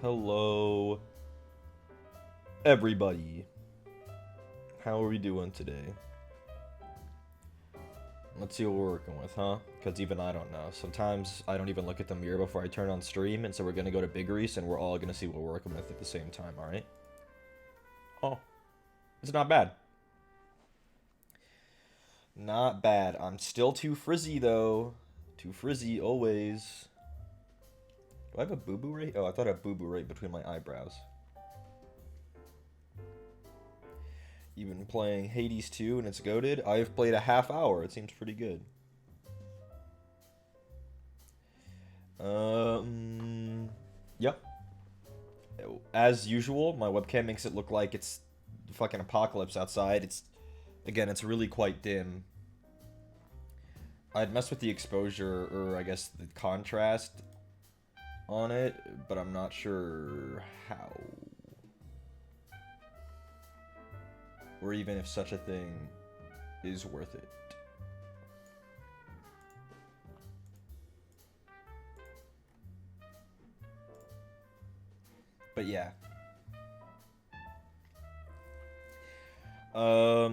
Hello, everybody. How are we doing today? Let's see what we're working with, huh? Because even I don't know. Sometimes I don't even look at the mirror before I turn on stream, and so we're going to go to Big Reese, and we're all going to see what we're working with at the same time, alright? Oh, it's not bad. Not bad. I'm still too frizzy, though. Too frizzy, always. Do I have a boo-boo right? Oh, I thought I had a boo-boo right between my eyebrows. You've been playing Hades 2 and it's goated. I've played a half hour. It seems pretty good. Yep. As usual, my webcam makes it look like it's the fucking apocalypse outside. It's really quite dim. I'd mess with the exposure, or I guess the contrast on it, but I'm not sure how. Or even if such a thing is worth it. But yeah.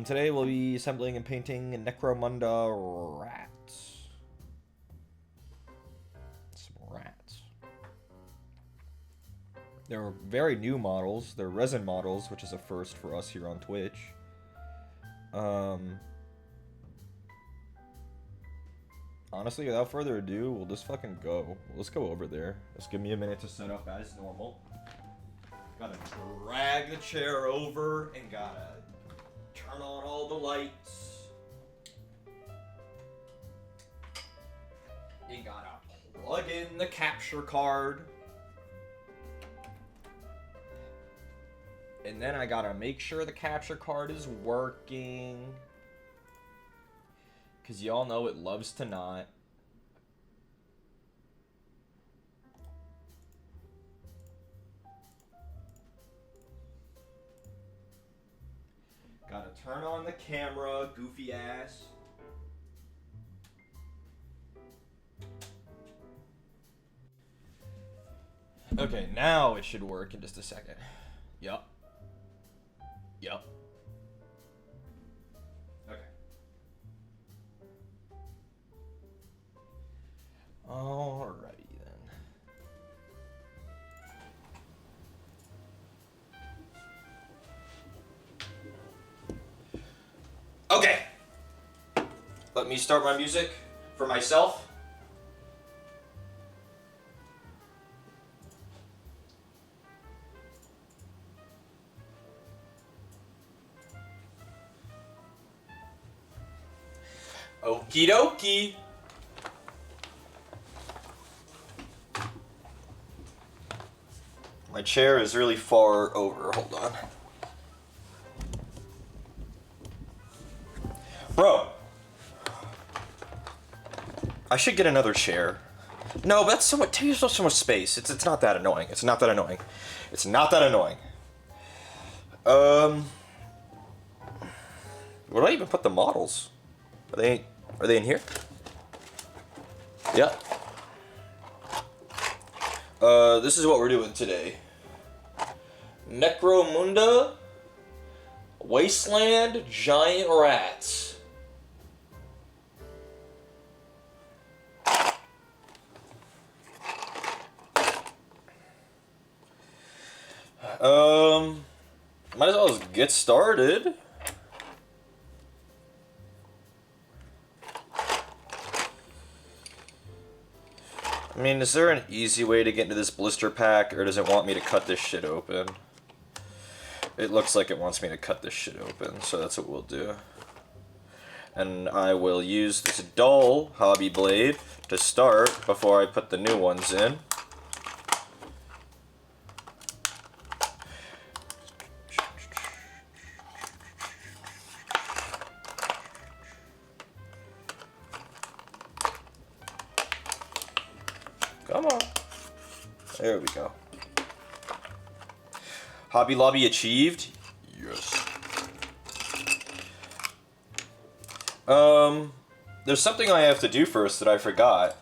Today we'll be assembling and painting Necromunda rats. Some rats. They're very new models. They're resin models, which is a first for us here on Twitch. Honestly, without further ado, we'll just fucking go. Let's go over there. Just give me a minute to set up as normal. Gotta drag the chair over and gotta turn on all the lights. You gotta plug in the capture card. And then I gotta make sure the capture card is working. Because y'all know it loves to not. Gotta turn on the camera, goofy ass. Okay, now it should work in just a second. Yup. Yup. Okay. Alrighty then. Okay. Let me start my music for myself. Okie dokie. My chair is really far over. Hold on. Bro. I should get another chair. No, but that's so much. Takes up so much space. It's not that annoying. It's not that annoying. It's not that annoying. Where do I even put the models? Are they in here? Yeah. This is what we're doing today. Necromunda, wasteland, giant rats. Might as well just get started. I mean, is there an easy way to get into this blister pack, or does it want me to cut this shit open? It looks like it wants me to cut this shit open, so that's what we'll do. And I will use this dull hobby blade to start before I put the new ones in. Come on. There we go. Hobby Lobby achieved? Yes. There's something I have to do first that I forgot.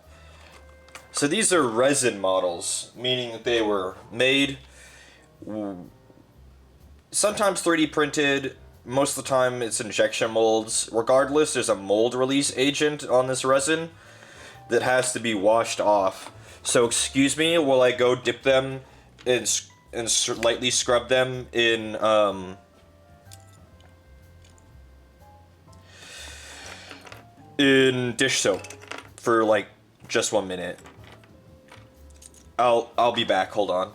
So these are resin models, meaning that they were made, sometimes 3D printed, most of the time it's injection molds. Regardless, there's a mold release agent on this resin that has to be washed off. So excuse me while I go dip them and lightly scrub them in dish soap for like just 1 minute. I'll be back. Hold on.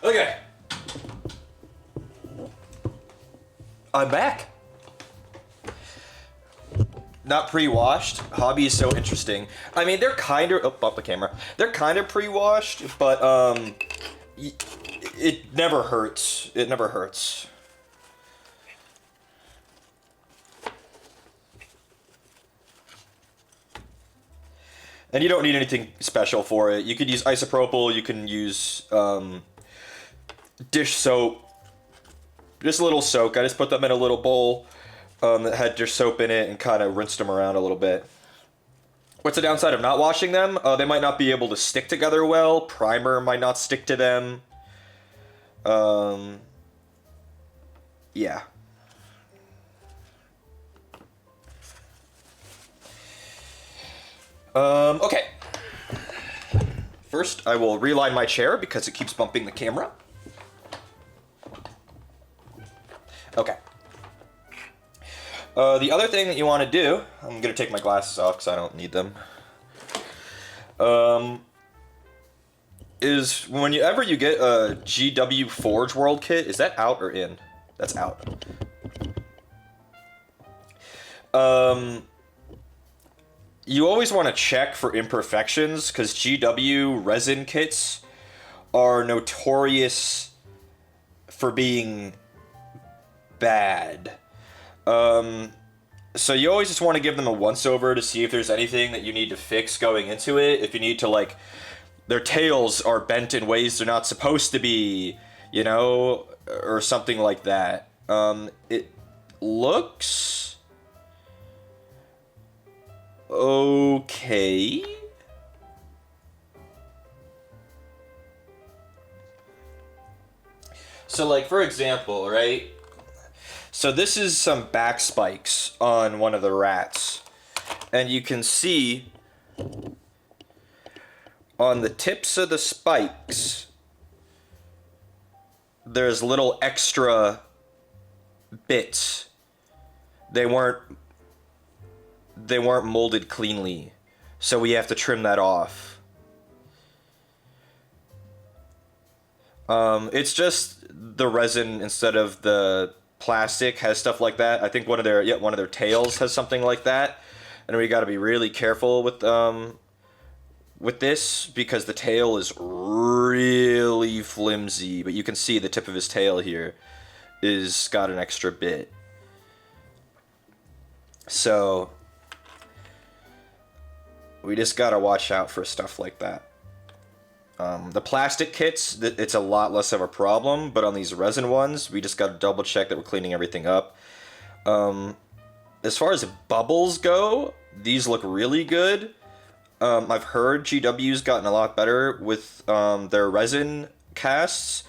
Okay. I'm back. Not pre-washed. Hobby is so interesting. I mean, they're kind of... Oh, bump the camera. They're kind of pre-washed, but, it never hurts. It never hurts. And you don't need anything special for it. You could use isopropyl, you can use, dish soap. Just a little soak. I just put them in a little bowl that had dish soap in it and kind of rinsed them around a little bit. What's the downside of not washing them? They might not be able to stick together well. Primer might not stick to them. Yeah. Okay. First, I will reline my chair because it keeps bumping the camera. Okay. The other thing that you want to do, I'm going to take my glasses off because I don't need them, is whenever you get a GW Forge World kit, is that out or in? That's out. You always want to check for imperfections because GW resin kits are notorious for being bad. So you always just want to give them a once-over to see if there's anything that you need to fix going into it. If you need to, like, their tails are bent in ways they're not supposed to be, you know, or something like that. It looks okay. So, like, for example, right? So this is some back spikes on one of the rats. And you can see on the tips of the spikes, there's little extra bits. They weren't molded cleanly. So we have to trim that off. It's just the resin instead of the plastic has stuff like that. I think one of their tails has something like that, and we got to be really careful with with this, because the tail is really flimsy, but you can see the tip of his tail here is got an extra bit. So we just gotta watch out for stuff like that. The plastic kits, it's a lot less of a problem, but on these resin ones, we just gotta double check that we're cleaning everything up. As far as bubbles go, these look really good. I've heard GW's gotten a lot better with their resin casts,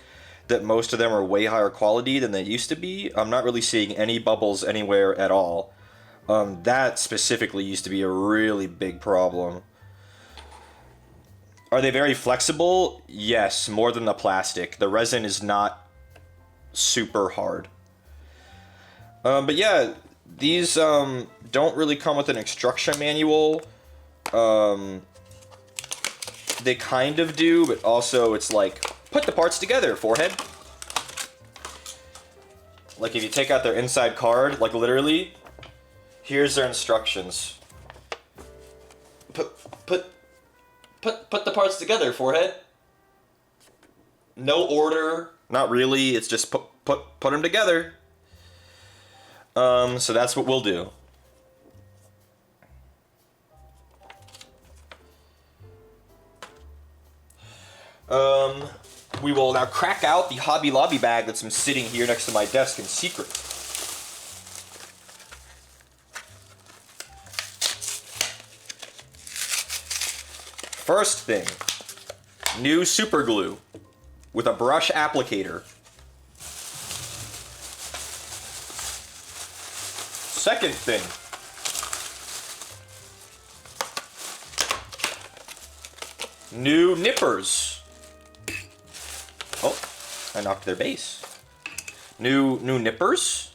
that most of them are way higher quality than they used to be. I'm not really seeing any bubbles anywhere at all. That specifically used to be a really big problem. Are they very flexible? Yes, more than the plastic. The resin is not super hard. But yeah, these don't really come with an instruction manual. They kind of do, but also it's like, put the parts together, forehead. Like if you take out their inside card, like literally, here's their instructions. Put the parts together, forehead. No order, not really. It's just put them together. So that's what we'll do. We will now crack out the Hobby Lobby bag that's been sitting here next to my desk in secret. First thing, new super glue with a brush applicator. Second thing, new nippers. Oh, I knocked their base. New nippers.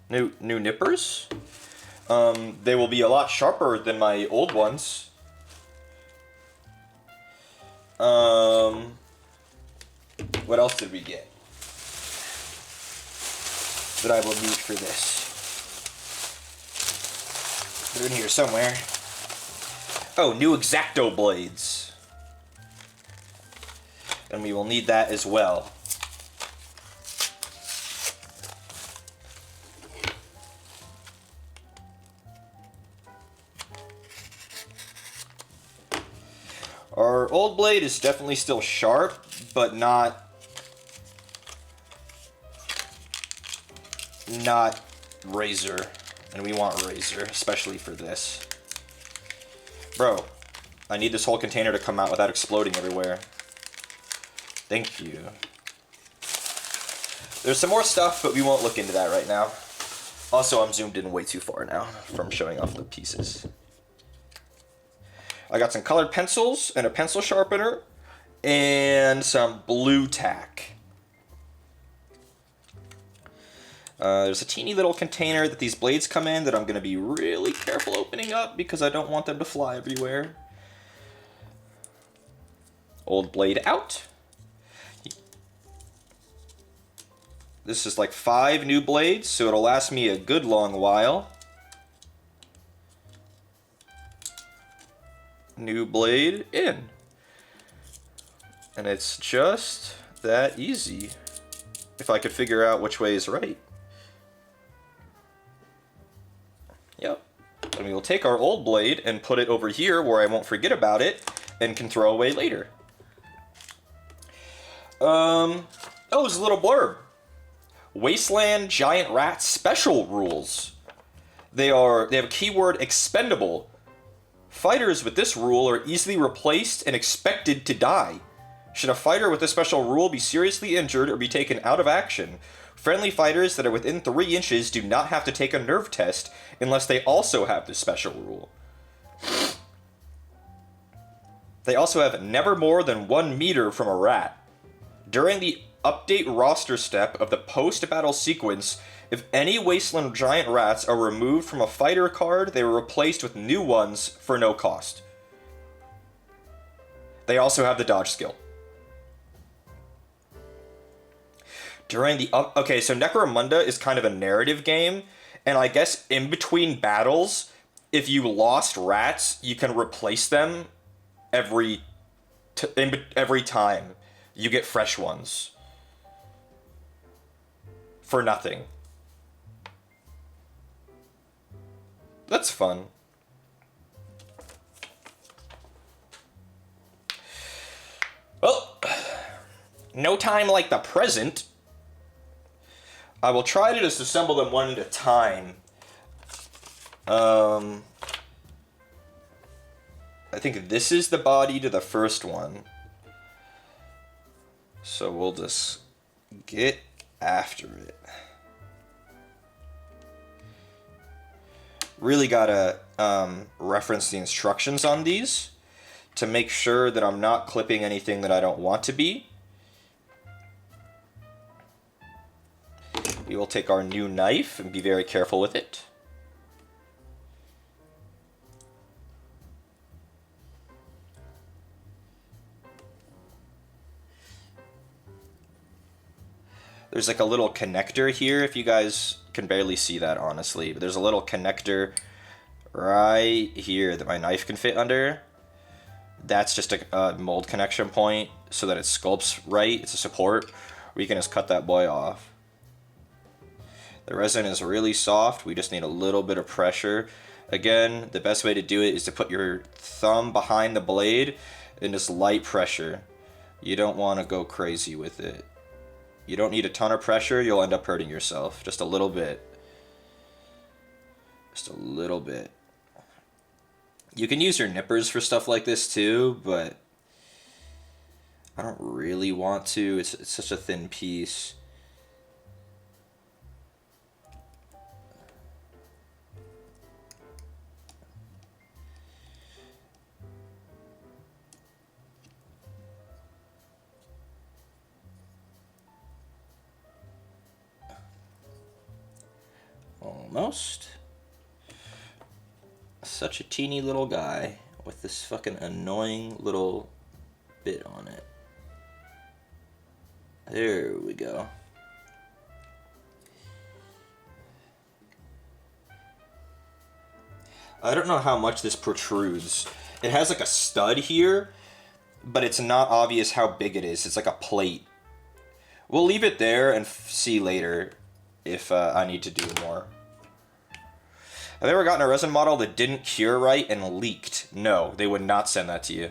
New nippers. They will be a lot sharper than my old ones. What else did we get that I will need for this? They're in here somewhere. Oh, new X-Acto blades. And we will need that as well. Our old blade is definitely still sharp, but not razor. And we want razor, especially for this. Bro, I need this whole container to come out without exploding everywhere. Thank you. There's some more stuff, but we won't look into that right now. Also, I'm zoomed in way too far now from showing off the pieces. I got some colored pencils and a pencil sharpener and some blue tack. There's a teeny little container that these blades come in that I'm going to be really careful opening up because I don't want them to fly everywhere. Old blade out. This is like 5 new blades, so it'll last me a good long while. New blade in. And it's just that easy. If I could figure out which way is right. Yep. And we will take our old blade and put it over here where I won't forget about it and can throw away later. Oh, there's a little blurb. Wasteland Giant Rat Special Rules. They have a keyword expendable. Fighters with this rule are easily replaced and expected to die. Should a fighter with this special rule be seriously injured or be taken out of action, friendly fighters that are within 3 inches do not have to take a nerve test unless they also have this special rule. They also have never more than 1 meter from a rat. During the update roster step of the post-battle sequence, if any Wasteland Giant Rats are removed from a fighter card, they are replaced with new ones for no cost. They also have the dodge skill. During the so Necromunda is kind of a narrative game, and I guess in between battles, if you lost rats, you can replace them every time. You get fresh ones. For nothing. That's fun. Well, no time like the present. I will try to just assemble them one at a time. I think this is the body to the first one. So we'll just get after it. Really gotta reference the instructions on these to make sure that I'm not clipping anything that I don't want to be. We will take our new knife and be very careful with it. There's like a little connector here, if you guys can barely see that, honestly. But there's a little connector right here that my knife can fit under. That's just a mold connection point so that it sculpts right. It's a support. We can just cut that boy off. The resin is really soft. We just need a little bit of pressure. Again, the best way to do it is to put your thumb behind the blade and just light pressure. You don't want to go crazy with it. You don't need a ton of pressure. You'll end up hurting yourself. Just a little bit. Just a little bit. You can use your nippers for stuff like this too, but I don't really want to. It's such a thin piece. Almost. Such a teeny little guy with this fucking annoying little bit on it. There we go. I don't know how much this protrudes. It has like a stud here, but it's not obvious how big it is. It's like a plate. We'll leave it there and see later if I need to do more. Have you ever gotten a resin model that didn't cure right and leaked? No, they would not send that to you.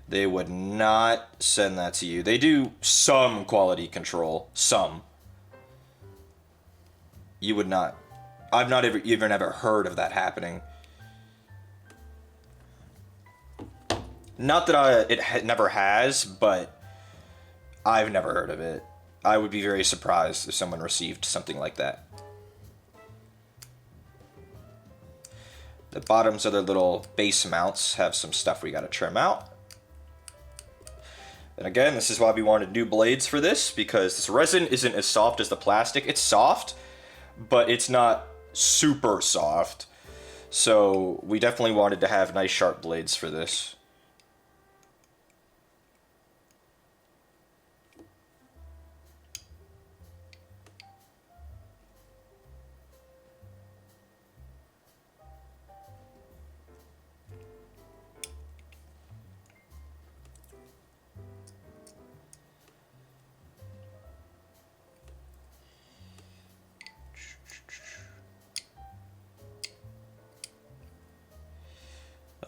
They would not send that to you. They do some quality control. Some. You would not. I've not even ever heard of that happening. Not that it never has, but I've never heard of it. I would be very surprised if someone received something like that. The bottoms of their little base mounts have some stuff we gotta trim out. And again, this is why we wanted new blades for this, because this resin isn't as soft as the plastic. It's soft, but it's not super soft. So we definitely wanted to have nice sharp blades for this.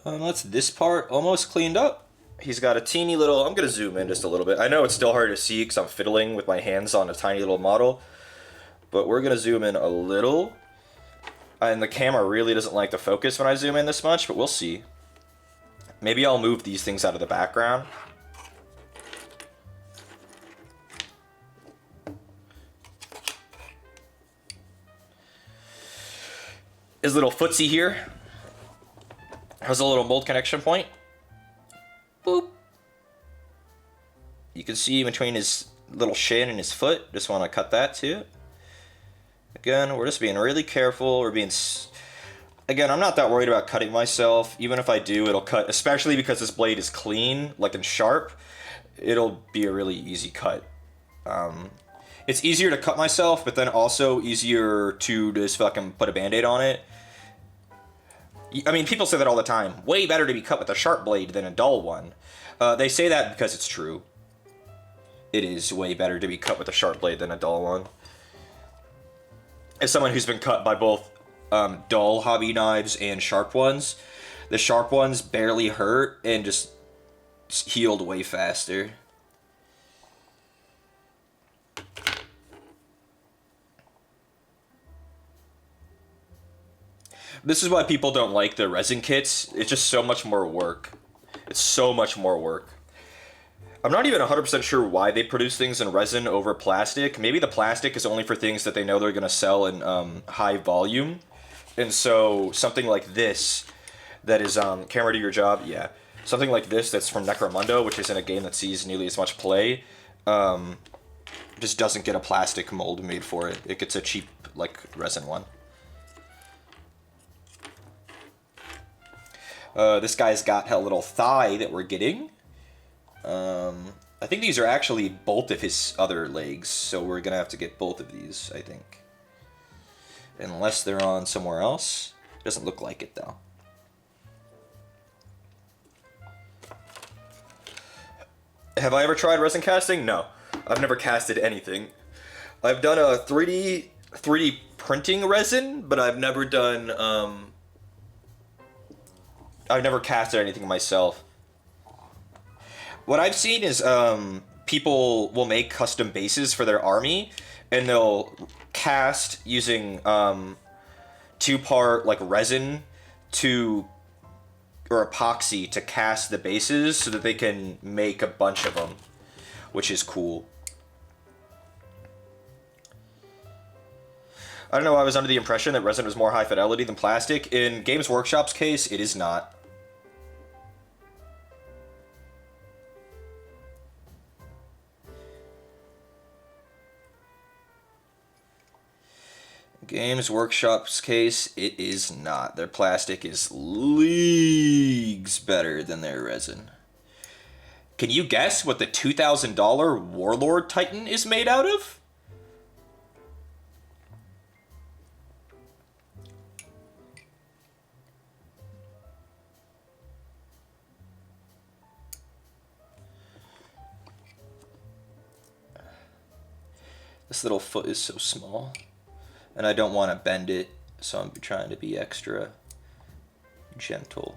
That's this part almost cleaned up. He's got a teeny little, I'm going to zoom in just a little bit. I know it's still hard to see because I'm fiddling with my hands on a tiny little model, but we're going to zoom in a little. And the camera really doesn't like to focus when I zoom in this much, but we'll see. Maybe I'll move these things out of the background. His little footsie here has a little mold connection point. Boop. You can see between his little shin and his foot. Just want to cut that too. Again, we're just being really careful. We're being... Again, I'm not that worried about cutting myself. Even if I do, it'll cut. Especially because this blade is clean, like and sharp. It'll be a really easy cut. It's easier to cut myself, but then also easier to just fucking put a band-aid on it. I mean, people say that all the time. Way better to be cut with a sharp blade than a dull one. They say that because it's true. It is way better to be cut with a sharp blade than a dull one. As someone who's been cut by both dull hobby knives and sharp ones, the sharp ones barely hurt and just healed way faster. This is why people don't like the resin kits. It's just so much more work. It's so much more work. I'm not even 100% sure why they produce things in resin over plastic. Maybe the plastic is only for things that they know they're going to sell in high volume. And so something like this that is, camera do your job, yeah. Something like this that's from Necromunda, which isn't a game that sees nearly as much play, just doesn't get a plastic mold made for it. It gets a cheap, like, resin one. This guy's got a little thigh that we're getting. I think these are actually both of his other legs, so we're gonna have to get both of these, I think. Unless they're on somewhere else. Doesn't look like it, though. Have I ever tried resin casting? No. I've never casted anything. I've done a 3D printing resin, but I've never done, I've never casted anything myself. What I've seen is people will make custom bases for their army, and they'll cast using two-part like resin or epoxy to cast the bases so that they can make a bunch of them, which is cool. I don't know, I was under the impression that resin was more high fidelity than plastic. In Games Workshop's case, it is not. Games Workshop's case, it is not. Their plastic is leagues better than their resin. Can you guess what the $2,000 Warlord Titan is made out of? This little foot is so small. And I don't want to bend it, so I'm trying to be extra gentle.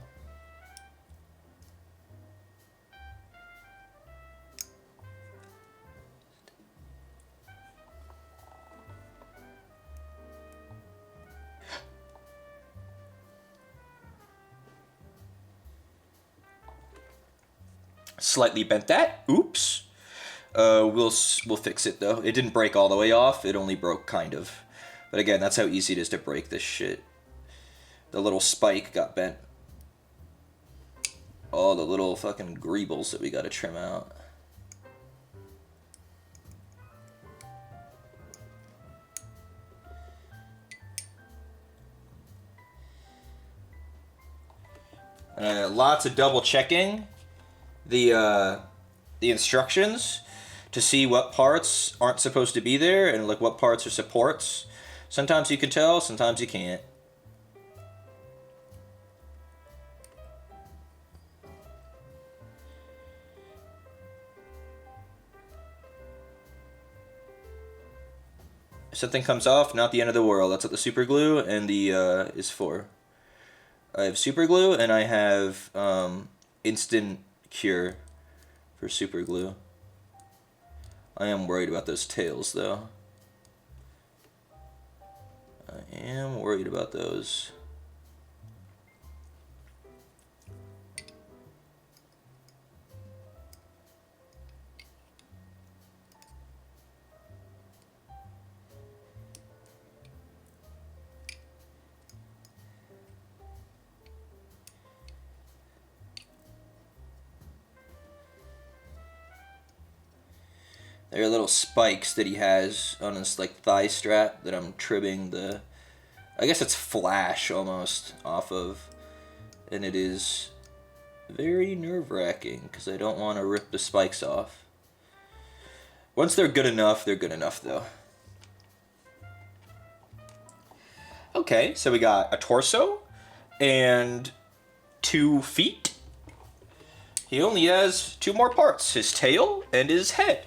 Slightly bent that. Oops. We'll fix it though. It didn't break all the way off. It only broke kind of. But again, that's how easy it is to break this shit. The little spike got bent. All the little fucking greebles that we gotta trim out. Lots of double checking the instructions to see what parts aren't supposed to be there and like what parts are supports. Sometimes you can tell, sometimes you can't. If something comes off, not the end of the world. That's what the super glue and the is for. I have super glue and I have instant cure for super glue. I am worried about those tails though. I am worried about those. There are little spikes that he has on his like thigh strap that I'm trimming the, I guess it's flash almost off of, and it is very nerve-wracking because I don't want to rip the spikes off. Once they're good enough though. Okay, so we got a torso, and 2 feet. He only has 2 more parts, his tail and his head.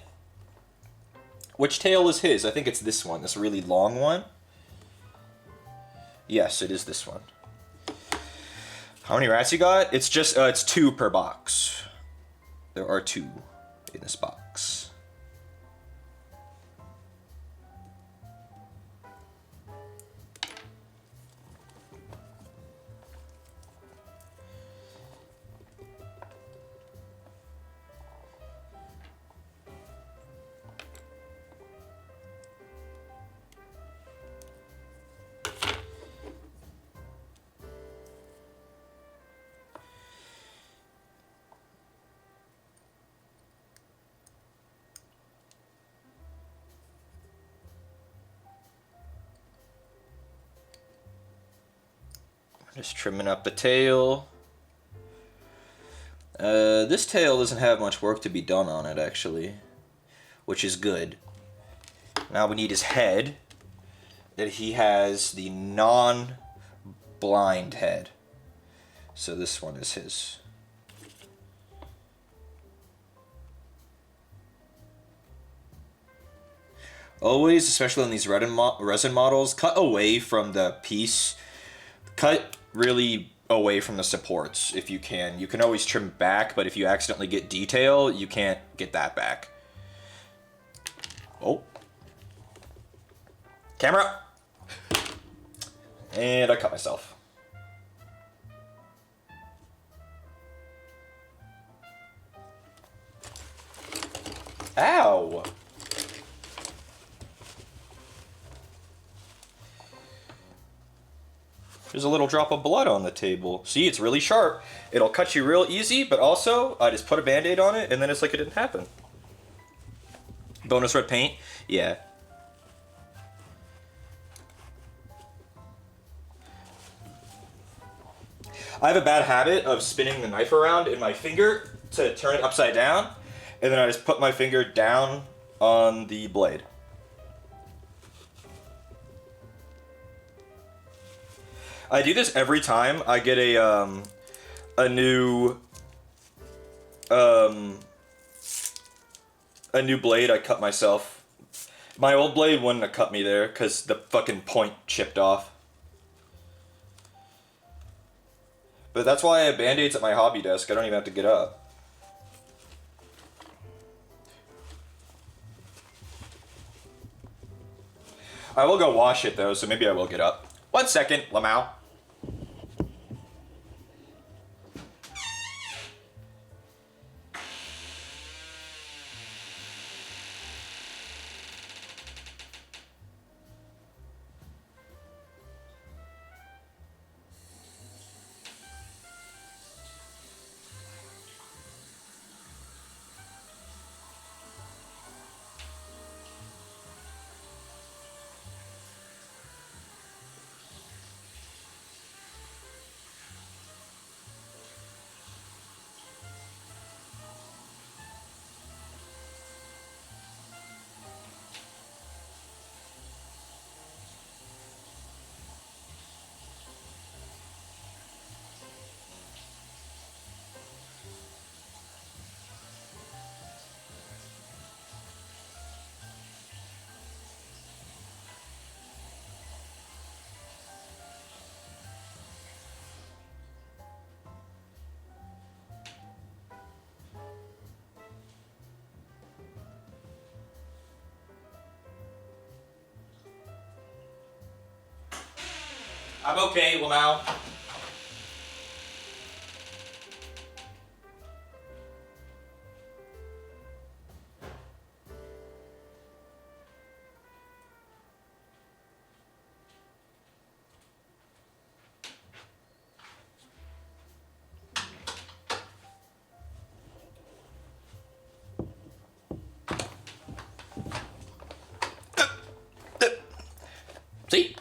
Which tail is his? I think it's this one, this really long one. Yes, it is this one. How many rats you got? It's just, it's 2 per box. There are 2 in this box. Just trimming up the tail. This tail doesn't have much work to be done on it, actually, which is good. Now we need his head. That he has the non-blind head. So this one is his. Always, especially on these resin models, cut away from the piece. Cut really away from the supports if you can. You can always trim back, but if you accidentally get detail, you can't get that back. Oh. Camera! And I cut myself. Ow! There's a little drop of blood on the table. See, it's really sharp. It'll cut you real easy, but also, I just put a Band-Aid on it, and then it's like it didn't happen. Bonus red paint? Yeah. I have a bad habit of spinning the knife around in my finger to turn it upside down, and then I just put my finger down on the blade. I do this every time I get a new blade. I cut myself. My old blade wouldn't have cut me there because the fucking point chipped off. But that's why I have Band-Aids at my hobby desk. I don't even have to get up. I will go wash it though, so maybe I will get up. 1 second, Lamau. I'm okay, Lamau. See?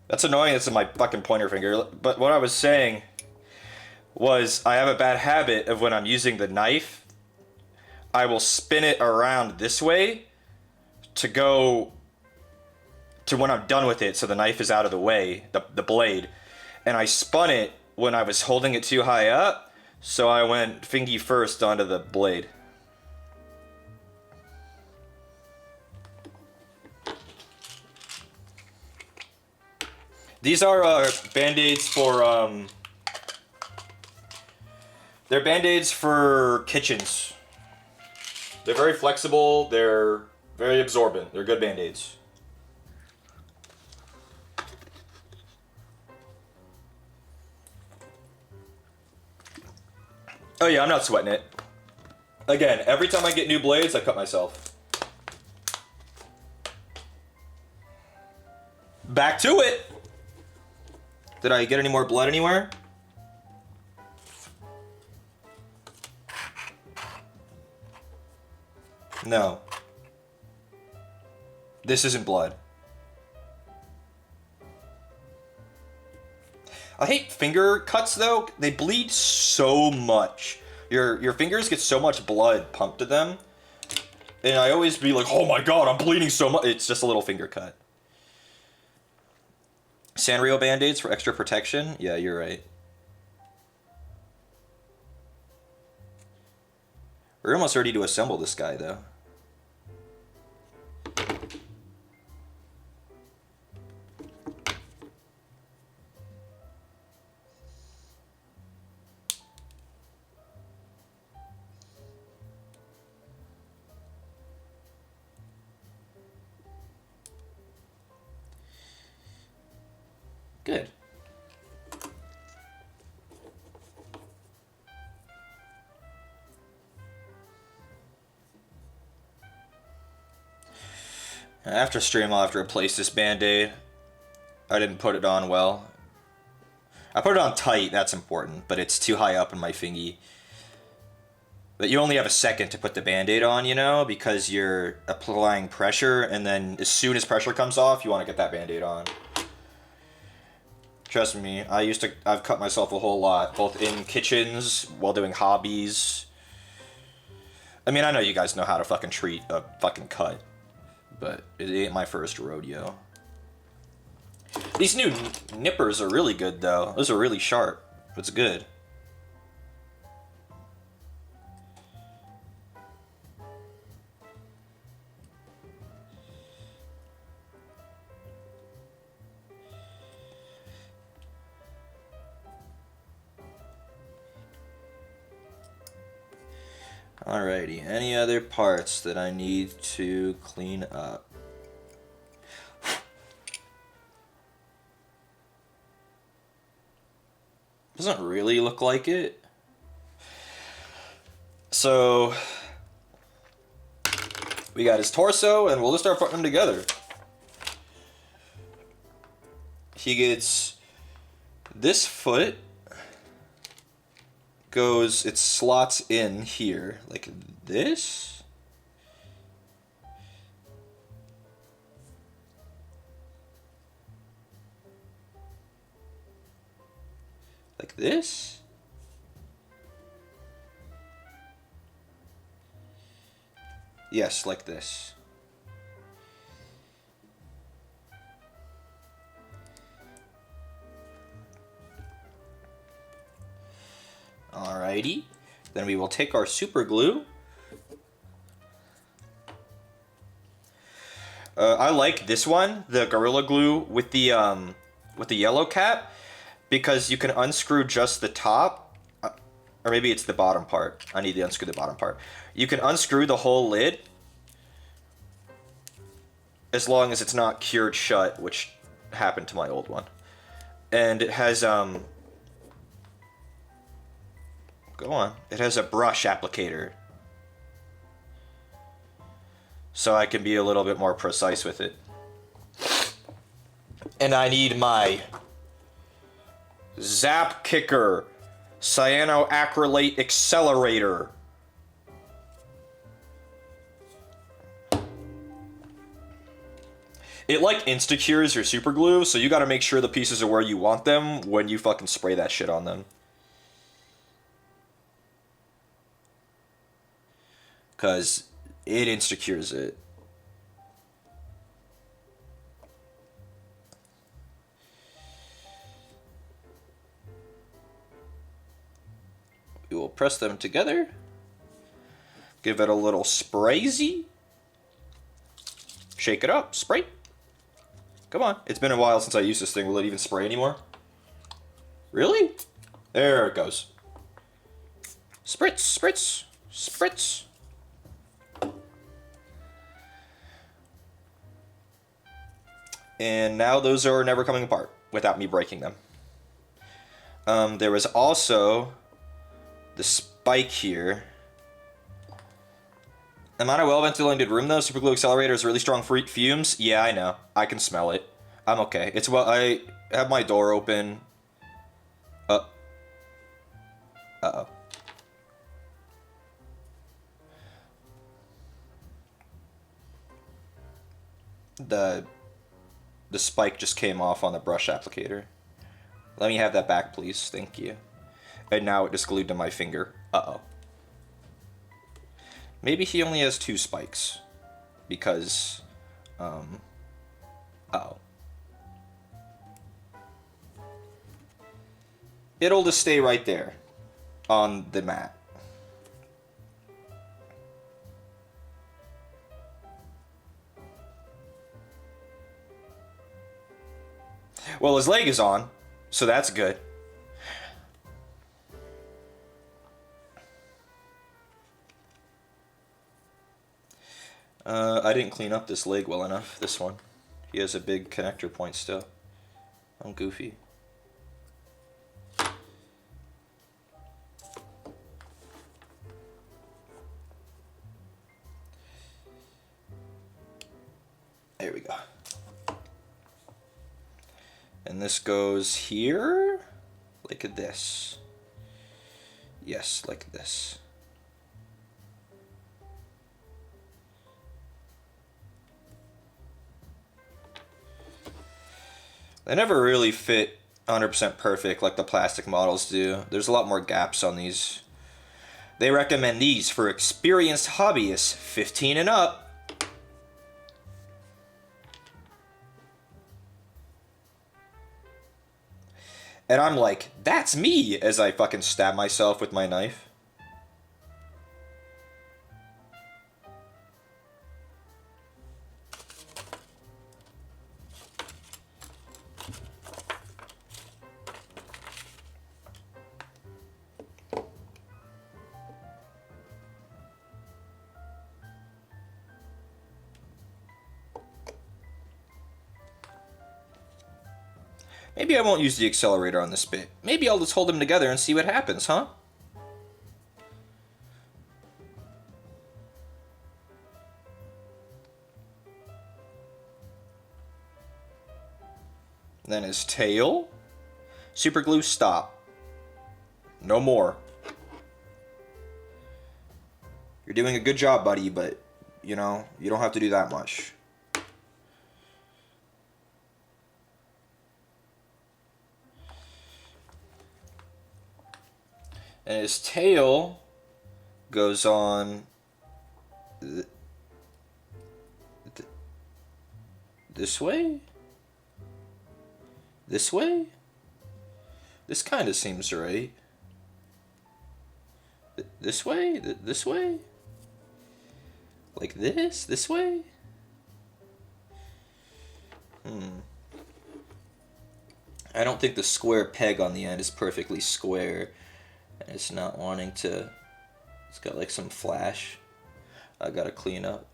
That's annoying, it's in my fucking pointer finger. But what I was saying was I have a bad habit of when I'm using the knife, I will spin it around this way to go to when I'm done with it, so the knife is out of the way, the blade, and I spun it when I was holding it too high up, so I went fingy first onto the blade. These are band-aids for they're band-aids for kitchens. They're very flexible, they're very absorbent, they're good band-aids. Oh yeah, I'm not sweating it. Again, every time I get new blades, I cut myself. Back to it! Did I get any more blood anywhere? No. This isn't blood. I hate finger cuts though. They bleed so much. Your fingers get so much blood pumped to them. And I always be like, oh my god, I'm bleeding so much. It's just a little finger cut. Sanrio band-aids for extra protection? Yeah, you're right. We're almost ready to assemble this guy though. Good. After stream, I'll have to replace this band-aid. I didn't put it on well. I put it on tight, that's important, but it's too high up in my fingy. But you only have a second to put the band-aid on, you know, because you're applying pressure, and then as soon as pressure comes off, you want to get that band-aid on. Trust me, I've cut myself a whole lot, both in kitchens, while doing hobbies. I mean, I know you guys know how to fucking treat a fucking cut, but it ain't my first rodeo. These new nippers are really good, though. Those are really sharp. It's good. Alrighty, any other parts that I need to clean up? Doesn't really look like it. So, we got his torso, and we'll just start putting them together. He gets this foot. It slots in here like this. Like this. Yes, like this. Alrighty, then we will take our super glue. I like this one, the Gorilla Glue with the yellow cap, because you can unscrew just the top, or maybe it's the bottom part. I need to unscrew the bottom part. You can unscrew the whole lid, as long as it's not cured shut, which happened to my old one. And it has go on. It has a brush applicator. So I can be a little bit more precise with it. And I need my Zap Kicker Cyanoacrylate Accelerator. It like insta-cures your super glue, so you gotta make sure the pieces are where you want them when you fucking spray that shit on them. Because it insta-cures it. press them together. Give it a little spraysy. Shake it up. Spray. Come on. It's been a while since I used this thing. Will it even spray anymore? Really? There it goes. Spritz, spritz, spritz. And now those are never coming apart without me breaking them. There was also the spike here. Am I in a well-ventilated room though? Super glue accelerator has really strong fumes. Yeah, I know. I can smell it. I'm okay. It's well. I have my door open. Uh-oh. The spike just came off on the brush applicator. Let me have that back, please. Thank you. And now it just glued to my finger. Uh-oh. Maybe he only has 2 spikes. Because, uh-oh. It'll just stay right there on the mat. Well, his leg is on, so that's good. I didn't clean up this leg well enough, this one. He has a big connector point still. I'm goofy. There we go. And this goes here, like this. Yes, like this. They never really fit 100% perfect like the plastic models do. There's a lot more gaps on these. They recommend these for experienced hobbyists, 15 and up. And I'm like, that's me, as I fucking stab myself with my knife. Maybe I won't use the accelerator on this bit. Maybe I'll just hold them together and see what happens, huh? Then his tail. Super glue, stop. No more. You're doing a good job, buddy, but, you know, you don't have to do that much. And his tail goes on this way? This way? This kind of seems right. This way? This way? Like this? This way? I don't think the square peg on the end is perfectly square. And it's not wanting to... It's got like some flash I gotta clean up.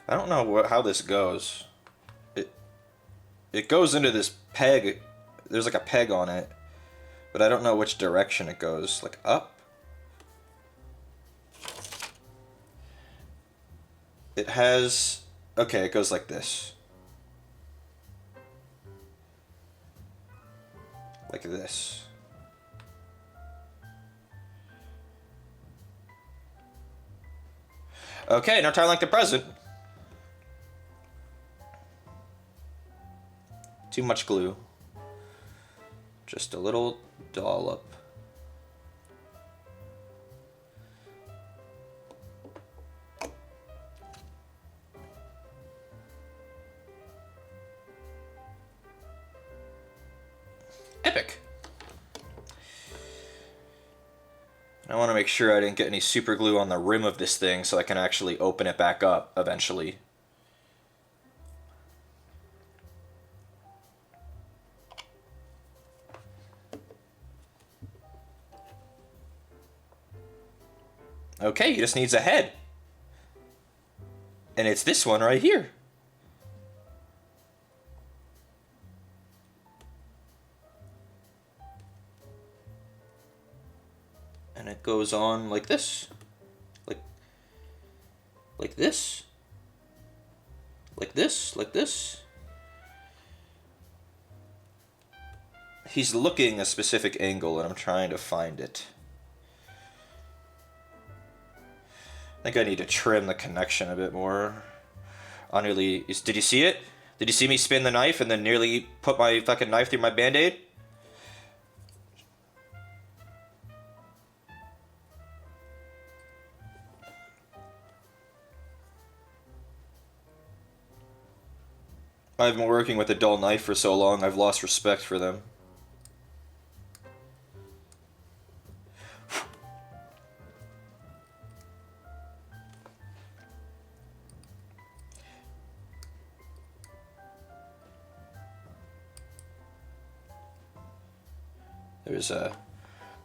I don't know how this goes. It goes into this peg. There's like a peg on it. But I don't know which direction it goes. Like up? It has... Okay, it goes like this. Like this. Okay, no time like the present. Too much glue. Just a little dollop. Epic. I want to make sure I didn't get any super glue on the rim of this thing so I can actually open it back up eventually. Okay, he just needs a head. And it's this one right here. And it goes on like this. Like this. Like this. Like this. He's looking a specific angle and I'm trying to find it. I think I need to trim the connection a bit more. Did you see it? Did you see me spin the knife and then nearly put my fucking knife through my band-aid? I've been working with a dull knife for so long, I've lost respect for them.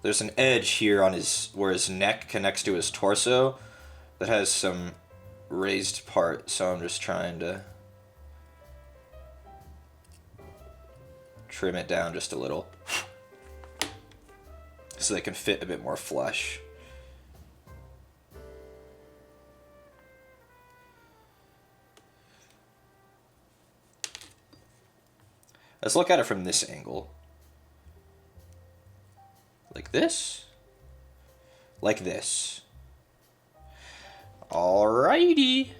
There's an edge here on where his neck connects to his torso that has some raised part, so I'm just trying to trim it down just a little so they can fit a bit more flush. Let's look at it from this angle. Like this. Like this. Alrighty.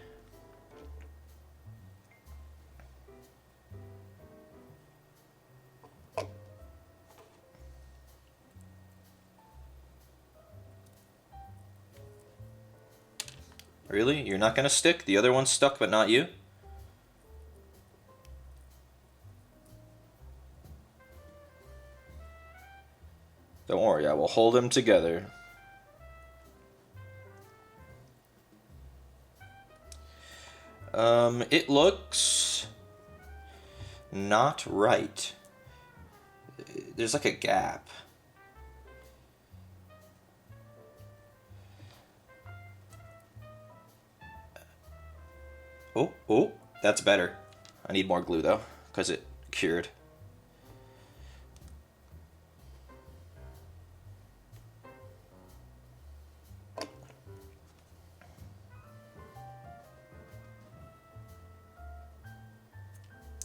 Really? You're not gonna stick? The other one's stuck, but not you? Don't worry, I will hold them together. It looks not right. There's like a gap. Oh, that's better. I need more glue though, because it cured.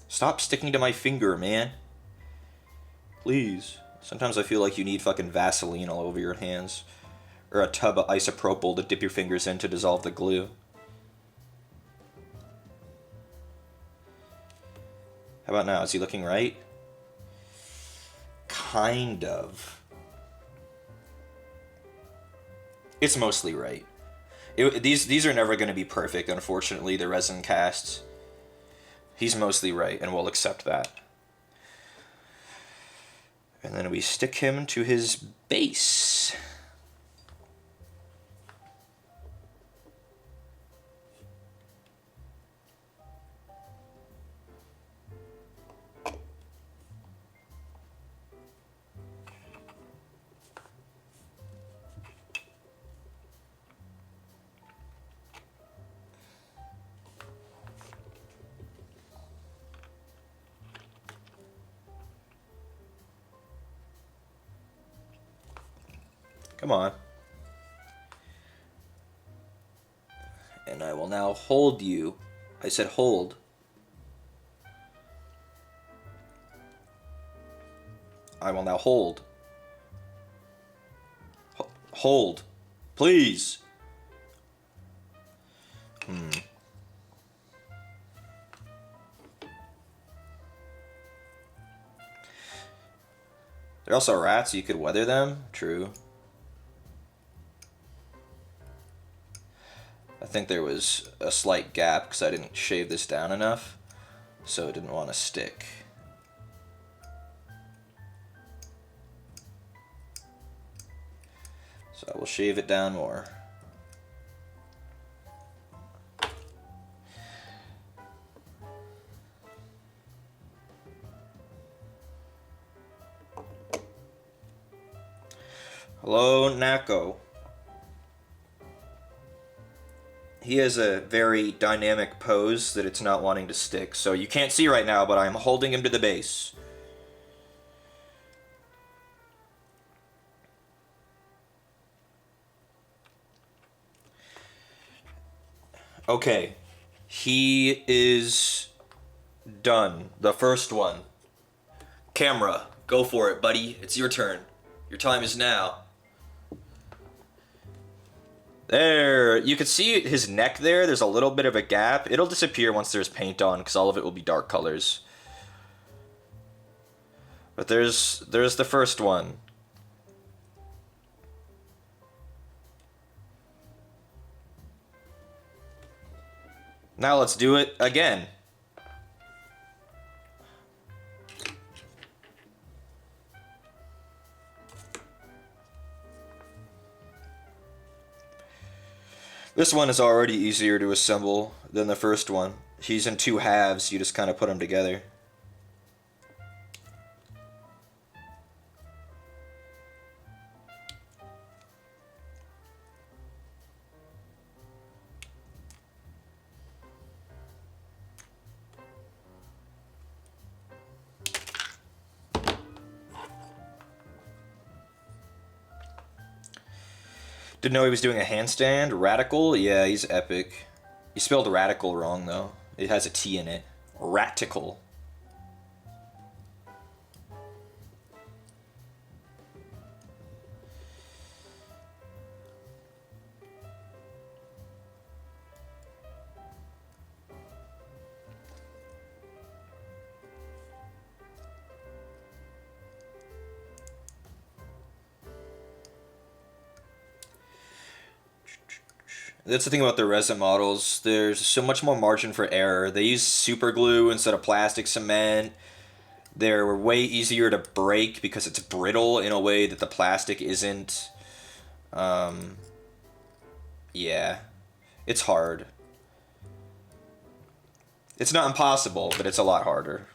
Stop sticking to my finger, man. Please. Sometimes I feel like you need fucking Vaseline all over your hands. Or a tub of isopropyl to dip your fingers in to dissolve the glue. How about now? Is he looking right? Kind of. It's mostly right. These are never going to be perfect, unfortunately, the resin casts. He's mostly right, and we'll accept that. And then we stick him to his base. Come on. And I will now hold you. I said hold. I will now hold. Hold. Please. They're also rats, so you could weather them. True. I think there was a slight gap because I didn't shave this down enough, so it didn't want to stick. So I will shave it down more. Hello, Nako. He has a very dynamic pose that it's not wanting to stick, so you can't see right now, but I'm holding him to the base. Okay, he is done. The first one. Camera, go for it, buddy. It's your turn. Your time is now. There, you can see his neck there. There's a little bit of a gap. It'll disappear once there's paint on, because all of it will be dark colors. But there's the first one. Now let's do it again. This one is already easier to assemble than the first one. He's in two halves, you just kind of put them together. Didn't know he was doing a handstand. Radical? Yeah, he's epic. You spelled radical wrong, though. It has a T in it. Ratical. That's the thing about the resin models. There's so much more margin for error. They use super glue instead of plastic cement. They're way easier to break because it's brittle in a way that the plastic isn't. Yeah. It's hard. It's not impossible, but it's a lot harder.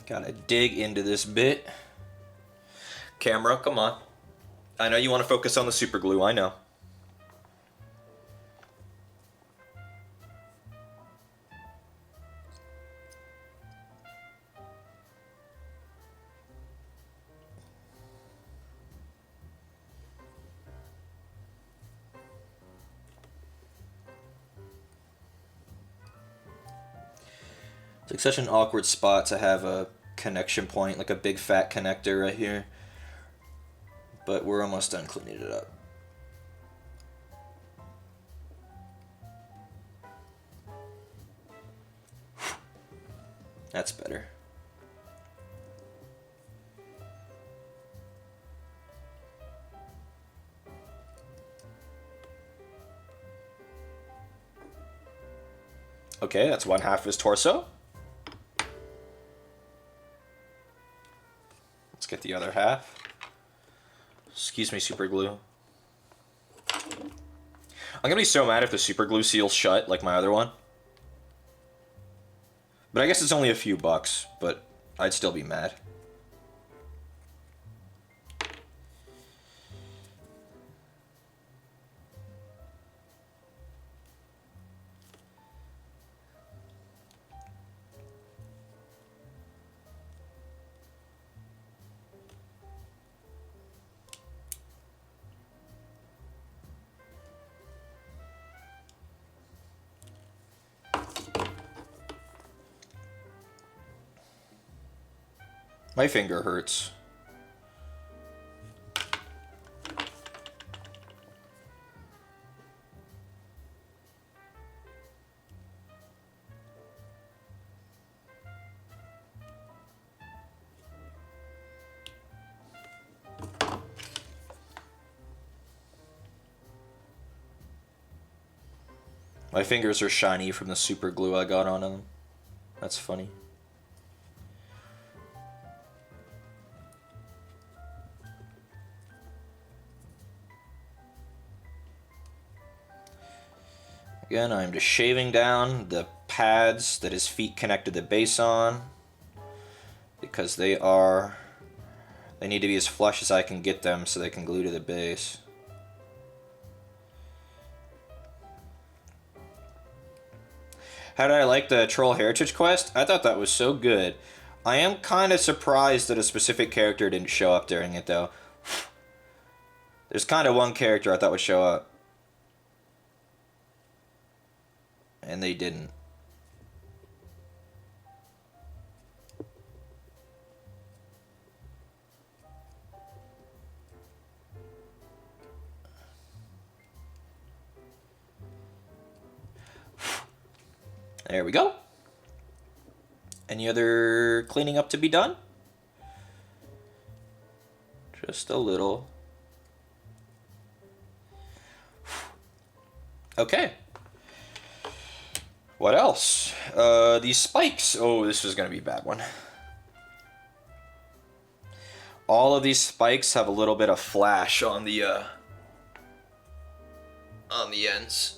Gotta dig into this bit. Camera, come on. I know you want to focus on the super glue, I know. It's like such an awkward spot to have a connection point, like a big fat connector right here. But we're almost done cleaning it up. That's better. Okay, that's one half of his torso. Let's get the other half. Excuse me, super glue. I'm gonna be so mad if the super glue seals shut like my other one. But I guess it's only a few bucks, but I'd still be mad. My finger hurts. My fingers are shiny from the super glue I got on them. That's funny. Again, I'm just shaving down the pads that his feet connect to the base on, because they need to be as flush as I can get them so they can glue to the base. How did I like the Troll Heritage quest? I thought that was so good. I am kind of surprised that a specific character didn't show up during it, though. There's kind of one character I thought would show up. And they didn't. There we go. Any other cleaning up to be done? Just a little. Okay. What else? These spikes. Oh, this is going to be a bad one. All of these spikes have a little bit of flash on the ends.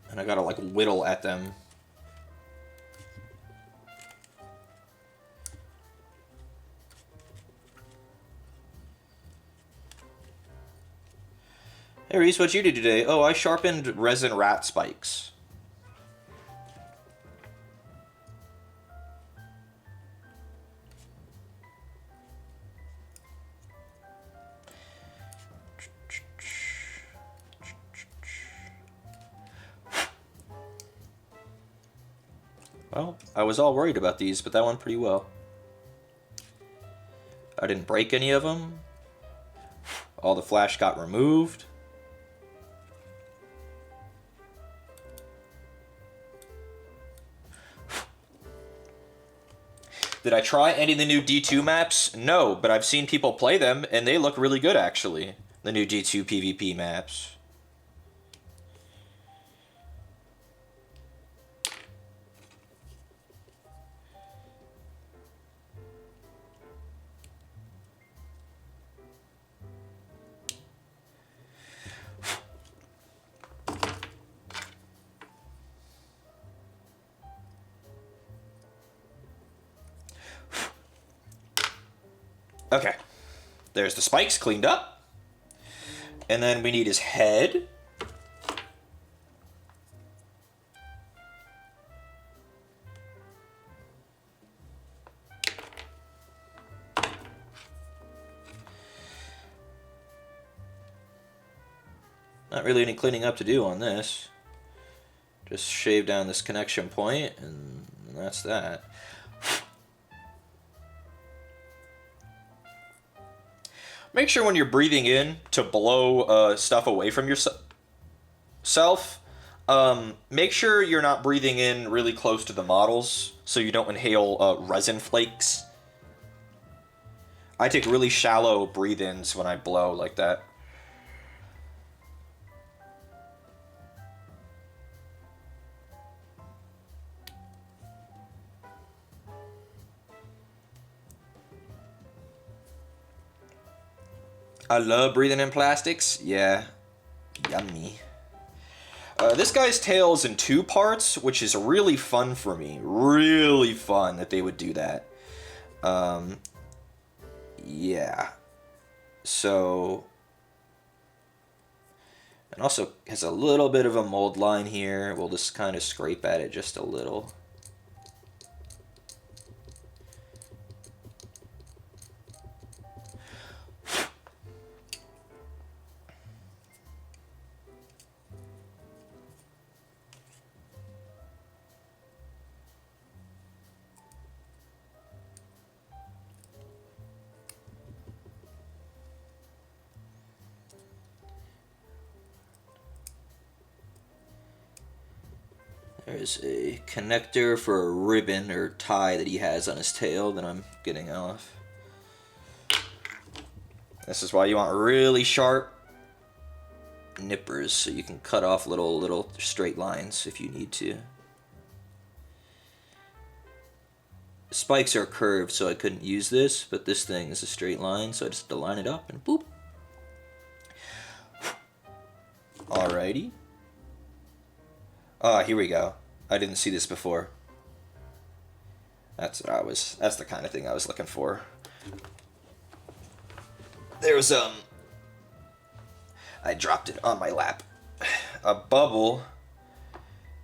And I gotta like whittle at them. Hey Reese, what'd you do today? Oh, I sharpened resin rat spikes. Well, I was all worried about these, but that went pretty well. I didn't break any of them. All the flash got removed. Did I try any of the new D2 maps? No, but I've seen people play them, and they look really good, actually. The new D2 PvP maps. Okay, there's the spikes cleaned up. And then we need his head. Not really any cleaning up to do on this. Just shave down this connection point, and that's that. Make sure when you're breathing in to blow stuff away from yourself. Make sure you're not breathing in really close to the models so you don't inhale resin flakes. I take really shallow breath-ins when I blow like that. I love breathing in plastics. Yeah, yummy. This guy's tail is in 2 parts, which is really fun for me. Really fun that they would do that. Yeah. So, and also has a little bit of a mold line here. We'll just kind of scrape at it just a little. There's a connector for a ribbon or tie that he has on his tail that I'm getting off. This is why you want really sharp nippers, so you can cut off little straight lines if you need to. Spikes are curved, so I couldn't use this, but this thing is a straight line, so I just have to line it up and boop. Alrighty. Ah, here we go. I didn't see this before. That's the kind of thing I was looking for. There's I dropped it on my lap. A bubble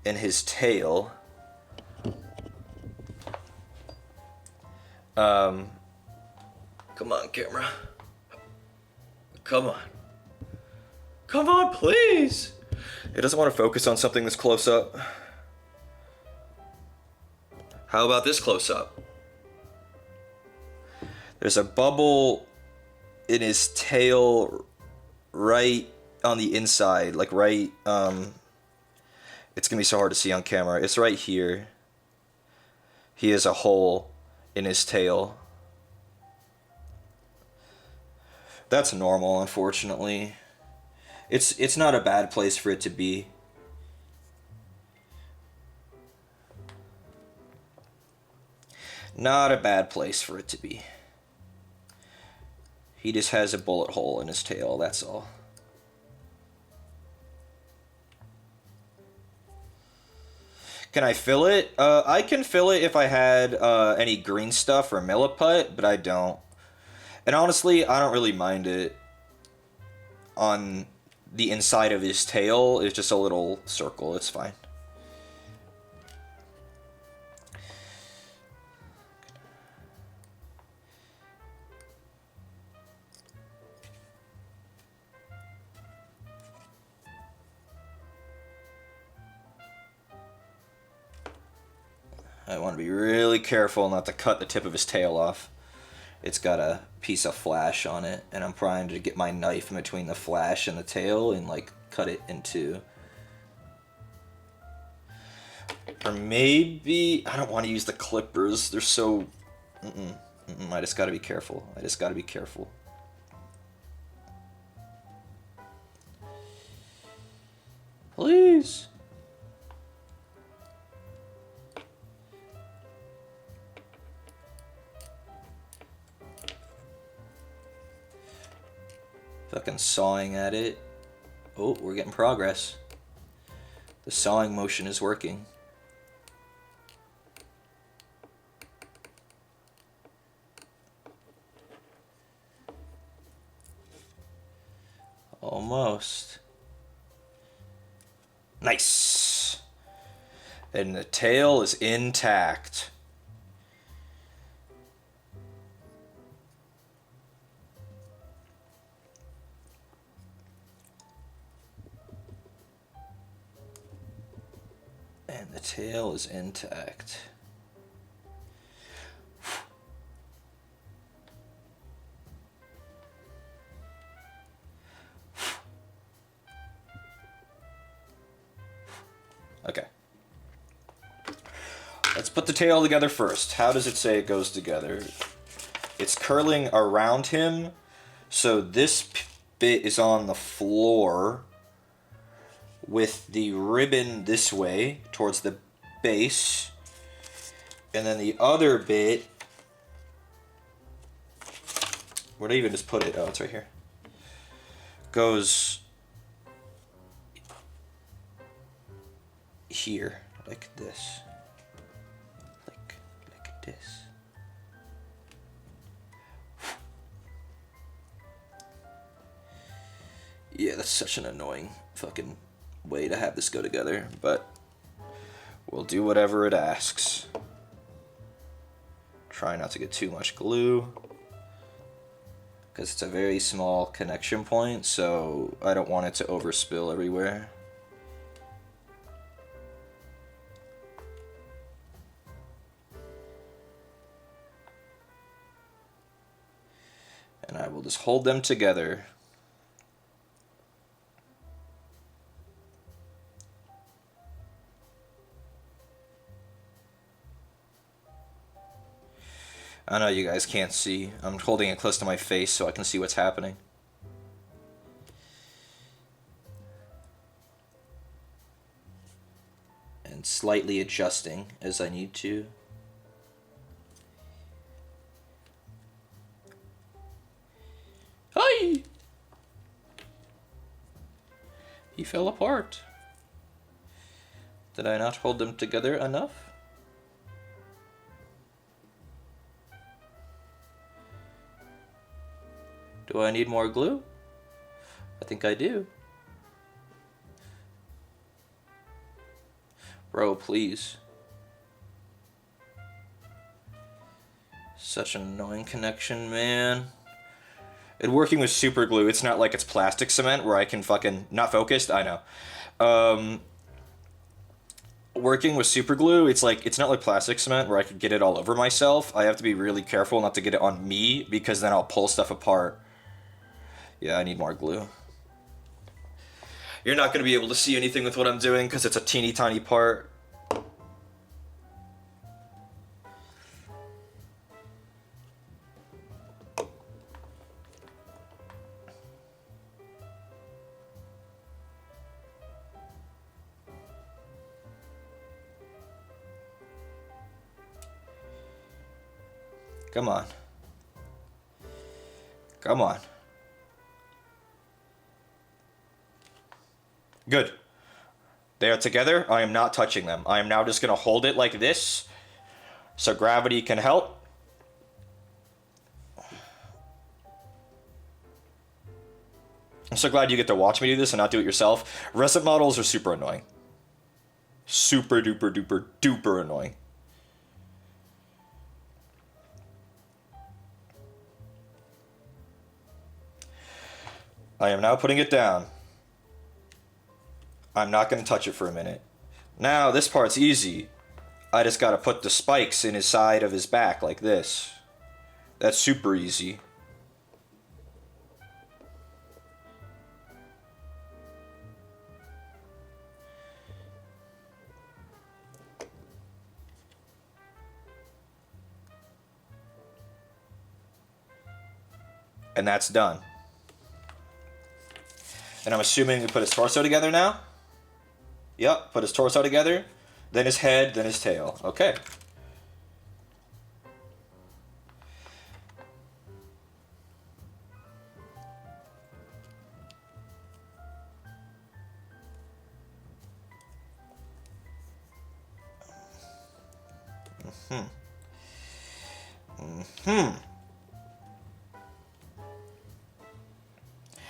in his tail. Come on, camera. Come on. Come on, please. It doesn't want to focus on something this close up. How about this close up? There's a bubble in his tail right on the inside, like right, it's gonna be so hard to see on camera. It's right here. He has a hole in his tail. That's normal, unfortunately. It's not a bad place for it to be. Not a bad place for it to be. He just has a bullet hole in his tail, that's all. Can I fill it? I can fill it if I had any green stuff or milliput, but I don't. And honestly, I don't really mind it. On the inside of his tail, it's just a little circle, it's fine. I want to be really careful not to cut the tip of his tail off. It's got a piece of flash on it, and I'm trying to get my knife in between the flash and the tail and like cut it in two. Or maybe I don't want to use the clippers. They're so I just got to be careful. I just got to be careful. Please. Fucking sawing at it. Oh, we're getting progress. The sawing motion is working. Almost. Nice. And the tail is intact. And the tail is intact. Okay. Let's put the tail together first. How does it say it goes together? It's curling around him, so this bit is on the floor with the ribbon this way towards the base, and then the other bit, where did I even just put it? Oh, it's right here. Goes here, like this. Like this. Yeah, that's such an annoying fucking way to have this go together, but we'll do whatever it asks. Try not to get too much glue, because it's a very small connection point, so I don't want it to overspill everywhere. And I will just hold them together. I know you guys can't see. I'm holding it close to my face so I can see what's happening. And slightly adjusting as I need to. Hi! He fell apart. Did I not hold them together enough? Do I need more glue? I think I do. Bro, please. Such an annoying connection, man. And working with super glue, it's not like it's plastic cement where I can fucking... Not focused? I know. Working with super glue, it's not like plastic cement where I could get it all over myself. I have to be really careful not to get it on me because then I'll pull stuff apart. Yeah, I need more glue. You're not going to be able to see anything with what I'm doing because it's a teeny tiny part. Come on. Come on. Good. They are together. I am not touching them. I am now just going to hold it like this so gravity can help. I'm so glad you get to watch me do this and not do it yourself. Resin models are super annoying. Super duper duper duper annoying. I am now putting it down. I'm not going to touch it for a minute. Now, this part's easy. I just got to put the spikes in his side of his back like this. That's super easy. And that's done. And I'm assuming we put his torso together now? Yep, put his torso together, then his head, then his tail. Okay.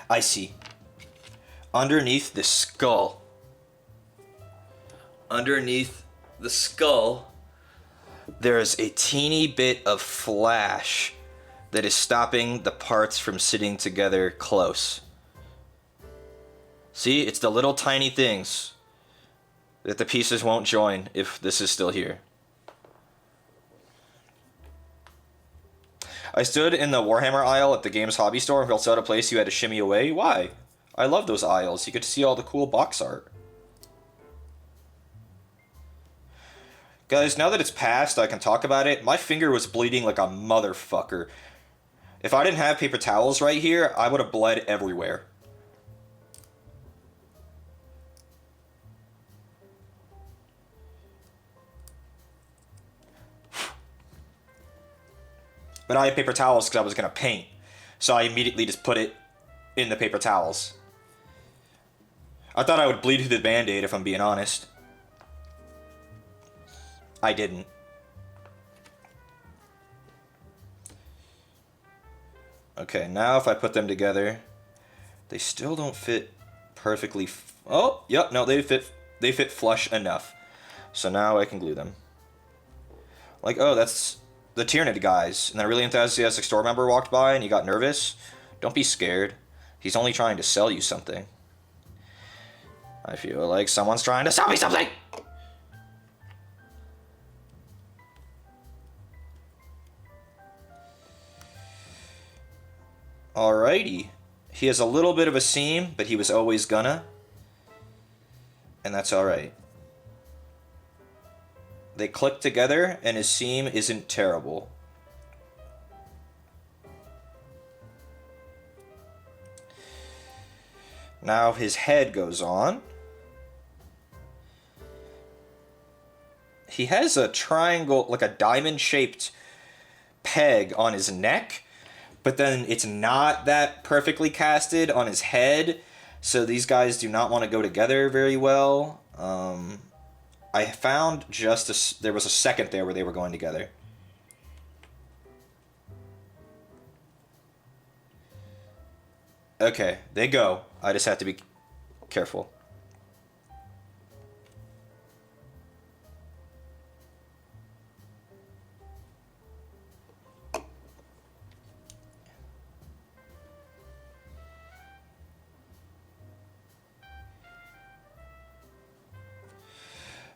I see. Underneath the skull. Underneath the skull, there's a teeny bit of flash that is stopping the parts from sitting together close. See, it's the little tiny things that the pieces won't join if this is still here. I stood in the Warhammer aisle at the games hobby store and felt so out of place you had to shimmy away. Why? I love those aisles. You get to see all the cool box art. Guys, now that it's past, I can talk about it. My finger was bleeding like a motherfucker. If I didn't have paper towels right here, I would have bled everywhere. But I had paper towels because I was going to paint. So I immediately just put it in the paper towels. I thought I would bleed through the Band-Aid if I'm being honest. I didn't. Okay, now if I put them together, they still don't fit perfectly. Oh, yep, no, they fit flush enough. So now I can glue them. Like, oh, that's the Tyranid guys. And then a really enthusiastic store member walked by and you got nervous. Don't be scared. He's only trying to sell you something. I feel like someone's trying to sell me something! Alrighty. He has a little bit of a seam, but he was always gonna. And that's alright. They click together, and his seam isn't terrible. Now his head goes on. He has a triangle, like a diamond-shaped peg on his neck, but then it's not that perfectly casted on his head, so these guys do not want to go together very well. I found there was a second there where they were going together. Okay, they go. I just have to be careful.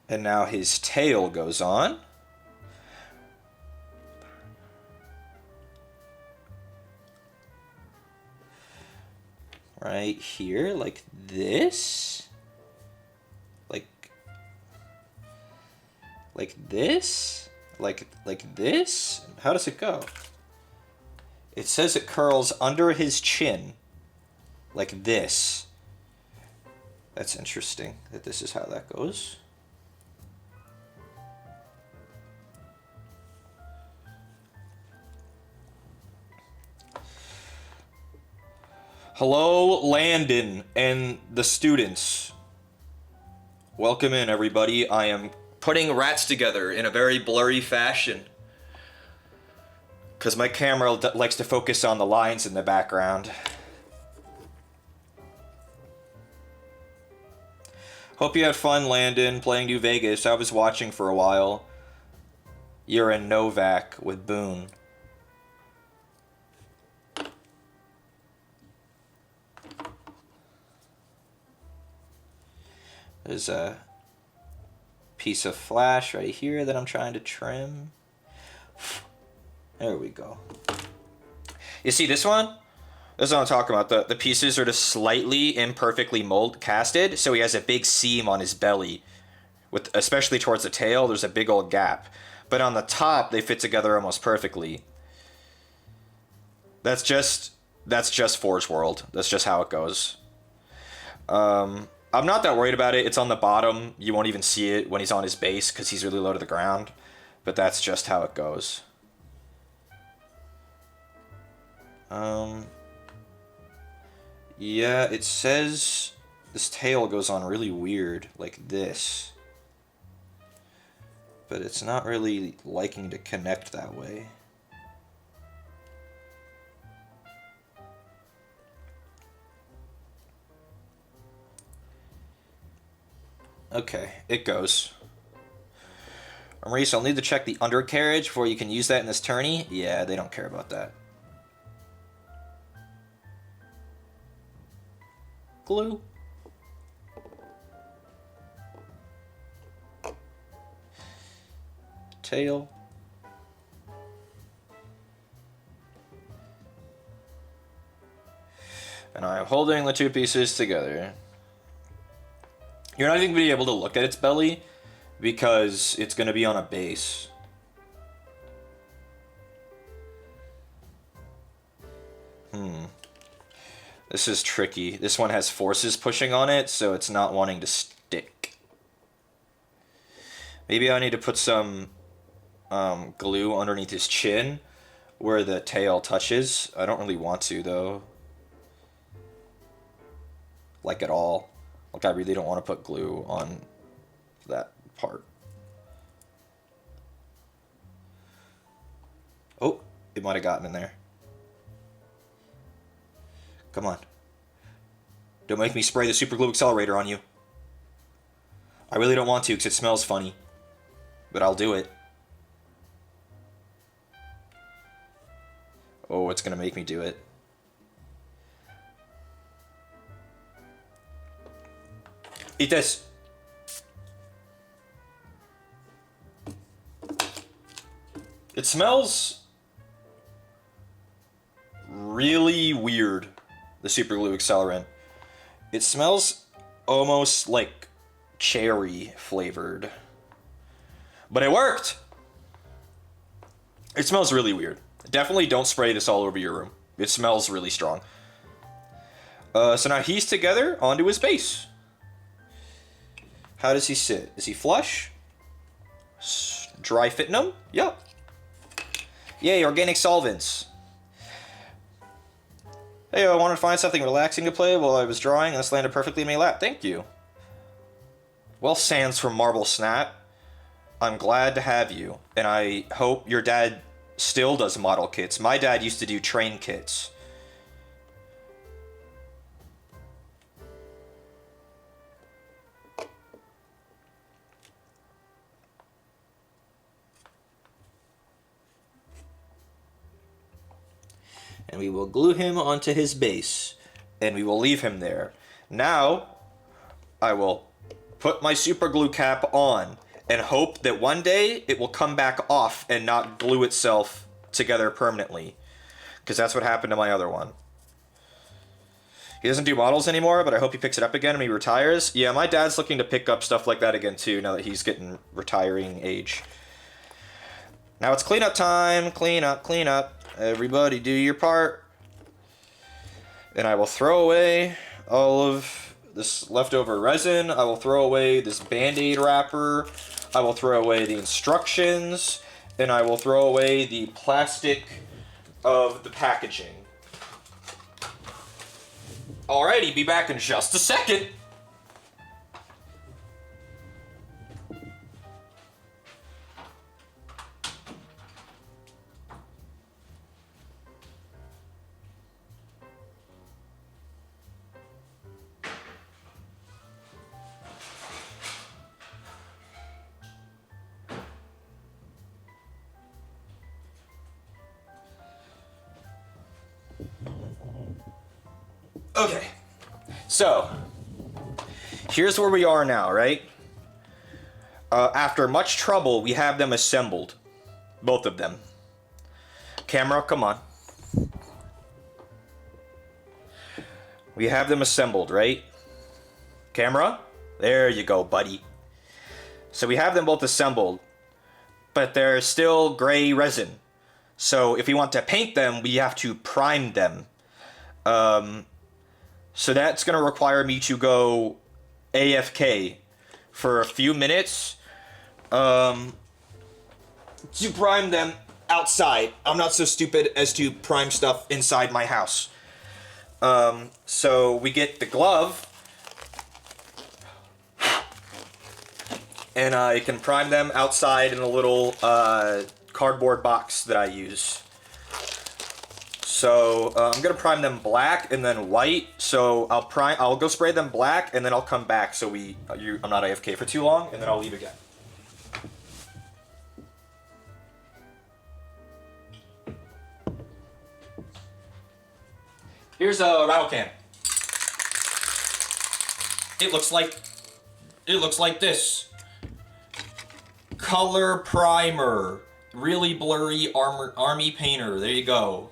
And now his tail goes on. Right here, like this. Like this. Like this. How does it go? It says it curls under his chin. Like this. That's interesting that this is how that goes. Hello, Landon and the students. Welcome in, everybody. I am putting rats together in a very blurry fashion, because my camera likes to focus on the lines in the background. Hope you had fun, Landon, playing New Vegas. I was watching for a while. You're in Novak with Boone. There's a piece of flash right here that I'm trying to trim. There we go. You see this one? This is what I'm talking about. The pieces are just slightly imperfectly casted, so he has a big seam on his belly. Especially towards the tail, there's a big old gap. But on the top, they fit together almost perfectly. That's just Forge World. That's just how it goes. I'm not that worried about it. It's on the bottom. You won't even see it when he's on his base because he's really low to the ground. But that's just how it goes. Yeah, it says this tail goes on really weird, like this. But it's not really liking to connect that way. Okay, it goes. Maurice, I'll need to check the undercarriage before you can use that in this tourney. Yeah, they don't care about that. Glue. Tail. And I'm holding the two pieces together. You're not even going to be able to look at its belly because it's going to be on a base. This is tricky. This one has forces pushing on it, so it's not wanting to stick. Maybe I need to put some glue underneath his chin where the tail touches. I don't really want to, though. Like, at all. Like, I really don't want to put glue on that part. Oh, it might have gotten in there. Come on. Don't make me spray the super glue accelerator on you. I really don't want to because it smells funny. But I'll do it. Oh, it's going to make me do it. Eat this. It smells really weird, the super glue accelerant. It smells almost like cherry flavored. But it worked! It smells really weird. Definitely don't spray this all over your room. It smells really strong. So now he's together onto his base. How does he sit? Is he flush? Dry fitting him? Yep. Yay, organic solvents. Hey, I wanted to find something relaxing to play while I was drawing, and this landed perfectly in my lap. Thank you. Well, Sans from Marble Snap, I'm glad to have you, and I hope your dad still does model kits. My dad used to do train kits. And we will glue him onto his base, and we will leave him there. Now, I will put my super glue cap on and hope that one day it will come back off and not glue itself together permanently, because that's what happened to my other one. He doesn't do models anymore, but I hope he picks it up again when he retires. Yeah, my dad's looking to pick up stuff like that again too, now that he's getting retiring age. Now it's cleanup time. Clean up, clean up. Everybody do your part. And I will throw away all of this leftover resin. I will throw away this Band-Aid wrapper. I will throw away the instructions. And I will throw away the plastic of the packaging. Alrighty, be back in just a second. Okay, so here's where we are now, right? After much trouble, we have them assembled. Both of them. Camera, come on. We have them assembled, right? Camera? There you go, buddy. So we have them both assembled, but they're still gray resin. So if we want to paint them, we have to prime them. So that's going to require me to go AFK for a few minutes to prime them outside. I'm not so stupid as to prime stuff inside my house. So we get the glove, and I can prime them outside in a little cardboard box that I use. So I'm gonna prime them black and then white. So I'll go spray them black and then I'll come back so I'm not AFK for too long, and then I'll leave again. Here's a rattle can. It looks like this. Color primer, really blurry army painter. There you go.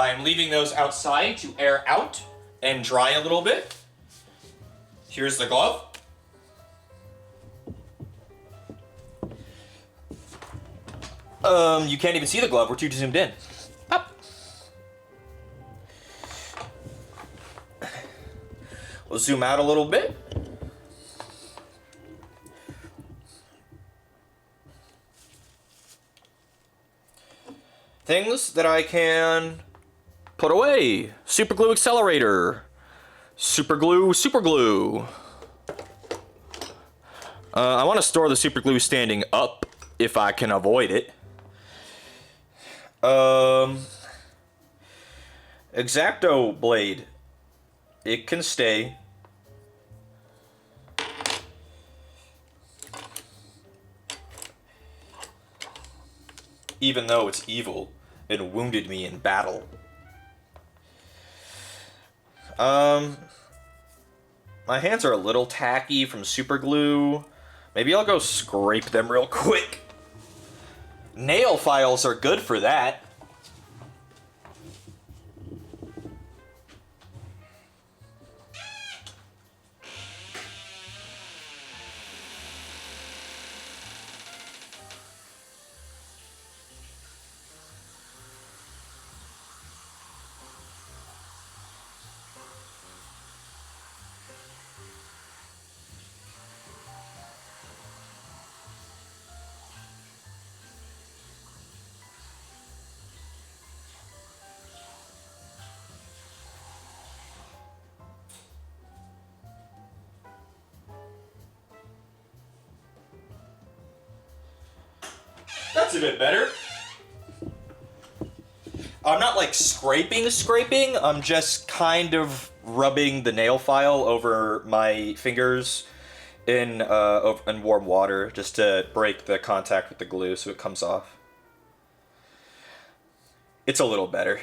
I'm leaving those outside to air out and dry a little bit. Here's the glove. You can't even see the glove, we're too zoomed in. Up. We'll zoom out a little bit. Things that I can put away. Super glue accelerator. Super glue. I want to store the super glue standing up if I can avoid it. X-Acto blade. It can stay. Even though it's evil and wounded me in battle. My hands are a little tacky from super glue. Maybe I'll go scrape them real quick. Nail files are good for that. That's a bit better. I'm not like scraping, I'm just kind of rubbing the nail file over my fingers in warm water just to break the contact with the glue so it comes off. It's a little better.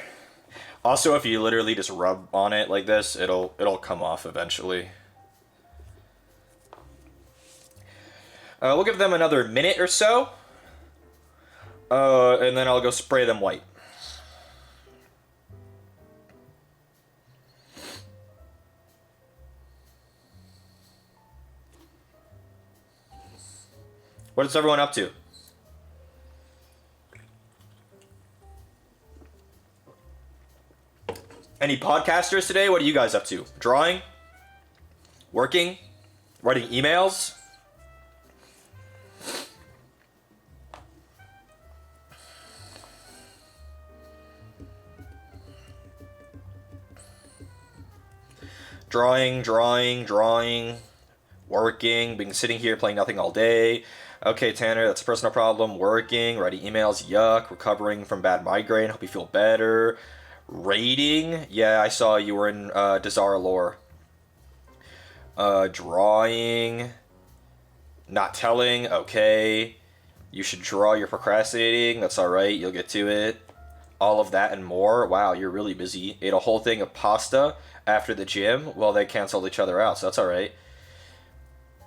Also, if you literally just rub on it like this, it'll come off eventually. We'll give them another minute or so. And then I'll go spray them white. What is everyone up to? Any podcasters today? What are you guys up to? Drawing? Working? Writing emails? Drawing, working, been sitting here playing nothing all day. Okay, Tanner, that's a personal problem. Working, writing emails, yuck, recovering from bad migraine, hope you feel better. Raiding, yeah, I saw you were in Desara lore. Drawing, not telling, okay. You should draw, you're procrastinating, that's alright, you'll get to it. All of that and more, wow, you're really busy. Ate a whole thing of pasta after the gym, well, they canceled each other out, so that's alright.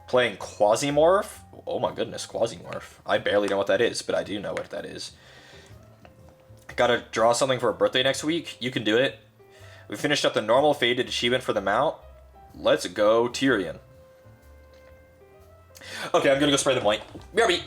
Playing Quasimorph? Oh my goodness, Quasimorph. I barely know what that is, but I do know what that is. Gotta draw something for a birthday next week? You can do it. We finished up the normal faded achievement for the mount. Let's go, Tyrion. Okay, I'm gonna go spray them white. BRB!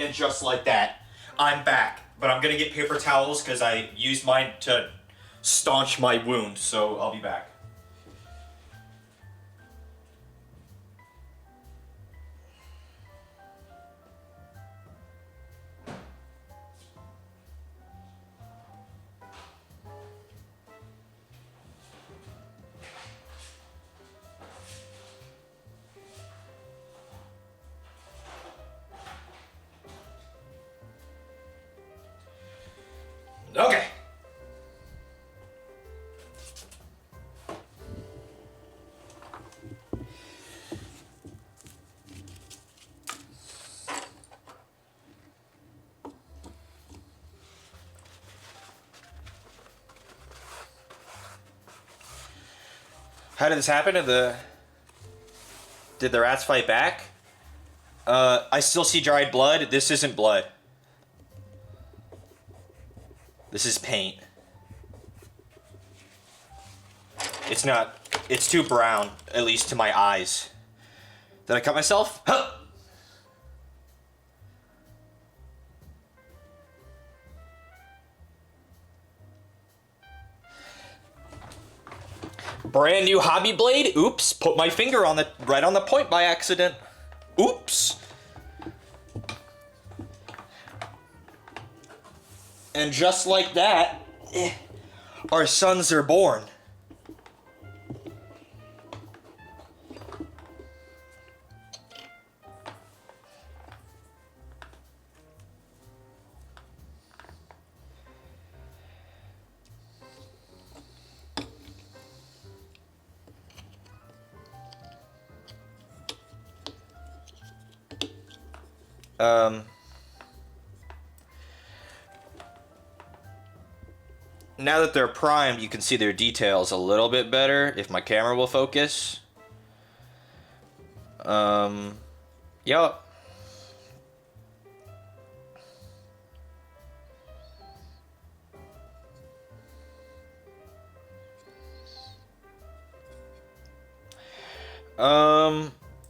And just like that, I'm back. But I'm gonna get paper towels because I used mine to staunch my wound, so I'll be back. Okay. How did this happen? Did the rats fight back? I still see dried blood. This isn't blood. This is paint. It's not. It's too brown, at least to my eyes. Did I cut myself? Huh! Brand new hobby blade? Oops, put my finger on right on the point by accident. Oops. And just like that, our sons are born. Now that they're primed, you can see their details a little bit better, if my camera will focus. Yup.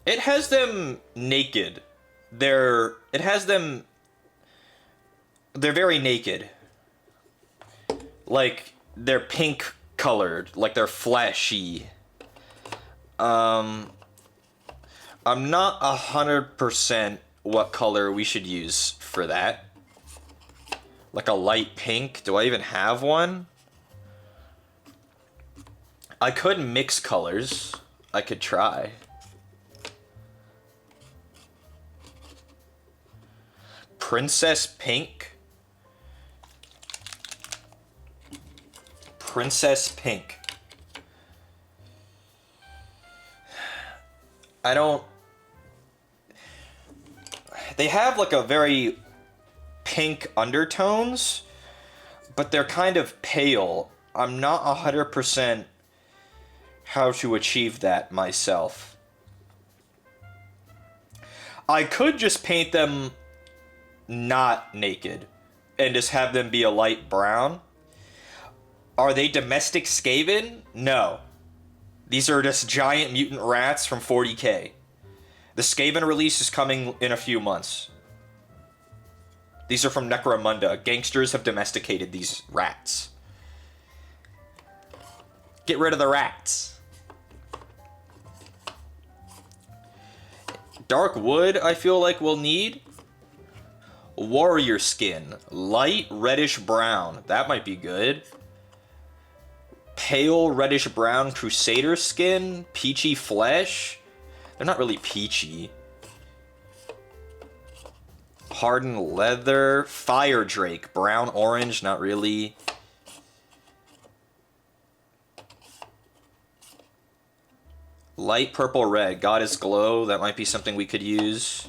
It has them naked. They're very naked. Like, they're pink colored, like they're fleshy. I'm not 100% what color we should use for that. Like a light pink. Do I even have one? I could mix colors. I could try. Princess pink. Princess pink. I don't... They have like a very pink undertones, but they're kind of pale. I'm not 100% how to achieve that myself. I could just paint them not naked and just have them be a light brown. Are they domestic Skaven? No. These are just giant mutant rats from 40k. The Skaven release is coming in a few months. These are from Necromunda. Gangsters have domesticated these rats. Get rid of the rats. Dark wood, I feel like we'll need. Warrior skin. Light reddish brown. That might be good. Pale reddish brown crusader skin. Peachy flesh. They're not really peachy. Hardened leather. Fire drake. Brown orange. Not really. Light purple red. Goddess glow. That might be something we could use.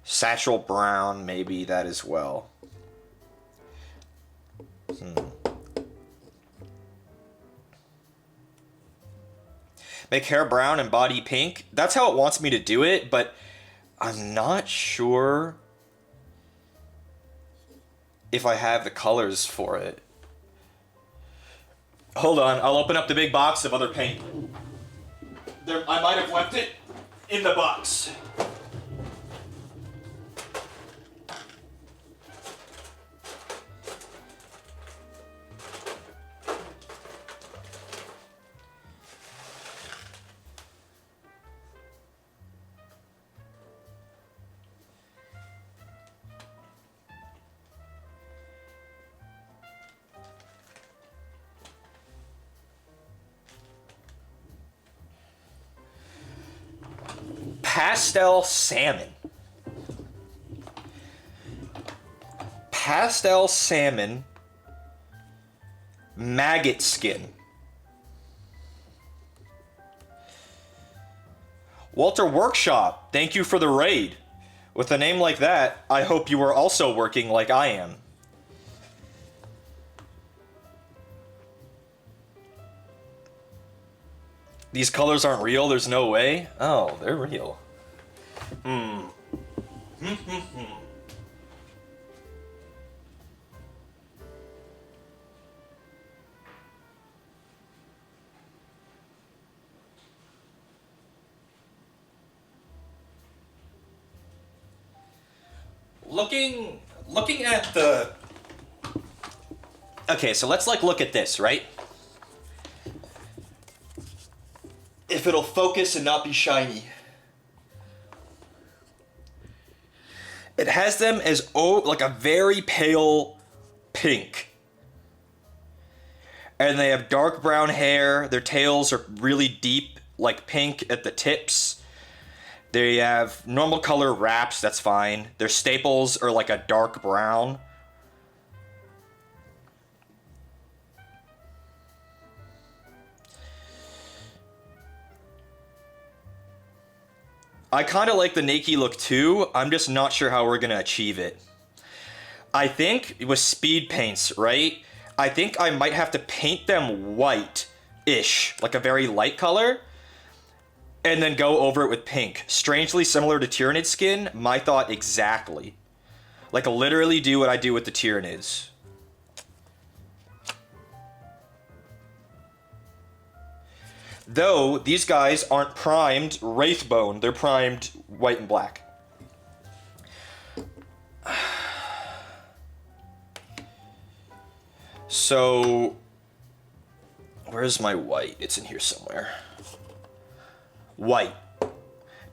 Satchel brown. Maybe that as well. Make hair brown and body pink. That's how it wants me to do it, but I'm not sure if I have the colors for it. Hold on, I'll open up the big box of other paint. I might have left it in the box. pastel salmon. Pastel salmon maggot skin. Walter Workshop, thank you for the raid. With a name like that, I hope you are also working like I am. These colors aren't real, there's no way. Oh, they're real. Looking at the... Okay, so let's like look at this, right? If it'll focus and not be shiny. It has them as like a very pale pink. And they have dark brown hair. Their tails are really deep, like pink at the tips. They have normal color wraps, that's fine. Their staples are like a dark brown. I kind of like the Nike look too. I'm just not sure how we're going to achieve it. I think it was speed paints, right? I think I might have to paint them white-ish, like a very light color, and then go over it with pink. Strangely similar to Tyrannid skin, my thought exactly. Like literally do what I do with the Tyrannids. Though, these guys aren't primed Wraithbone, they're primed white and black. So, where's my white? It's in here somewhere. White.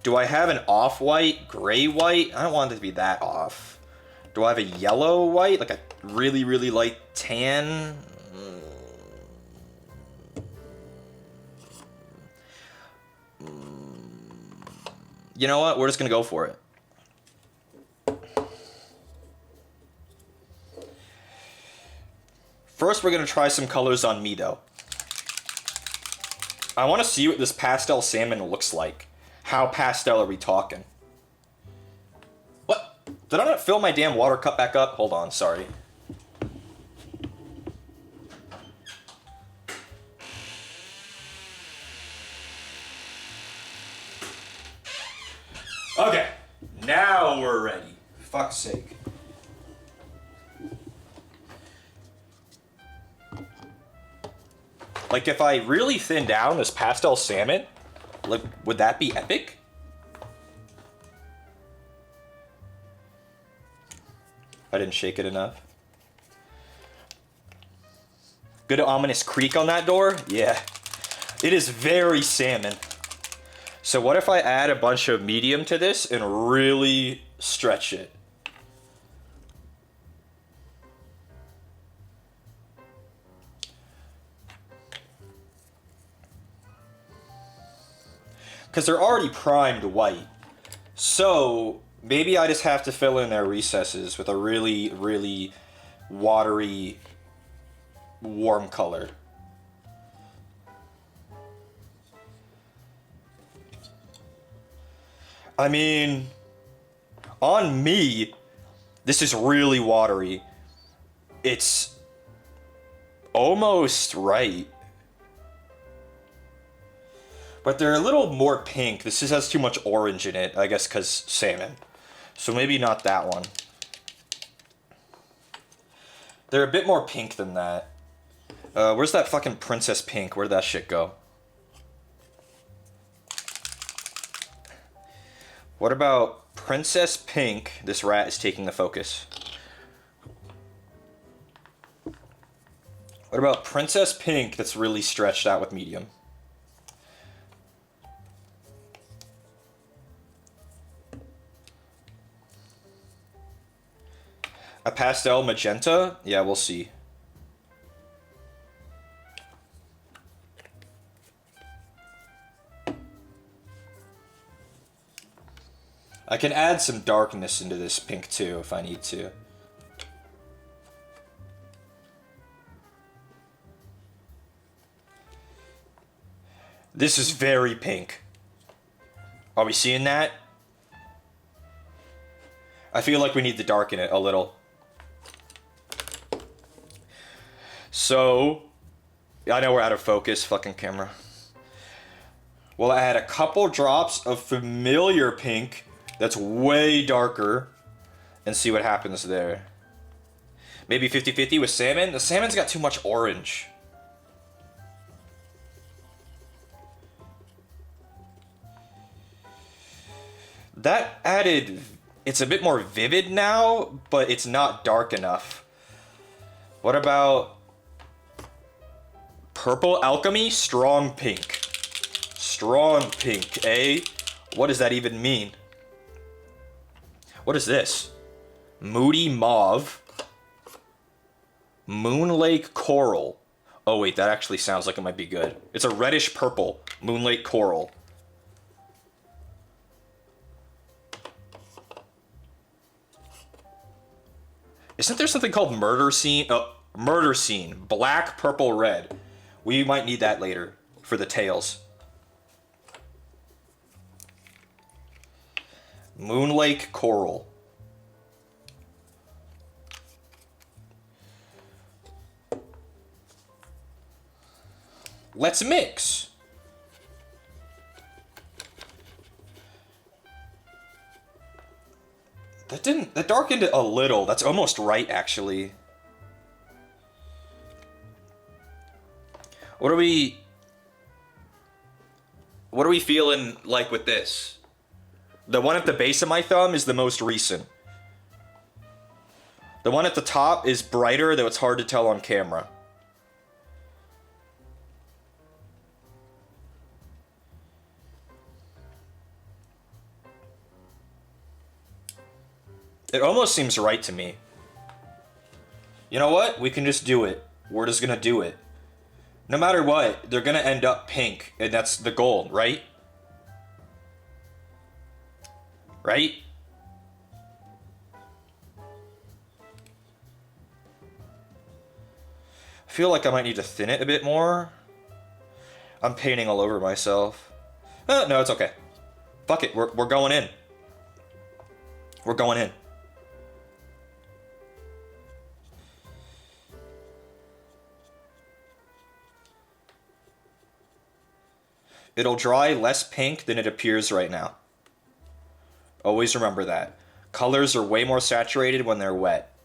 Do I have an off-white, gray white? I don't want it to be that off. Do I have a yellow white? Like a really, really light tan? You know what? We're just gonna go for it. First, we're gonna try some colors on me, though. I want to see what this pastel salmon looks like. How pastel are we talking? What? Did I not fill my damn water cup back up? Hold on, sorry. Okay, now we're ready. Fuck's sake. Like, if I really thin down this pastel salmon, like, would that be epic? I didn't shake it enough. Good ominous creak on that door? Yeah. It is very salmon. So what if I add a bunch of medium to this and really stretch it? Because they're already primed white. So maybe I just have to fill in their recesses with a really, really watery, warm color. I mean, on me, this is really watery. It's almost right. But they're a little more pink. This just has too much orange in it, I guess because salmon. So maybe not that one. They're a bit more pink than that. Where's that fucking princess pink? Where'd that shit go? What about Princess Pink? This rat is taking the focus. What about Princess Pink that's really stretched out with medium? A pastel magenta? Yeah, we'll see. I can add some darkness into this pink too if I need to. This is very pink. Are we seeing that? I feel like we need to darken it a little. So, I know we're out of focus, fucking camera. We'll add a couple drops of familiar pink that's way darker and see what happens there. Maybe 50-50 with salmon? The salmon's got too much orange. That added... It's a bit more vivid now, but it's not dark enough. What about... Purple alchemy? Strong pink. Strong pink, eh? What does that even mean? What is this? Moody mauve. Moon Lake coral. Oh wait, that actually sounds like it might be good. It's a reddish purple. Moon Lake coral. Isn't there something called murder scene? Murder scene. Black, purple, red. We might need that later for the tails. Moon Lake coral. Let's mix. That darkened it a little. That's almost right, actually. What are we feeling like with this? The one at the base of my thumb is the most recent. The one at the top is brighter, though it's hard to tell on camera. It almost seems right to me. You know what? We can just do it. We're just gonna do it. No matter what, they're gonna end up pink, and that's the goal, right? Right? I feel like I might need to thin it a bit more. I'm painting all over myself. No, it's okay. Fuck it, we're going in. We're going in. It'll dry less pink than it appears right now. Always remember that. Colors are way more saturated when they're wet.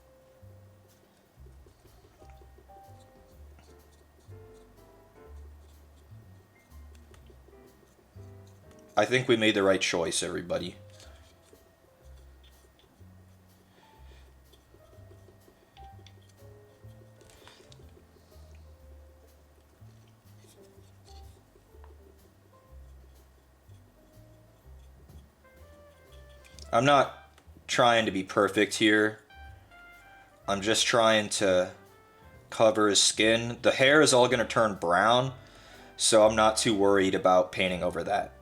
I think we made the right choice, everybody. I'm not trying to be perfect here. I'm just trying to cover his skin. The hair is all going to turn brown, so I'm not too worried about painting over that.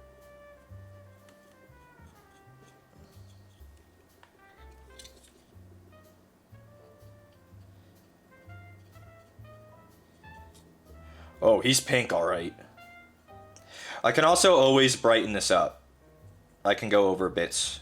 Oh, he's pink, all right. I can also always brighten this up. I can go over bits.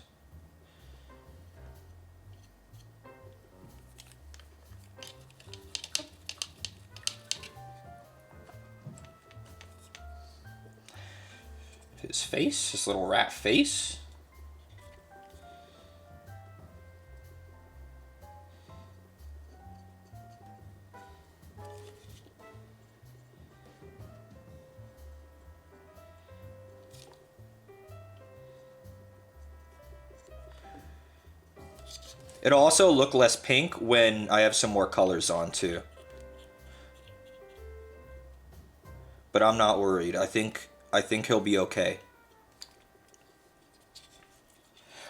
His face, his little rat face. It'll also look less pink when I have some more colors on too. But I'm not worried. I think he'll be okay.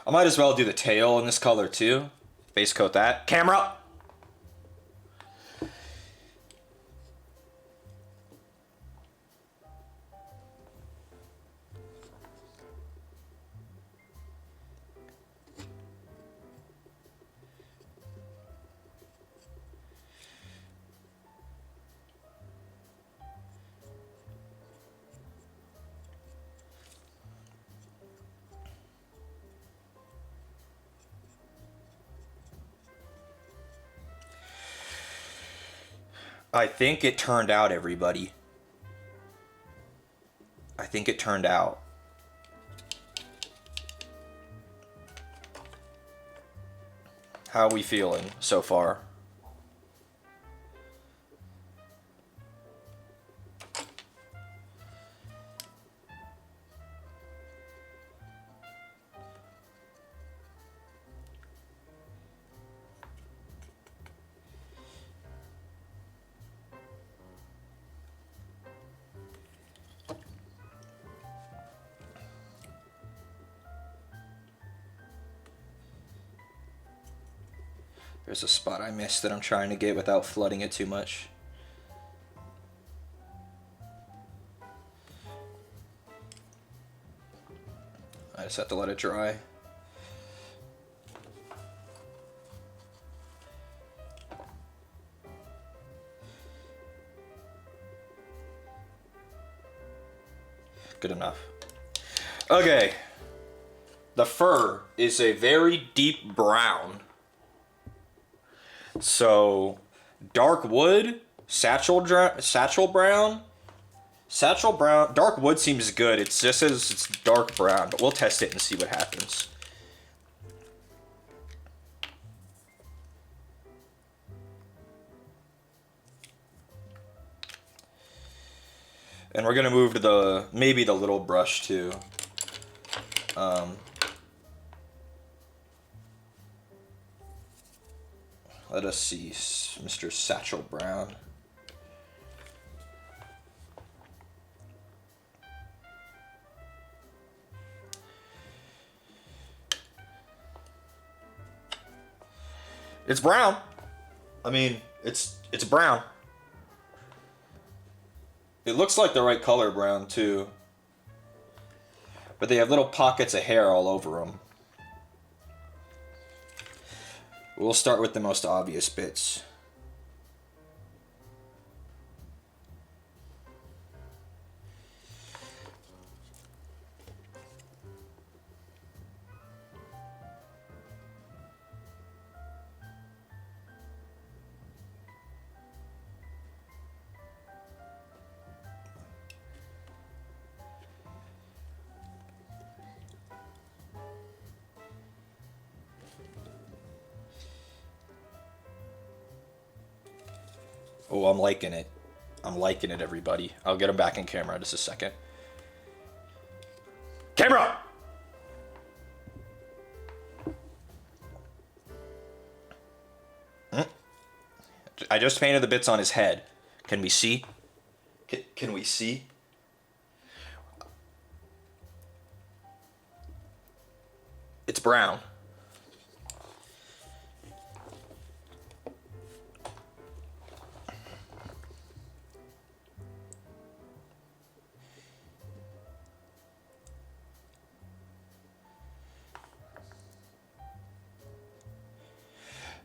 I might as well do the tail in this color too. Base coat that. Camera! I think it turned out, everybody. I think it turned out. How are we feeling so far? There's a spot I missed that I'm trying to get without flooding it too much. I just have to let it dry. Good enough. Okay. The fur is a very deep brown. So, dark wood, satchel brown. Dark wood seems good. It just says it's dark brown, but we'll test it and see what happens. And we're gonna move to maybe the little brush too. Let us see, Mr. Satchel Brown. It's brown. I mean, it's brown. It looks like the right color brown too. But they have little pockets of hair all over them. We'll start with the most obvious bits. Oh, I'm liking it. I'm liking it, everybody. I'll get him back in camera in just a second. Camera! I just painted the bits on his head. Can we see? Can we see? It's brown.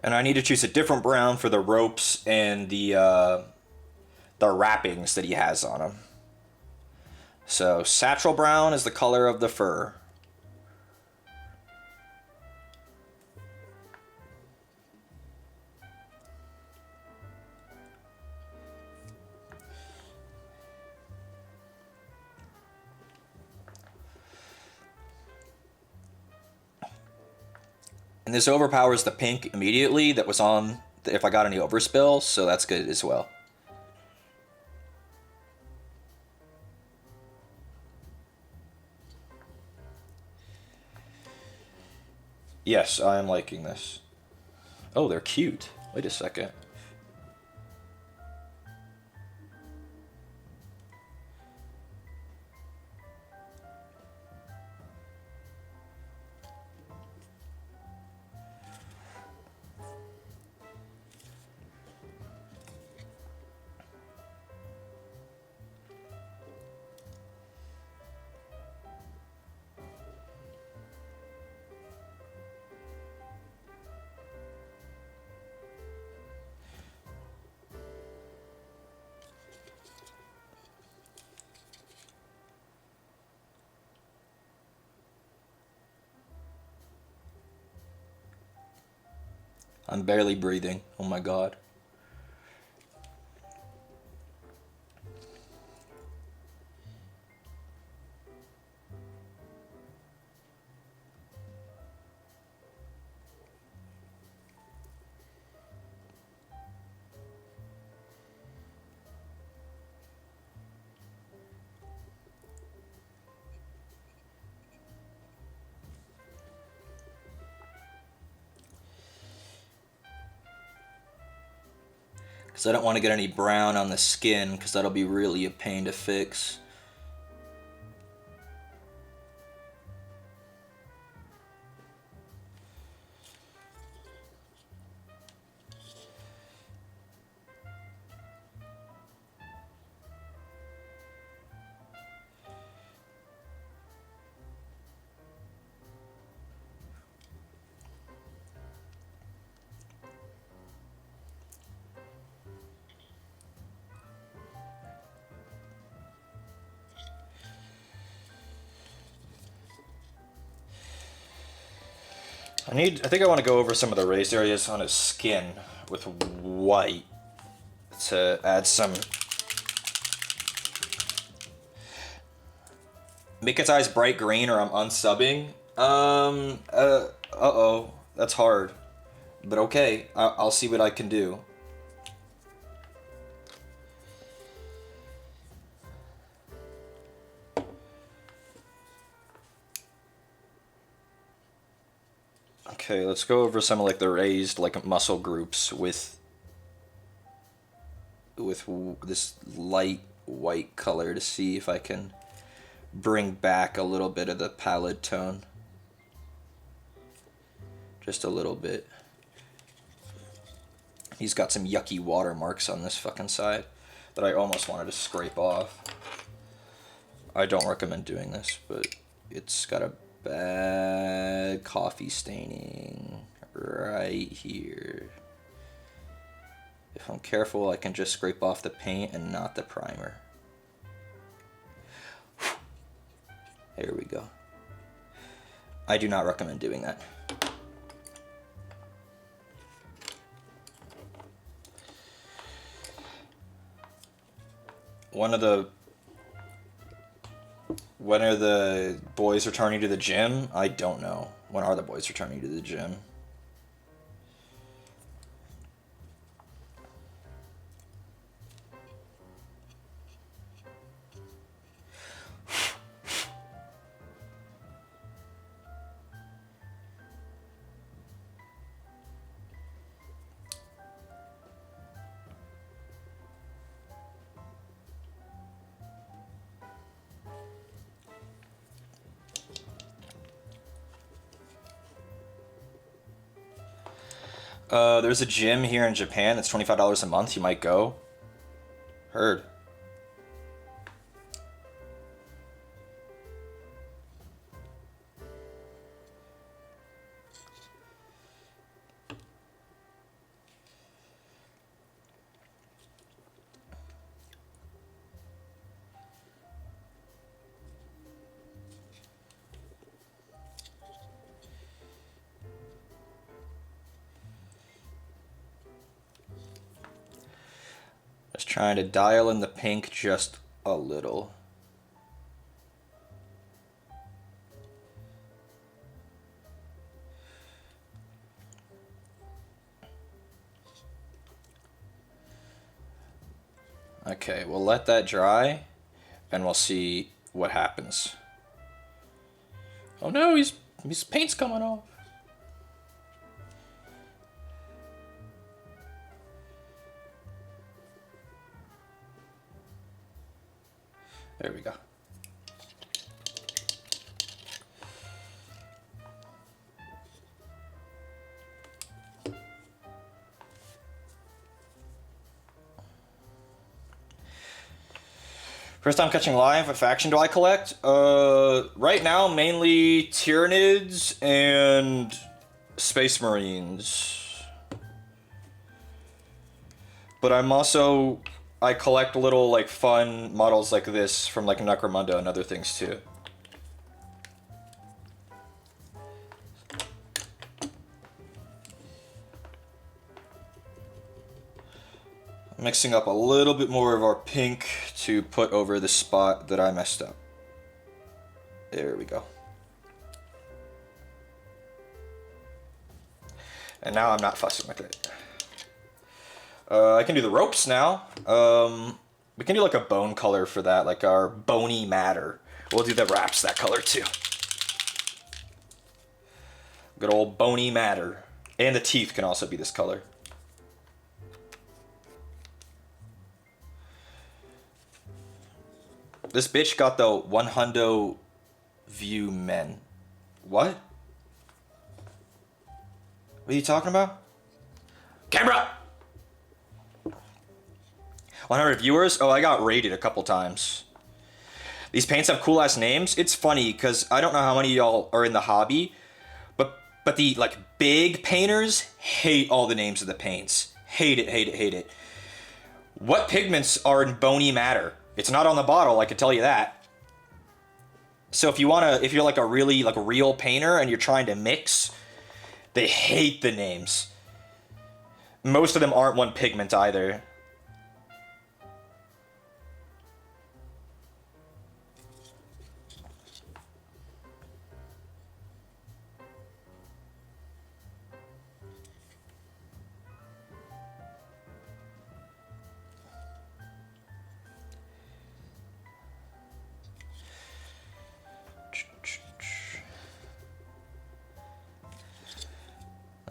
And I need to choose a different brown for the ropes and the wrappings that he has on him. So satchel brown is the color of the fur. And this overpowers the pink immediately that was on if I got any overspill, so that's good as well. Yes, I am liking this. Oh, they're cute. Wait a second. I'm barely breathing. Oh my god. Because I don't want to get any brown on the skin, because that'll be really a pain to fix. I think I want to go over some of the raised areas on his skin with white to add some... Make its eyes bright green or I'm unsubbing. Uh-oh. That's hard. But okay, I'll see what I can do. Okay, let's go over some of like the raised like muscle groups with this light white color to see if I can bring back a little bit of the pallid tone. Just a little bit. He's got some yucky watermarks on this fucking side that I almost wanted to scrape off. I don't recommend doing this, but it's got a bad coffee staining right here. If I'm careful, I can just scrape off the paint and not the primer. There we go. I do not recommend doing that. When are the boys returning to the gym? I don't know. When are the boys returning to the gym? There's a gym here in Japan. It's $25 a month. You might go. Heard. Just trying to dial in the pink just a little. Okay, we'll let that dry and we'll see what happens. Oh no, his paint's coming off. There we go. First time catching live, what faction do I collect? Right now, mainly Tyranids and Space Marines. But I'm also... I collect little, like, fun models like this from, like, Necromunda and other things, too. Mixing up a little bit more of our pink to put over the spot that I messed up. There we go. And now I'm not fussing with it. I can do the ropes now. We can do like a bone color for that, like our bony matter. We'll do the wraps that color too. Good old bony matter. And the teeth can also be this color. This bitch got the 100 view men. What? What are you talking about? Camera! 100 viewers? Oh, I got rated a couple times. These paints have cool ass names. It's funny because I don't know how many of y'all are in the hobby, but the like big painters hate all the names of the paints. Hate it, hate it, hate it. What pigments are in bony matter? It's not on the bottle, I can tell you that. So if you're like a really like real painter and you're trying to mix, they hate the names. Most of them aren't one pigment either.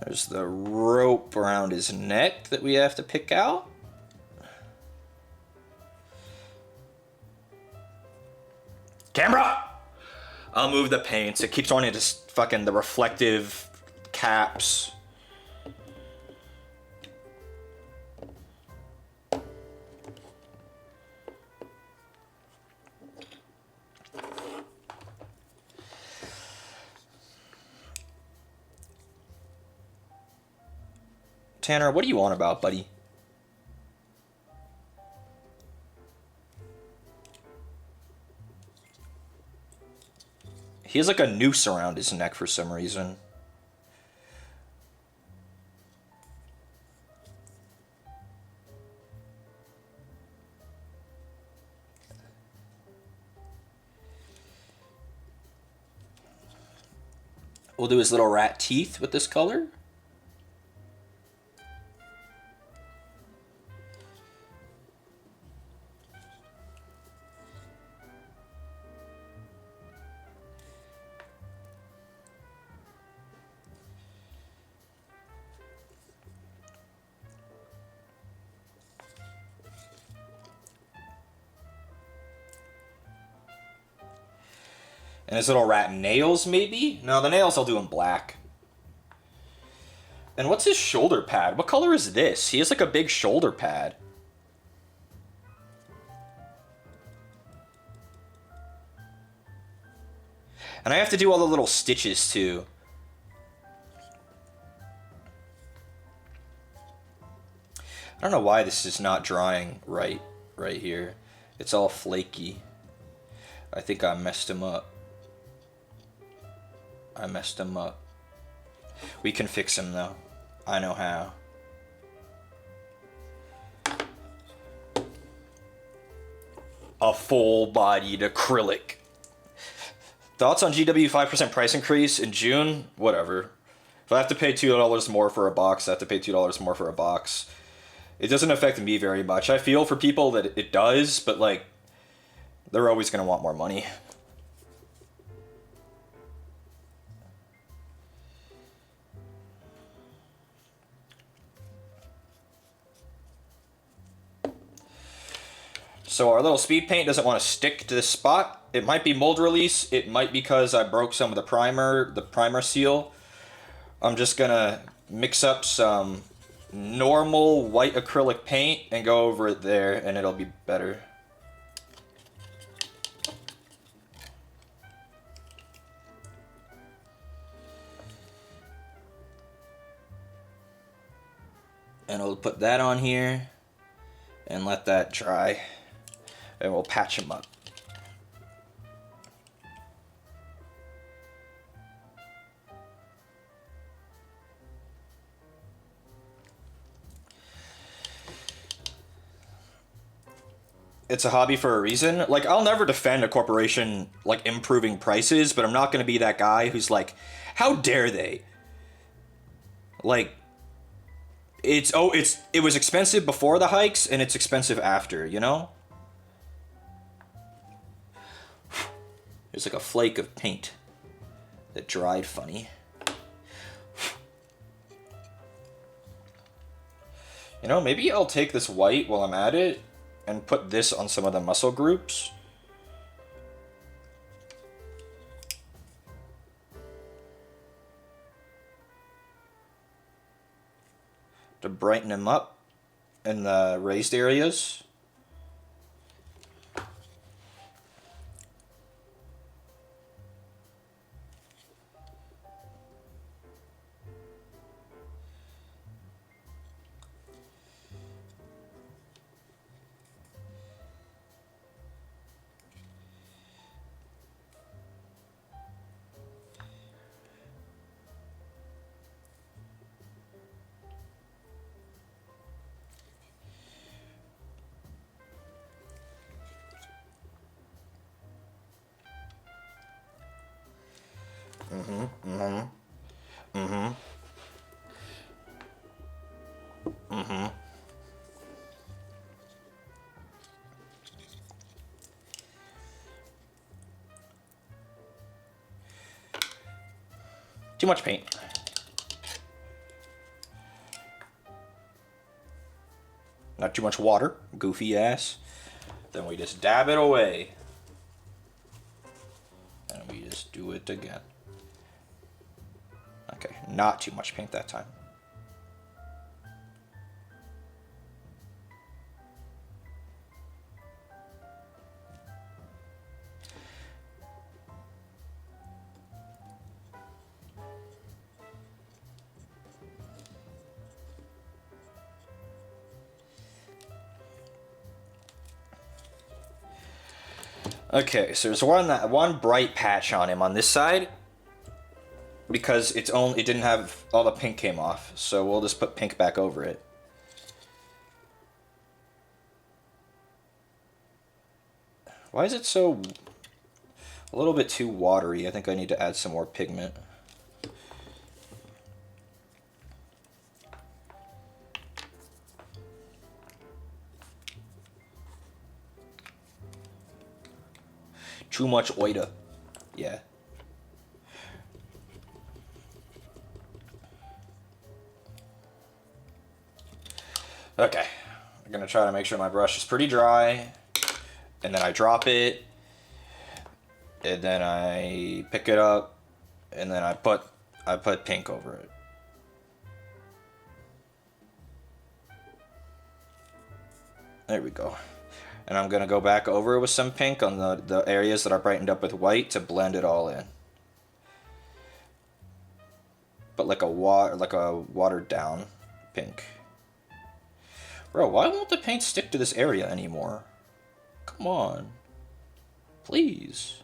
There's the rope around his neck that we have to pick out. Camera! I'll move the paints. It keeps wanting to fucking the reflective caps. Tanner, what do you on about, buddy? He has like a noose around his neck for some reason. We'll do his little rat teeth with this color. And his little rat nails, maybe? No, the nails I'll do in black. And what's his shoulder pad? What color is this? He has like a big shoulder pad. And I have to do all the little stitches too. I don't know why this is not drying right here. It's all flaky. I think I messed him up. We can fix him though. I know how. A full-bodied acrylic. Thoughts on GW 5% price increase in June? Whatever. If I have to pay $2 more for a box, I have to pay $2 more for a box. It doesn't affect me very much. I feel for people that it does, but like, they're always going to want more money. So our little speed paint doesn't want to stick to this spot. It might be mold release. It might be because I broke some of the primer seal. I'm just gonna mix up some normal white acrylic paint and go over it there, and it'll be better. And I'll put that on here and let that dry. And we'll patch them up. It's a hobby for a reason. Like, I'll never defend a corporation, like, improving prices, but I'm not going to be that guy who's like, how dare they? Like, it was expensive before the hikes, and it's expensive after, you know? There's like a flake of paint that dried funny. You know, maybe I'll take this white while I'm at it and put this on some of the muscle groups. to brighten him up in the raised areas. Too much paint. Not too much water, goofy ass. Then we just dab it away. And we just do it again. Okay, not too much paint that time. Okay, so there's one bright patch on him on this side because it didn't have all the pink came off, so we'll just put pink back over it. Why is it so a little bit too watery? I think I need to add some more pigment. Too much oida. Yeah. Okay. I'm gonna try to make sure my brush is pretty dry. And then I drop it. And then I pick it up. And then I put pink over it. There we go. And I'm gonna go back over it with some pink on the areas that are brightened up with white to blend it all in. But like a watered down pink. Bro, why won't the paint stick to this area anymore? Come on. Please.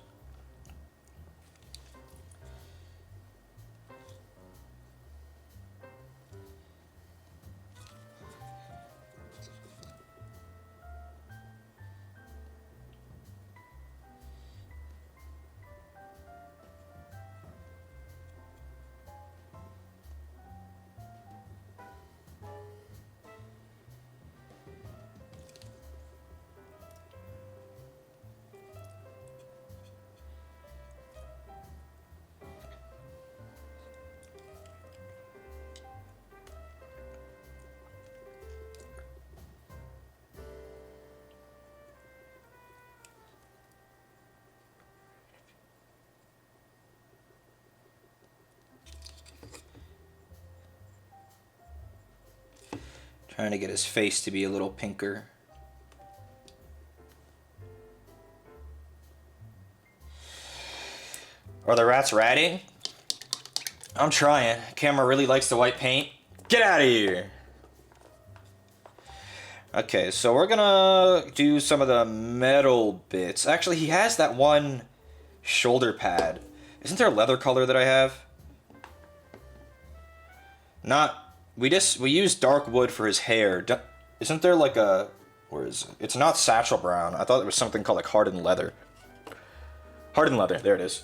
Trying to get his face to be a little pinker. Are the rats ratting? I'm trying. Camera really likes the white paint. Get out of here! Okay, so we're gonna do some of the metal bits. Actually, he has that one shoulder pad. Isn't there a leather color that I have? Not... We use dark wood for his hair. Isn't there like a... Where is it? It's not satchel brown. I thought it was something called like hardened leather. Hardened leather. There it is.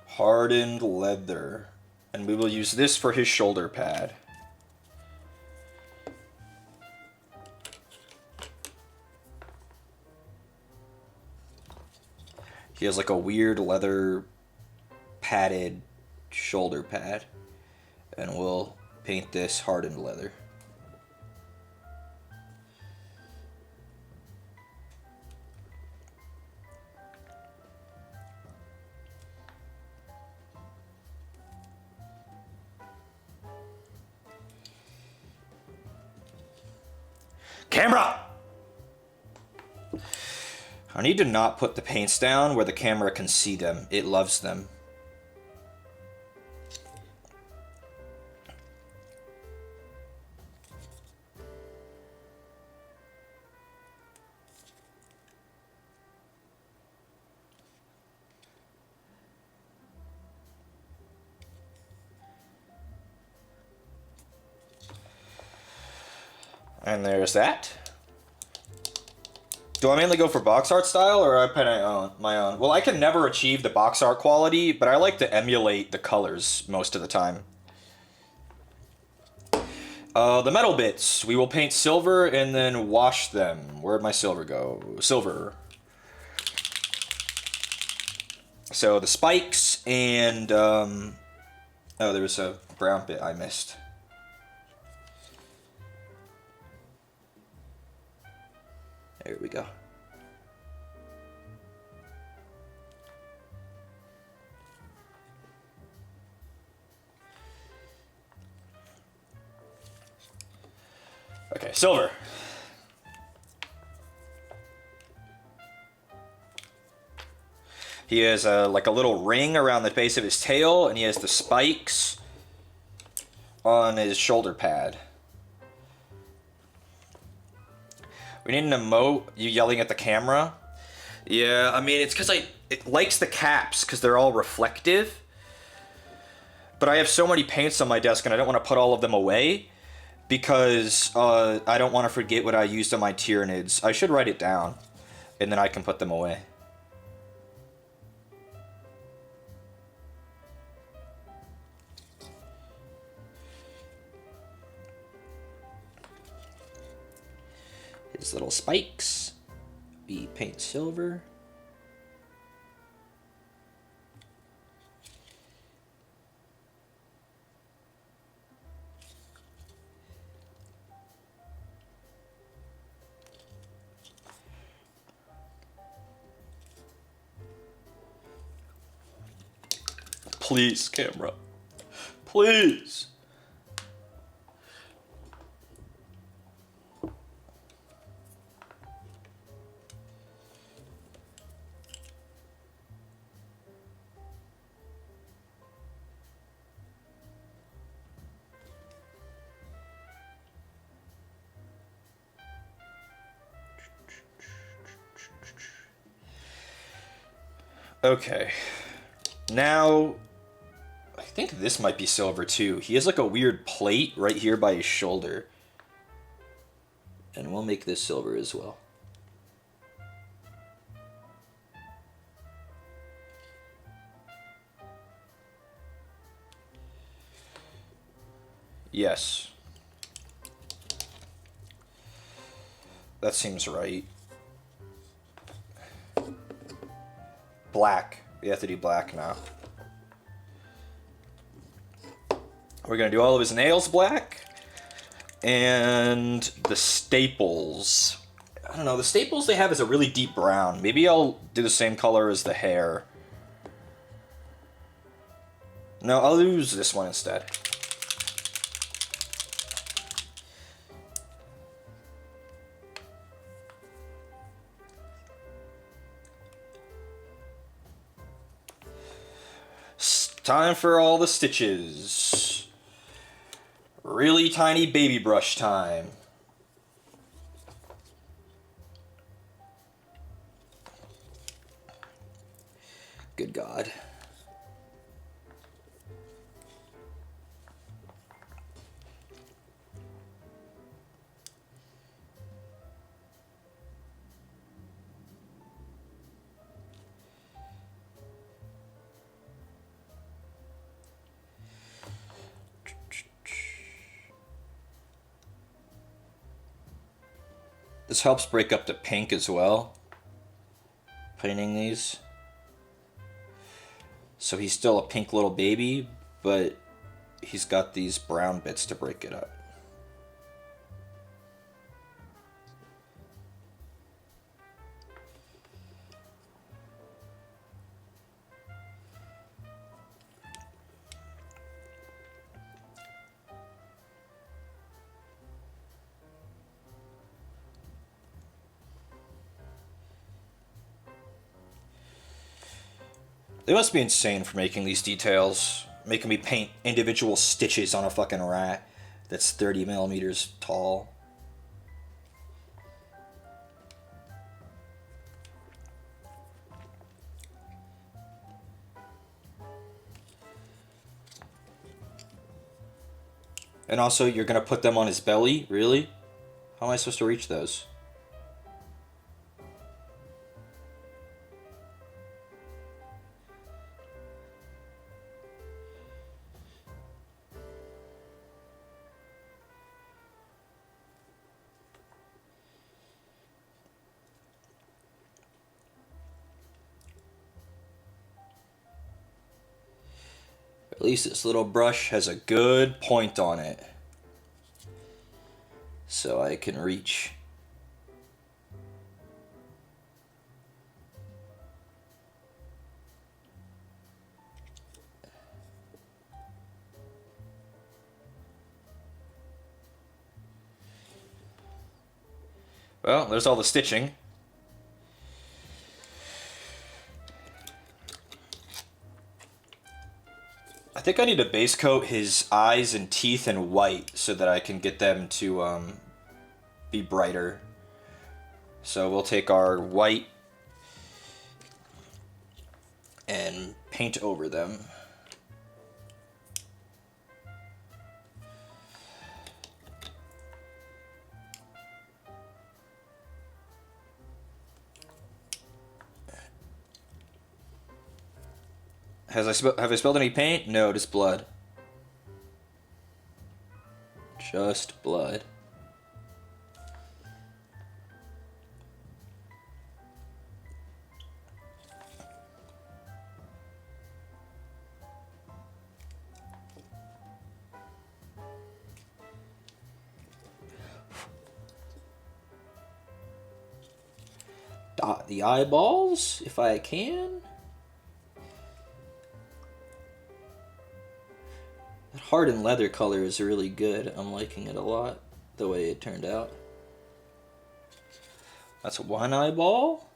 Hardened leather. And we will use this for his shoulder pad. He has like a weird leather padded shoulder pad. And we'll paint this hardened leather. Camera! I need to not put the paints down where the camera can see them. It loves them. And there's that. Do I mainly go for box art style, or I paint my own? Well, I can never achieve the box art quality, but I like to emulate the colors most of the time. The metal bits. We will paint silver and then wash them. Where'd my silver go? Silver. So the spikes and... oh, there was a brown bit I missed. There we go. Okay, silver. He has like a little ring around the base of his tail, and he has the spikes on his shoulder pad. We need an emote. You yelling at the camera? Yeah, I mean, it's because it likes the caps because they're all reflective. But I have so many paints on my desk and I don't want to put all of them away because I don't want to forget what I used on my Tyranids. I should write it down and then I can put them away. His little spikes. We paint silver. Please, camera. Please. Okay. Now, I think this might be silver too. He has like a weird plate right here by his shoulder. And we'll make this silver as well. Yes. That seems right. Black. We have to do black now. We're going to do all of his nails black. And the staples. I don't know, the staples they have is a really deep brown. Maybe I'll do the same color as the hair. No, I'll use this one instead. Time for all the stitches. Really tiny baby brush time. Good God. This helps break up the pink as well. Painting these. So he's still a pink little baby, but he's got these brown bits to break it up. They must be insane for making these details. Making me paint individual stitches on a fucking rat that's 30 millimeters tall. And also, you're gonna put them on his belly? Really? How am I supposed to reach those? At least this little brush has a good point on it. So I can reach. Well, there's all the stitching. I think I need to base coat his eyes and teeth in white so that I can get them to be brighter. So we'll take our white and paint over them. Have I spilled any paint? No, just blood. Just blood. Dot the eyeballs, if I can. That hardened leather color is really good. I'm liking it a lot, the way it turned out. That's one eyeball.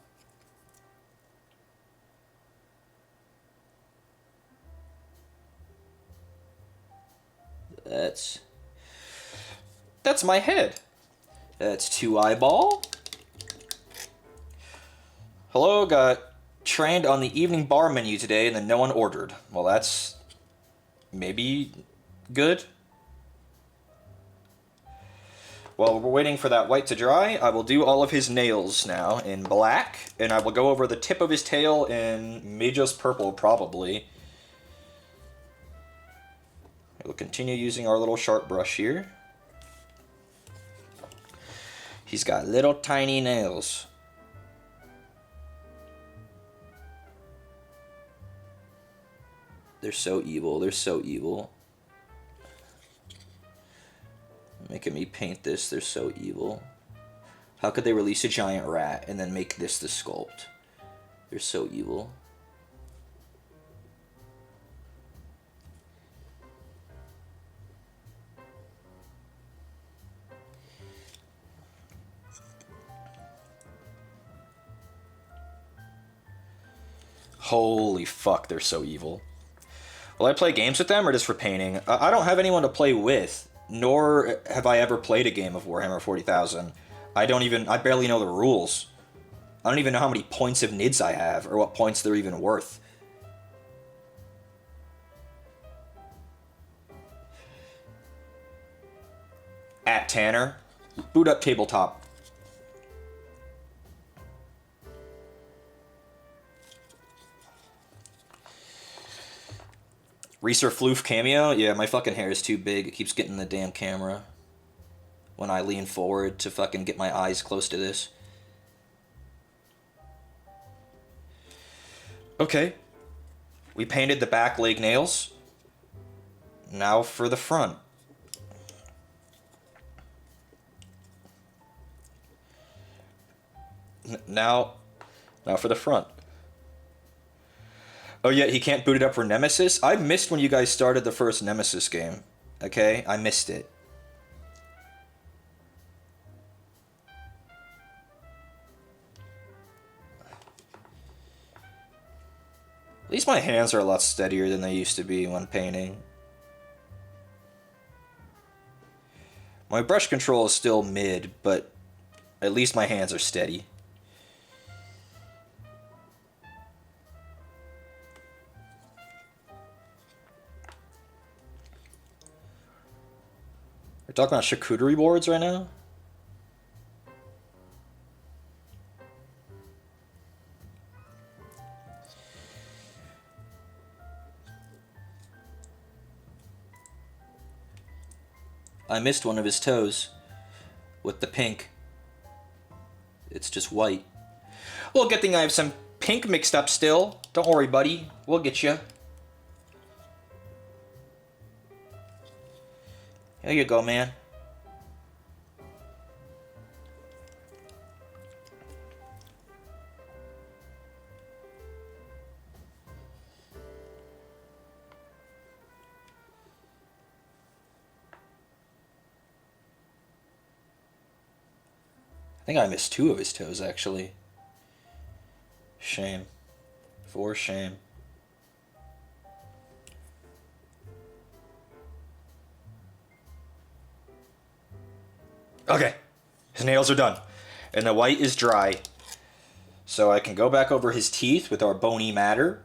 That's my head. That's two eyeball. Hello, got trained on the evening bar menu today and then no one ordered. Well, that's maybe good. While we're waiting for that white to dry, I will do all of his nails now in black, and I will go over the tip of his tail in Majos purple, probably. We'll continue using our little sharp brush here. He's got little tiny nails. They're so evil, they're so evil. Making me paint this, they're so evil. How could they release a giant rat and then make this the sculpt? They're so evil. Holy fuck, they're so evil. Will I play games with them or just for painting? I don't have anyone to play with, nor have I ever played a game of Warhammer 40,000. I barely know the rules. I don't even know how many points of NIDS I have, or what points they're even worth. At Tanner. Boot up tabletop. Reeser Floof cameo? Yeah, my fucking hair is too big. It keeps getting in the damn camera when I lean forward to fucking get my eyes close to this. Okay. We painted the back leg nails. Now for the front. Now for the front. Oh yeah, he can't boot it up for Nemesis? I missed when you guys started the first Nemesis game. Okay? I missed it. At least my hands are a lot steadier than they used to be when painting. My brush control is still mid, but at least my hands are steady. We're talking about charcuterie boards right now? I missed one of his toes with the pink. It's just white. Well, good thing I have some pink mixed up still. Don't worry, buddy. We'll get you. Here you go, man. I think I missed 2 of his toes, actually. Shame. For shame. Okay. His nails are done. And the white is dry. So I can go back over his teeth with our bony matter.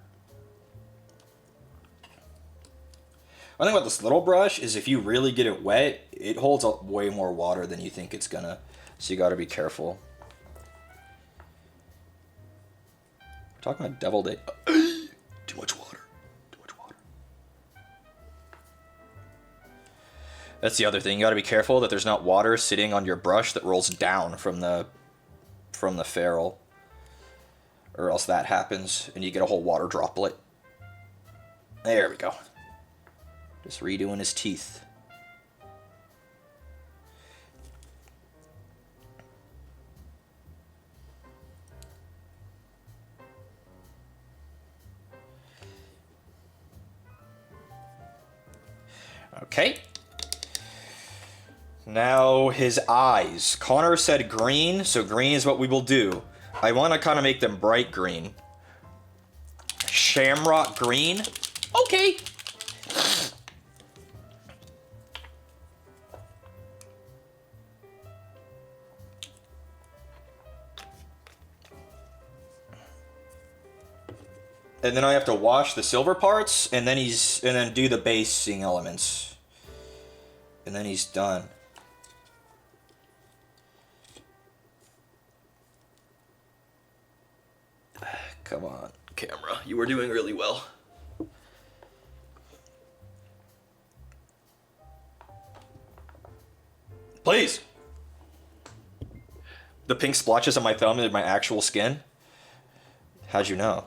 One thing about this little brush is if you really get it wet, it holds up way more water than you think it's gonna. So you gotta be careful. We're talking about Devil Day. Too much water. Too much water. That's the other thing. You gotta be careful that there's not water sitting on your brush that rolls down from the ferrule. Or else that happens and you get a whole water droplet. There we go. Just redoing his teeth. Okay. Now his eyes. Connor said green, so green is what we will do. I want to kind of make them bright green. Shamrock green? Okay. And then I have to wash the silver parts, and then do the basing elements. And then he's done. Come on, camera. You were doing really well. Please! The pink splotches on my thumb and my actual skin? How'd you know?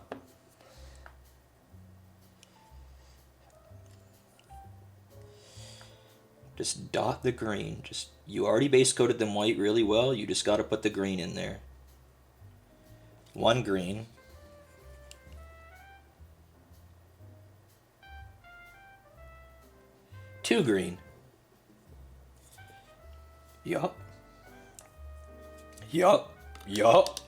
Just dot the green. You already base coated them white really well. You just got to put the green in there. 1 green. 2 green. Yup. Yup. Yup.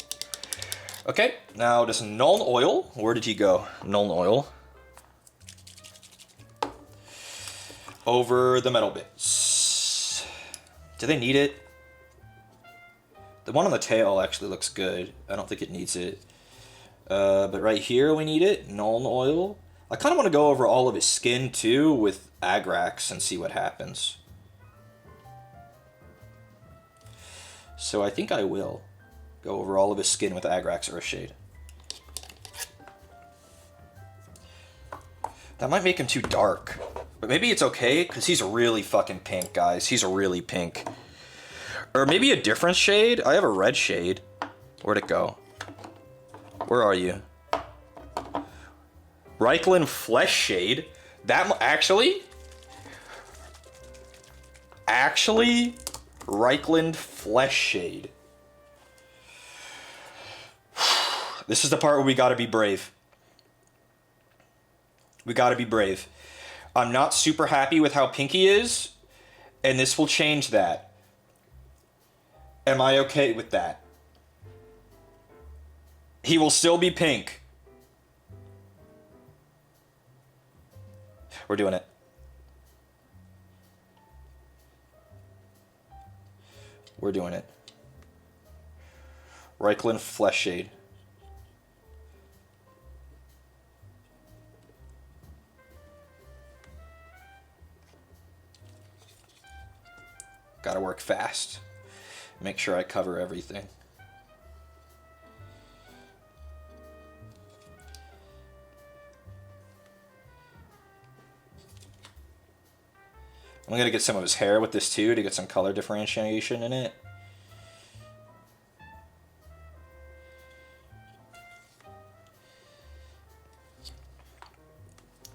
Okay, now just Nuln Oil. Where did he go? Nuln Oil. Over the metal bits. Do they need it? The one on the tail actually looks good. I don't think it needs it. But right here we need it. Nuln Oil. I kind of want to go over all of his skin too with Agrax and see what happens. So I think I will go over all of his skin with Agrax Earthshade. That might make him too dark. But maybe it's okay, because he's really fucking pink, guys. He's really pink. Or maybe a different shade? I have a red shade. Where'd it go? Where are you? Reikland Flesh Shade? That actually, Reikland Flesh Shade. This is the part where we gotta be brave. We gotta be brave. I'm not super happy with how pink he is, and this will change that. Am I okay with that? He will still be pink. We're doing it. We're doing it. Reikland Flesh Shade. Gotta work fast. Make sure I cover everything. I'm gonna get some of his hair with this too to get some color differentiation in it.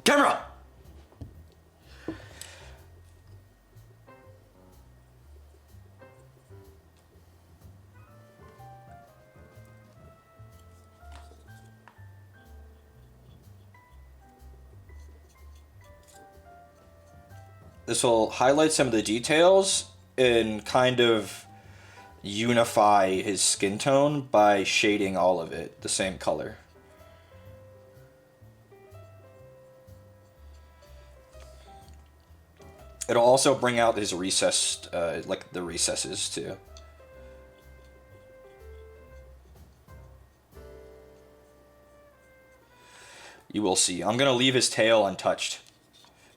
Camera! This will highlight some of the details and kind of unify his skin tone by shading all of it the same color. It'll also bring out his recessed, like the recesses too. You will see. I'm gonna leave his tail untouched.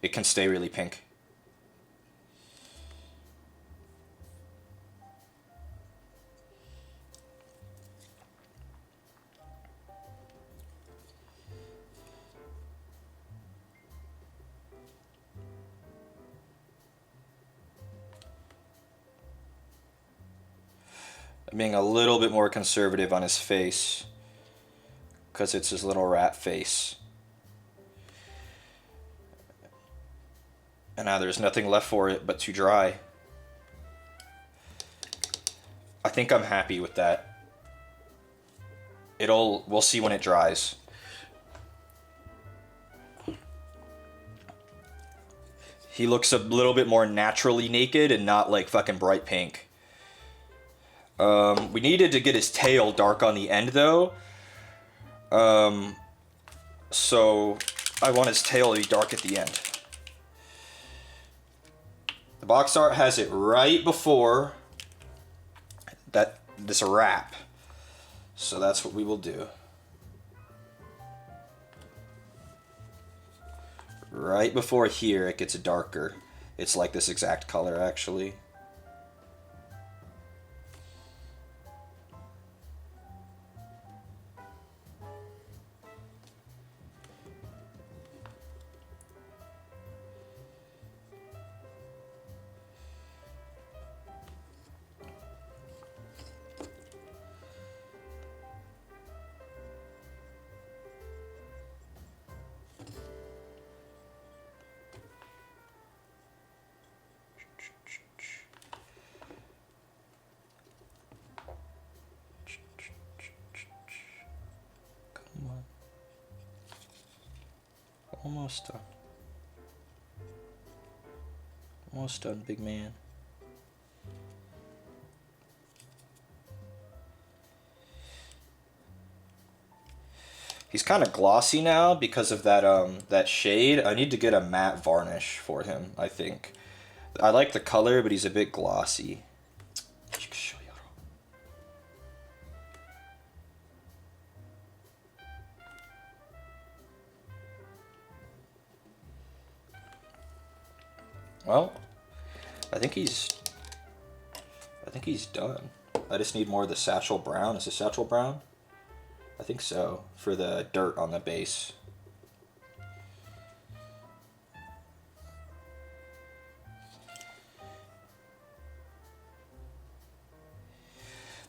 It can stay really pink. I'm being a little bit more conservative on his face because it's his little rat face. And now there's nothing left for it but to dry. I think I'm happy with that. We'll see when it dries. He looks a little bit more naturally naked and not like fucking bright pink. We needed to get his tail dark on the end though. So I want his tail to be dark at the end. The box art has it right before this wrap. So that's what we will do. Right before here it gets darker. It's like this exact color actually. Almost done. Almost done, big man. He's kind of glossy now because of that shade. I need to get a matte varnish for him, I think. I like the color, but he's a bit glossy. Well, I think he's done. I just need more of the satchel brown. Is it satchel brown? I think so, for the dirt on the base.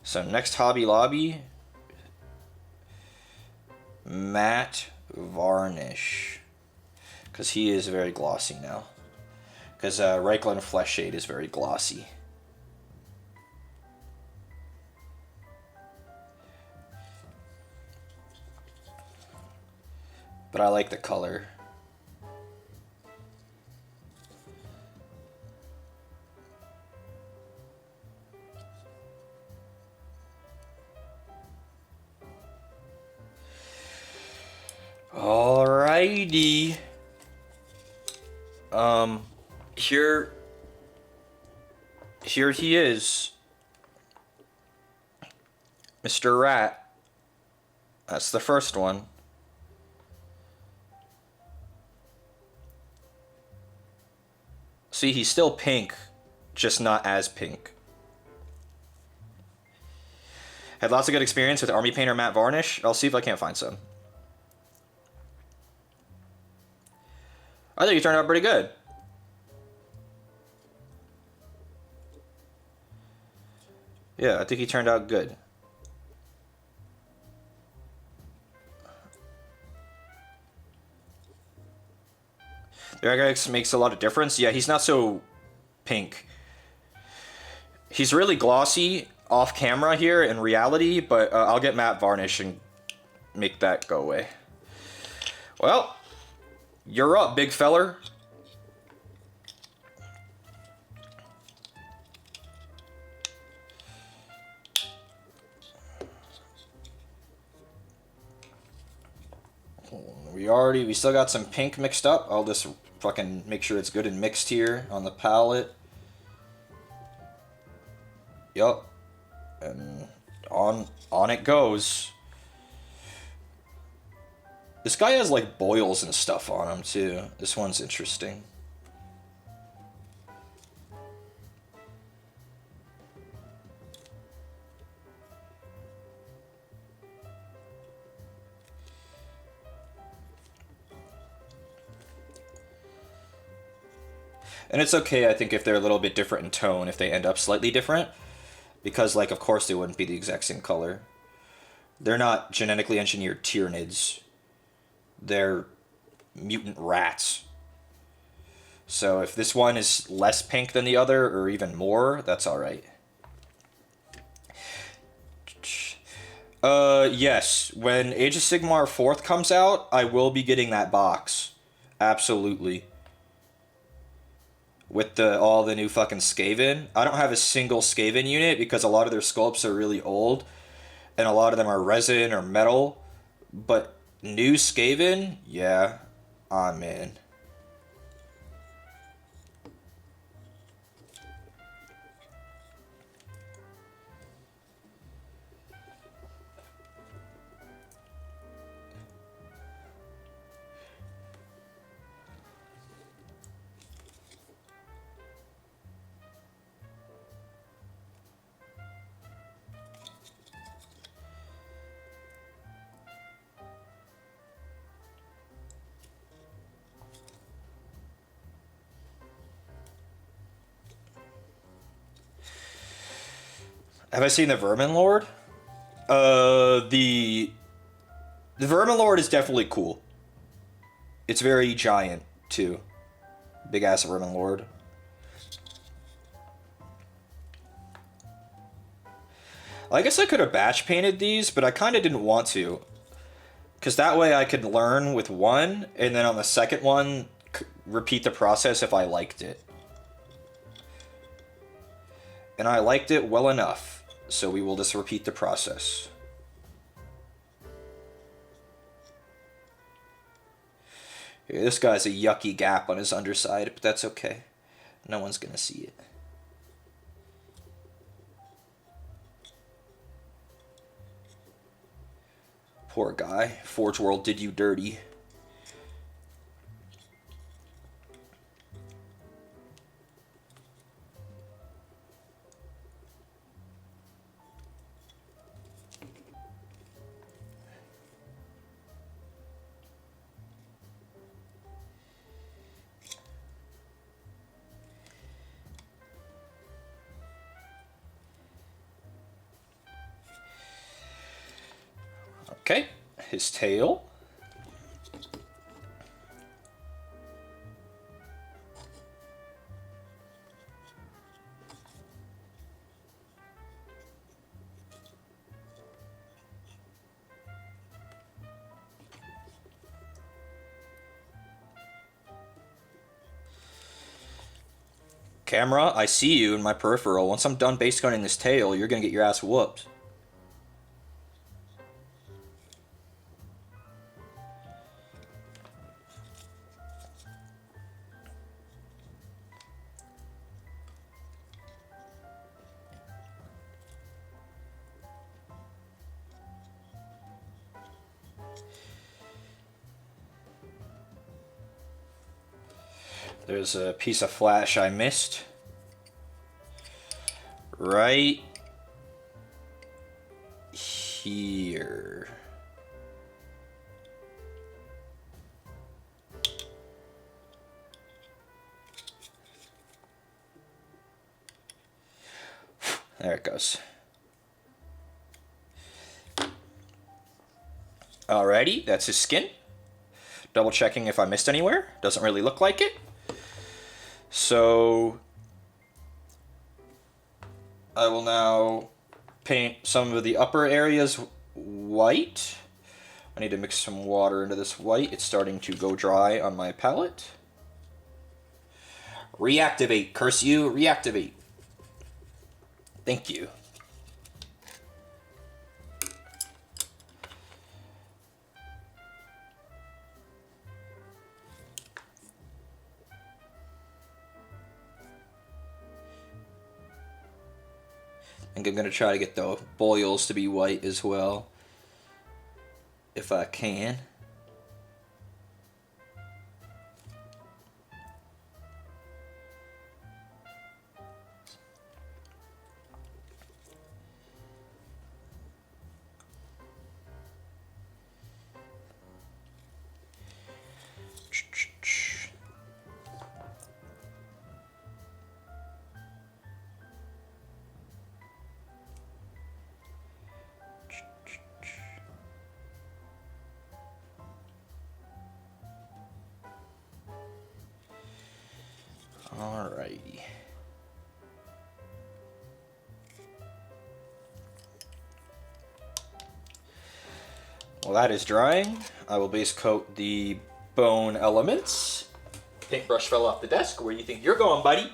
So next Hobby Lobby, matte varnish, because he is very glossy now. Because Reikland Flesh Shade is very glossy. But I like the color. Alrighty. Here he is. Mr. Rat. That's the first one. See, he's still pink, just not as pink. Had lots of good experience with Army Painter matte varnish. I'll see if I can't find some. I think he turned out pretty good. Yeah, I think he turned out good. The Regex makes a lot of difference. Yeah, he's not so pink. He's really glossy off camera here in reality, but I'll get matte varnish and make that go away. Well, you're up, big feller. We still got some pink mixed up. I'll just fucking make sure it's good and mixed here on the palette. Yup. And on it goes. This guy has like boils and stuff on him too. This one's interesting. And it's okay, I think, if they're a little bit different in tone, if they end up slightly different. Because, like, of course they wouldn't be the exact same color. They're not genetically engineered Tyranids. They're mutant rats. So if this one is less pink than the other, or even more, that's alright. Yes. When Age of Sigmar 4th comes out, I will be getting that box. Absolutely. With all the new fucking Skaven. I don't have a single Skaven unit because a lot of their sculpts are really old. And a lot of them are resin or metal. But new Skaven? Yeah. I'm in. Have I seen the Vermin Lord? The Vermin Lord is definitely cool. It's very giant, too. Big ass Vermin Lord. I guess I could have batch painted these, but I kind of didn't want to. Because that way I could learn with one, and then on the second one, repeat the process if I liked it. And I liked it well enough. So we will just repeat the process. Here, this guy's a yucky gap on his underside, but that's okay. No one's gonna see it. Poor guy. Forge World did you dirty. Okay, his tail. Camera, I see you in my peripheral. Once I'm done base gunning this tail, you're gonna get your ass whooped. There's a piece of flash I missed. Right here. There it goes. Alrighty, that's his skin. Double checking if I missed anywhere. Doesn't really look like it. So I will now paint some of the upper areas white. I need to mix some water into this white. It's starting to go dry on my palette. Reactivate, curse you, reactivate. Thank you. I think I'm going to try to get the boils to be white as well, if I can. Alrighty. While that is drying, I will base coat the bone elements. Paintbrush fell off the desk. Where do you think you're going, buddy?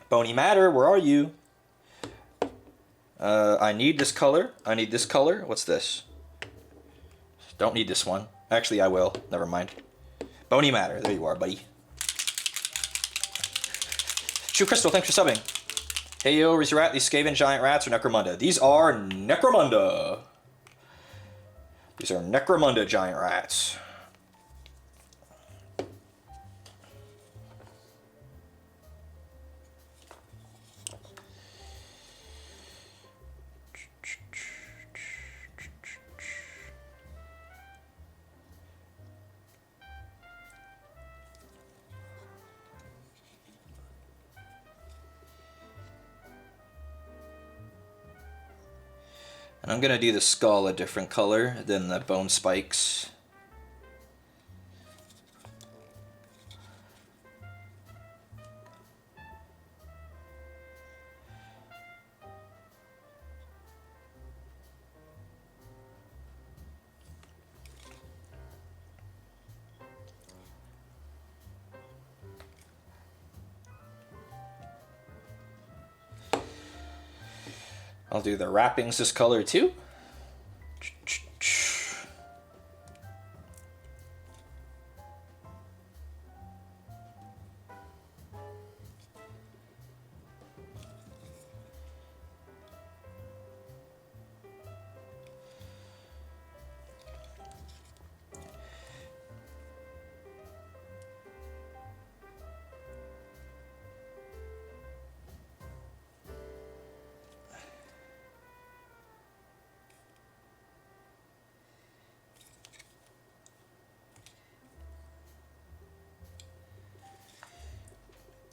Bony matter, where are you? I need this color. I need this color. What's this? Don't need this one. Actually, I will. Never mind. Bony matter. There you are, buddy. True Crystal, thanks for subbing. Hey yo, Rat, these Skaven giant rats or Necromunda? These are Necromunda. These are Necromunda giant rats. And I'm going to do the skull a different color than the bone spikes. I'll do the wrappings this color too.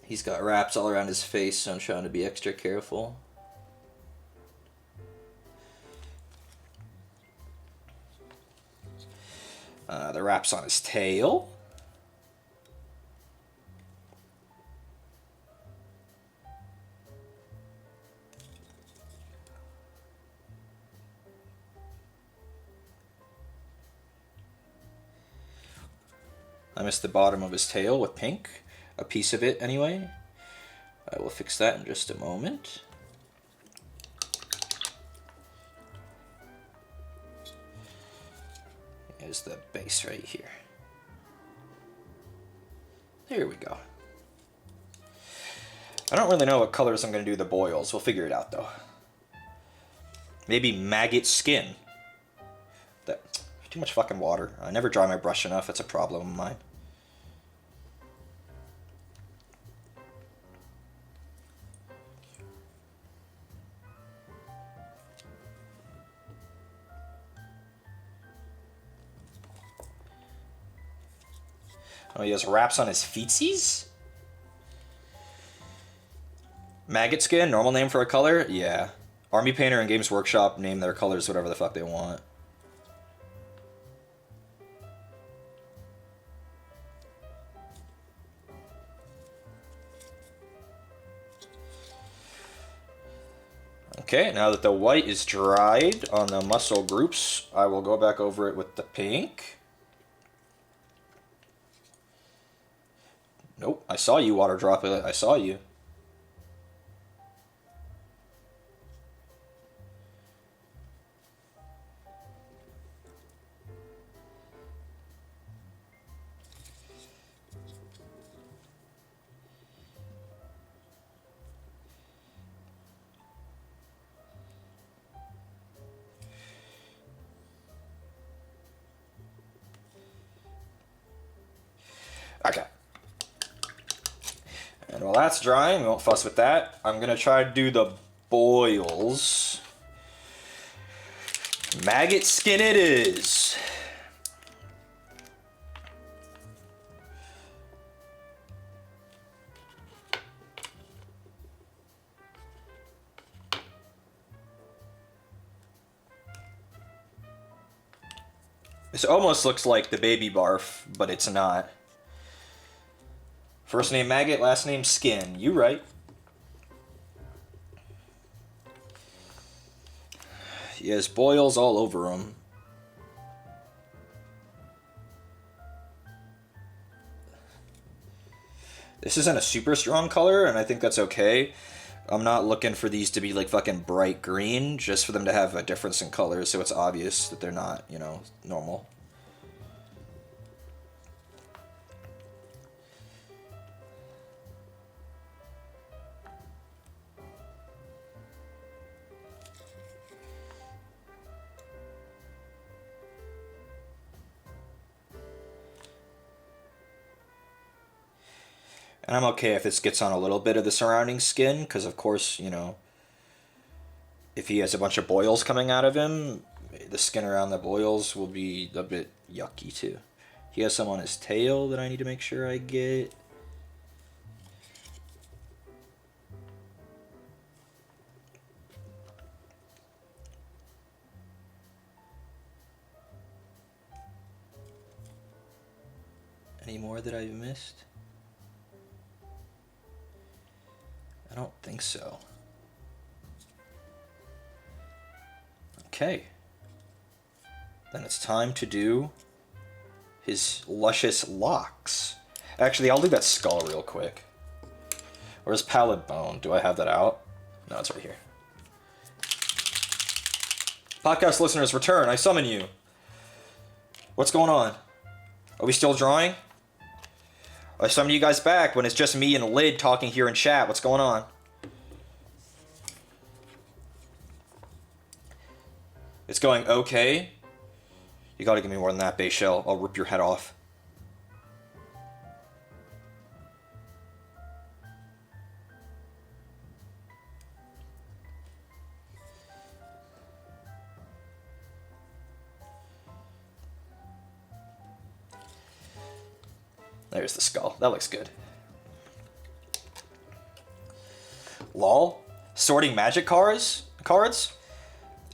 He's got wraps all around his face, so I'm trying to be extra careful. The wraps on his tail. I missed the bottom of his tail with pink. A piece of it anyway. I will fix that in just a moment. Here's the base right here. There we go. I don't really know what colors I'm going to do the boils. We'll figure it out though. Maybe maggot skin. Too much fucking water. I never dry my brush enough. It's a problem of mine. Oh, he has wraps on his feetsies? Maggot skin, normal name for a color? Yeah. Army Painter and Games Workshop name their colors whatever the fuck they want. Okay, now that the white is dried on the muscle groups, I will go back over it with the pink. Nope, I saw you, water droplet. I saw you. Okay. And while that's drying, we won't fuss with that. I'm going to try to do the boils. Maggot skin it is. This almost looks like the baby barf, but it's not. First name Maggot, last name Skin. You right. He has boils all over him. This isn't a super strong color, and I think that's okay. I'm not looking for these to be like fucking bright green, just for them to have a difference in colors, so it's obvious that they're not, you know, normal. And I'm okay if this gets on a little bit of the surrounding skin, because of course, you know, if he has a bunch of boils coming out of him, the skin around the boils will be a bit yucky too. He has some on his tail that I need to make sure I get. Any more that I've missed? I don't think so. Okay. Then it's time to do his luscious locks. Actually, I'll do that skull real quick. Where's pallid bone? Do I have that out? No, it's right here. Podcast listeners, return. I summon you. What's going on? Are we still drawing? I summon you guys back when it's just me and Lid talking here in chat. What's going on? It's going okay. You gotta give me more than that, Base Shell. I'll rip your head off. There's the skull. That looks good. Lol. Sorting magic cards?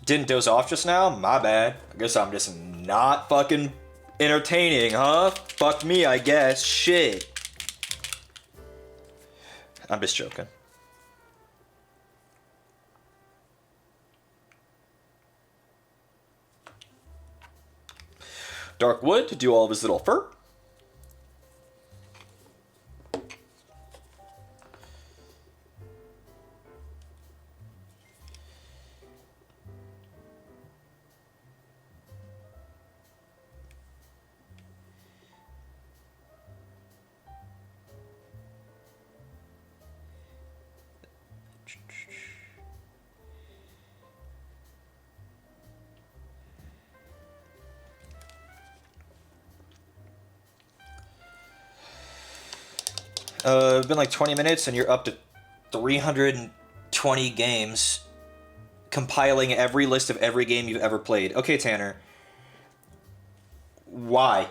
Didn't doze off just now? My bad. I guess I'm just not fucking entertaining, huh? Fuck me, I guess. Shit. I'm just joking. Dark wood to do all of his little fur. It's been like 20 minutes and you're up to 320 games, compiling every list of every game you've ever played. Okay, Tanner. Why?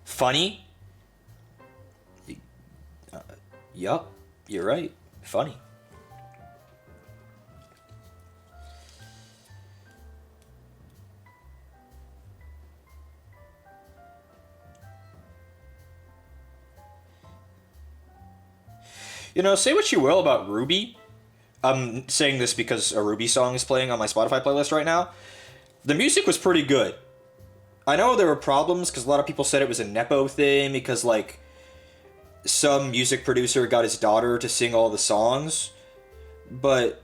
Funny? Yup, you're right. Funny. You know, say what you will about Ruby. I'm saying this because a Ruby song is playing on my Spotify playlist right now. The music was pretty good. I know there were problems because a lot of people said it was a Nepo thing because, like, some music producer got his daughter to sing all the songs. But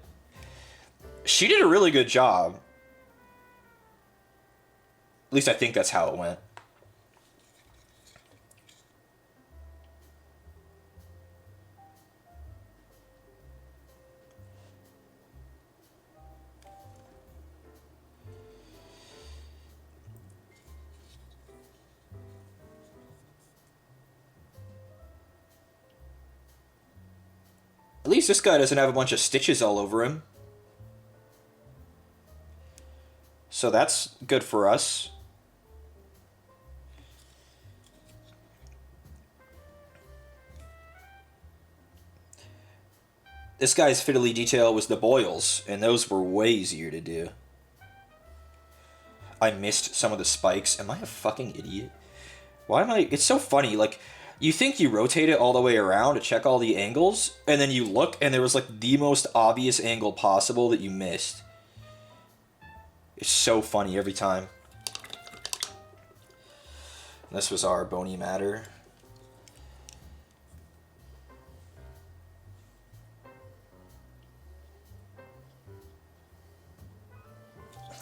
she did a really good job. At least I think that's how it went. At least this guy doesn't have a bunch of stitches all over him. So that's good for us. This guy's fiddly detail was the boils, and those were way easier to do. I missed some of the spikes. Am I a fucking idiot? Why am I... It's so funny, like, you think you rotate it all the way around to check all the angles, and then you look, and there was, like, the most obvious angle possible that you missed. It's so funny every time. This was our bony matter.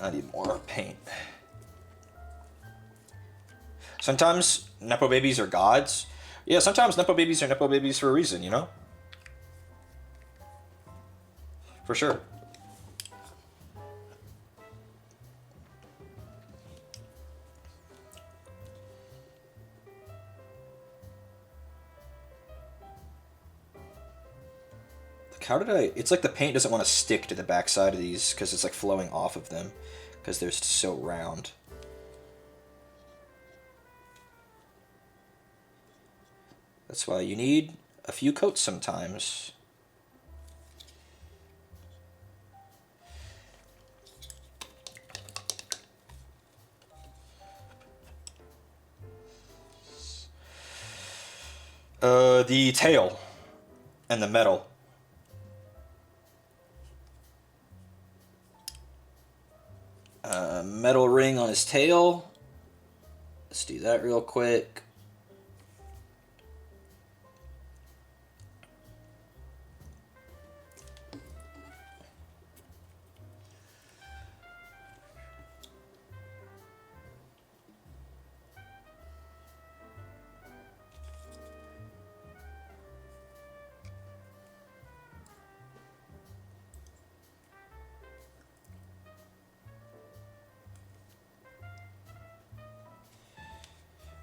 I need more paint. Sometimes Nepo babies are gods. Yeah, sometimes Nepo babies are Nepo babies for a reason, you know? For sure. How did I... It's like the paint doesn't want to stick to the backside of these because it's like flowing off of them because they're so round. That's why you need a few coats sometimes. The tail and the metal. Metal ring on his tail. Let's do that real quick.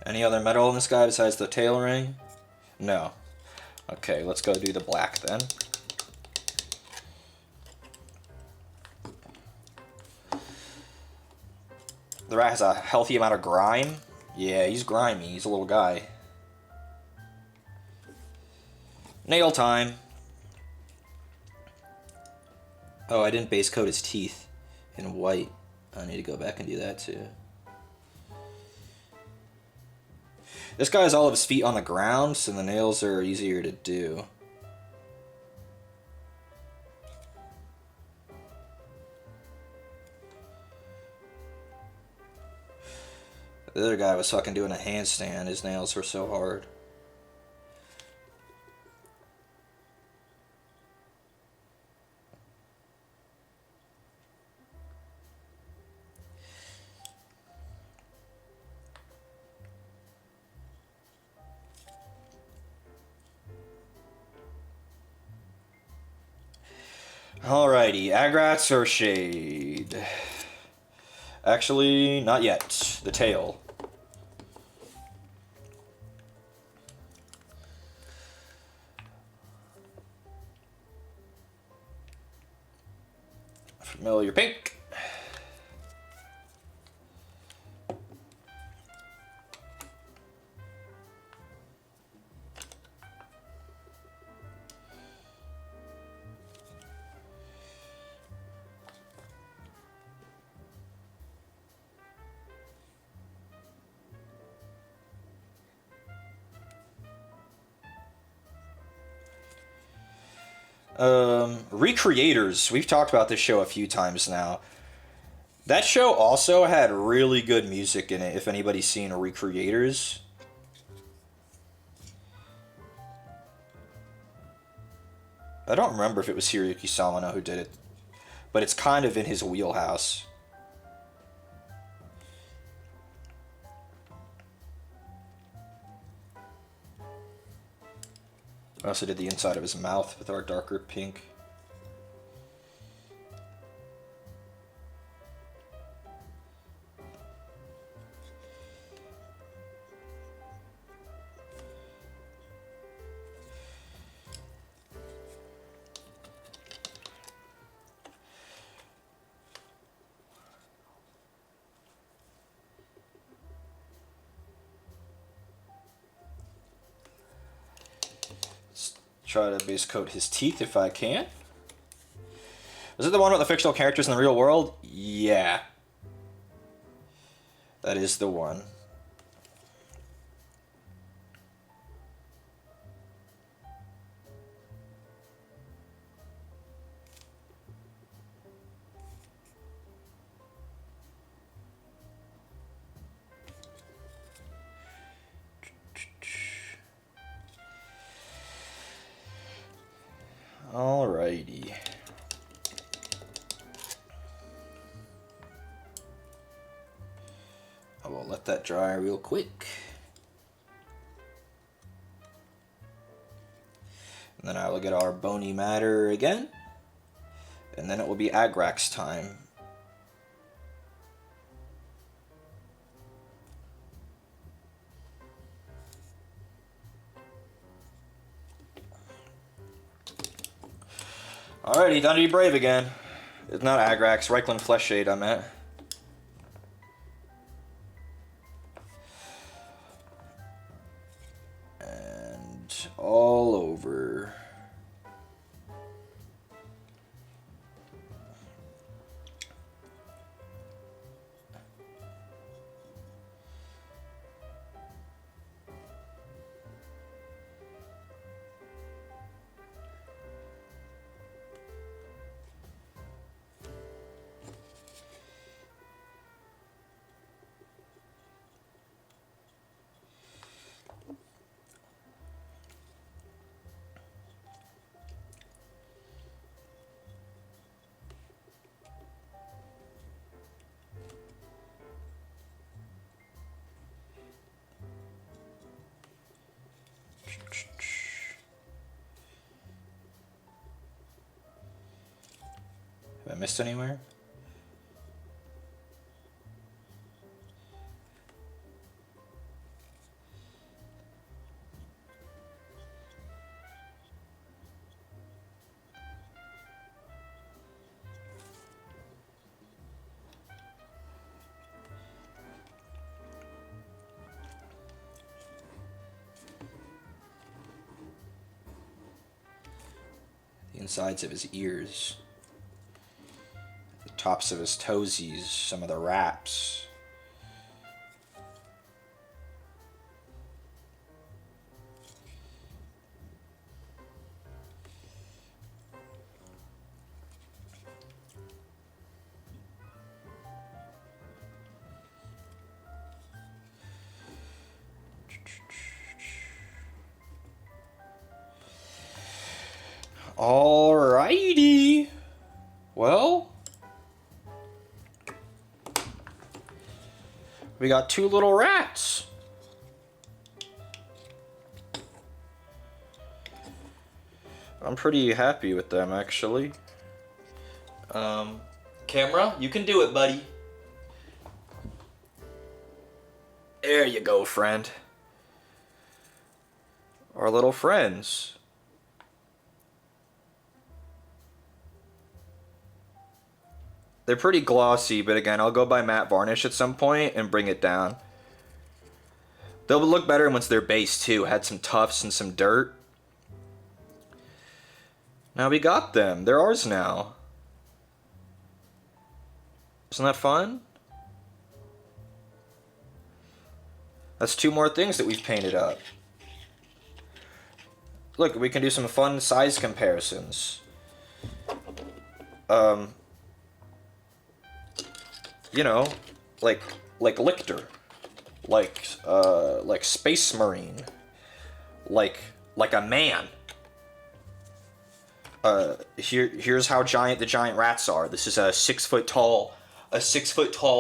Any other metal in this guy besides the tail ring? No. Okay, let's go do the black then. The rat has a healthy amount of grime. Yeah, he's grimy. He's a little guy. Nail time. Oh, I didn't base coat his teeth in white. I need to go back and do that too. This guy has all of his feet on the ground, so the nails are easier to do. The other guy was fucking doing a handstand. His nails were so hard. Alrighty, Agrats or Shade? Actually, not yet. The tail. Familiar pink. Recreators. We've talked about this show a few times now. That show also had really good music in it, if anybody's seen Recreators. I don't remember if it was Hiroyuki Sawano who did it, but it's kind of in his wheelhouse. I also did the inside of his mouth with our darker pink. Try to base coat his teeth if I can. Is it the one with the fictional characters in the real world? Yeah. That is the one. Alrighty. I will let that dry real quick. And then I will get our bony matter again. And then it will be Agrax time. Alrighty, time to be brave again. It's not Agrax, Reichland Flesh Shade I meant. And all over. Have I missed anywhere? The insides of his ears. Tops of his toesies, some of the wraps. Alrighty. Well, we got two little rats. I'm pretty happy with them, actually. Camera, you can do it, buddy. There you go, friend. Our little friends. They're pretty glossy, but again, I'll go buy matte varnish at some point and bring it down. They'll look better once they're based too. Had some tufts and some dirt. Now we got them. They're ours now. Isn't that fun? That's 2 more things that we've painted up. Look, we can do some fun size comparisons. You know, like Lictor, like Space Marine, like a man. Here's how giant the giant rats are. This is a 6 foot tall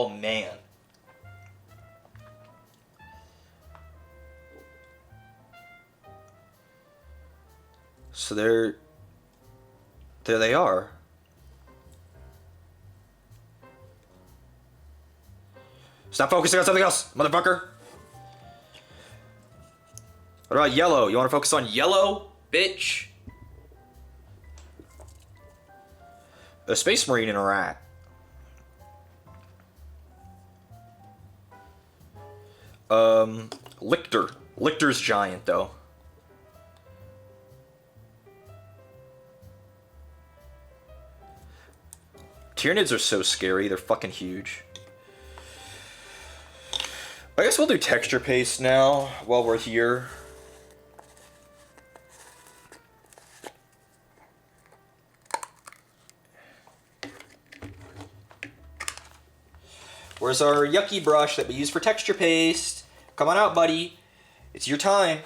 man. So there they are. Stop focusing on something else, motherfucker. What about yellow? You want to focus on yellow, bitch? A space marine and a rat. Lictor. Lictor's giant, though. Tyranids are so scary. They're fucking huge. I guess we'll do texture paste now while we're here. Where's our yucky brush that we use for texture paste? Come on out, buddy. It's your time.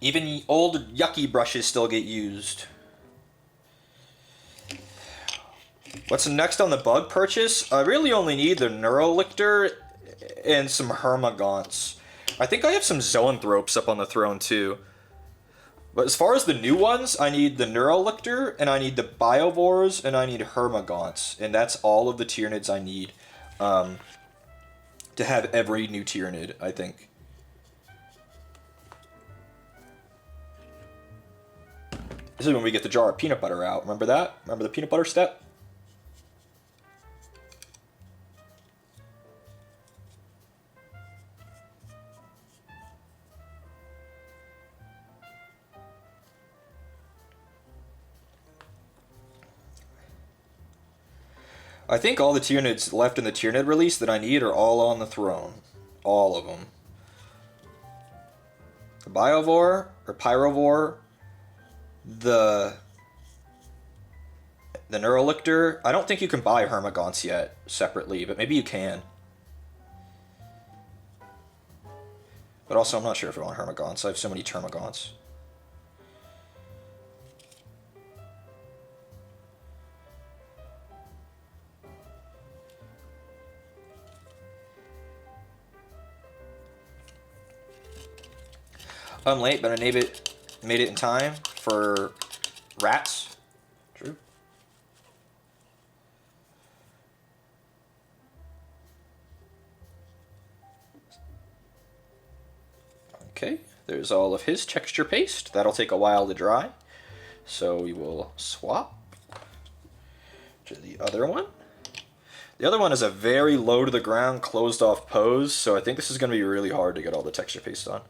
Even old yucky brushes still get used. What's next on the bug purchase? I really only need the Neurolictor and some Hermagonts. I think I have some Zoanthropes up on the throne too. But as far as the new ones, I need the Neurolictor, and I need the Biovores, and I need Hermagonts. And that's all of the Tyranids I need to have every new Tyranid, I think. This is when we get the jar of peanut butter out. Remember that? Remember the peanut butter step? I think all the Tyranids left in the Tyranid release that I need are all on the throne. All of them. The Biovore, or Pyrovore, the Neurolictor. I don't think you can buy Hermagonts yet separately, but maybe you can. But also, I'm not sure if I want Hermagonts. I have so many Termagonts. I'm late, but I made it in time for rats. True. Okay, there's all of his texture paste. That'll take a while to dry. So we will swap to the other one. The other one is a very low to the ground, closed off pose, so I think this is going to be really hard to get all the texture paste on.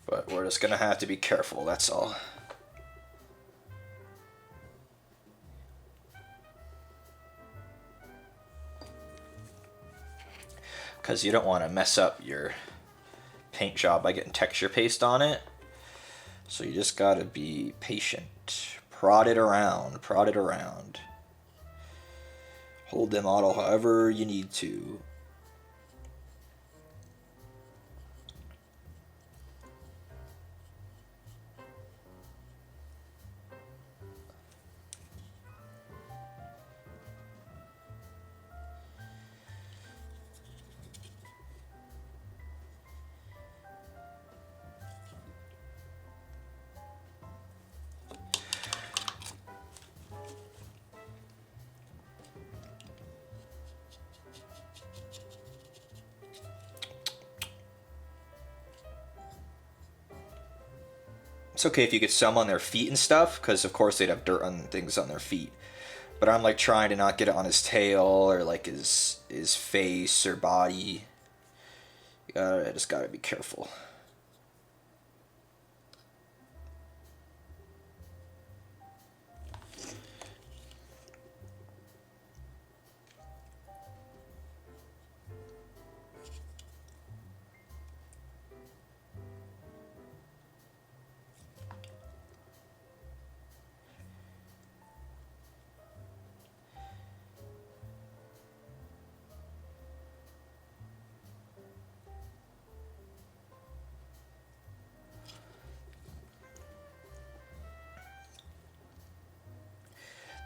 But we're just going to have to be careful, that's all. Because you don't want to mess up your paint job by getting texture paste on it. So you just got to be patient. Prod it around, prod it around. Hold the model however you need to. It's okay if you get some on their feet and stuff, because of course they'd have dirt on things on their feet. But I'm like trying to not get it on his tail or like his face or body. I just gotta be careful.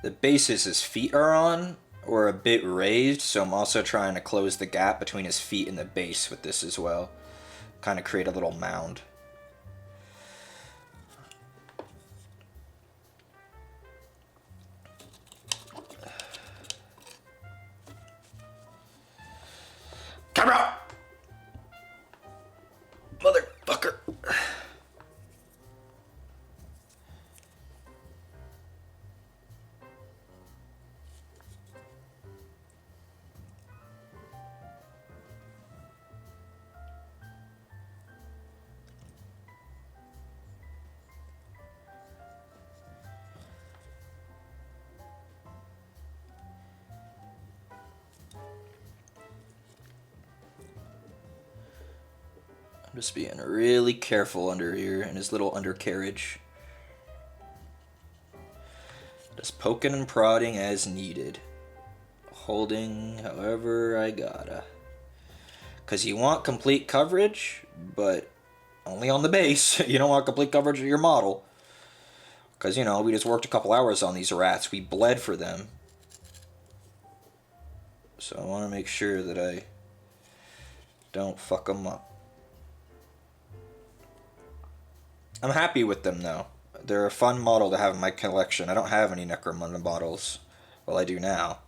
The bases his feet are on or a bit raised, so I'm also trying to close the gap between his feet and the base with this as well. Kind of create a little mound. Camera! Motherfucker. Just being really careful under here in his little undercarriage. Just poking and prodding as needed. Holding however I gotta. Because you want complete coverage, but only on the base. You don't want complete coverage of your model. Because, you know, we just worked a couple hours on these rats. We bled for them. So I want to make sure that I don't fuck them up. I'm happy with them, though. They're a fun model to have in my collection. I don't have any Necromunda models. Well, I do now.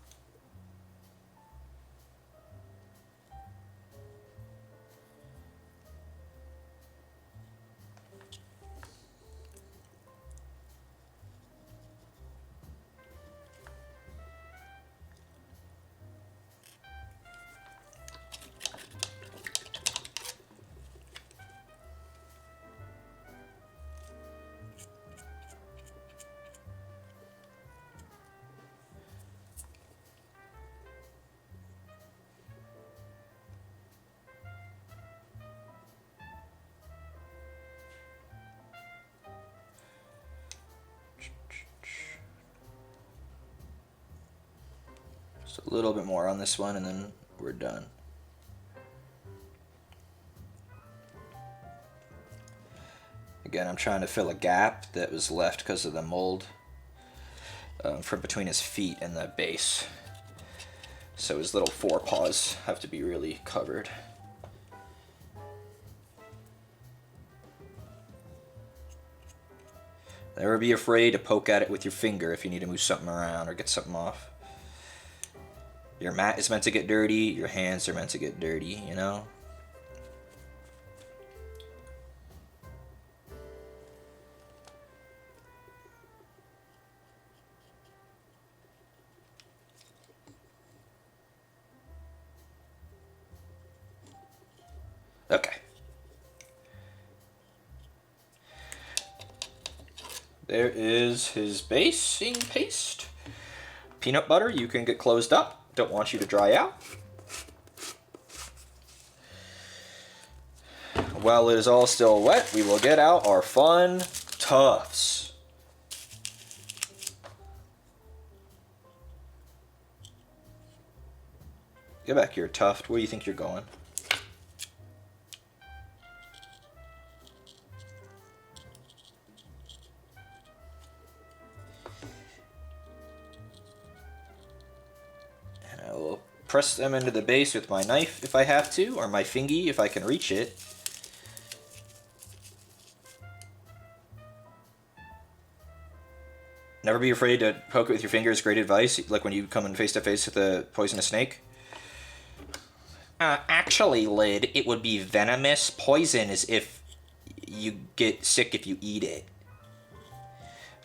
A little bit more on this one and then we're done. Again, I'm trying to fill a gap that was left because of the mold from between his feet and the base. So his little forepaws have to be really covered. Never be afraid to poke at it with your finger if you need to move something around or get something off. Your mat is meant to get dirty, your hands are meant to get dirty, you know? Okay. There is his basing paste. Peanut butter, you can get closed up. Don't want you to dry out. While it is all still wet, we will get out our fun tufts. Get back here, tuft. Where do you think you're going? Press them into the base with my knife if I have to, or my fingy if I can reach it. Never be afraid to poke it with your fingers. Great advice, like when you come in face to face with a poisonous snake. Actually, Lid, it would be venomous. Poison is if you get sick if you eat it.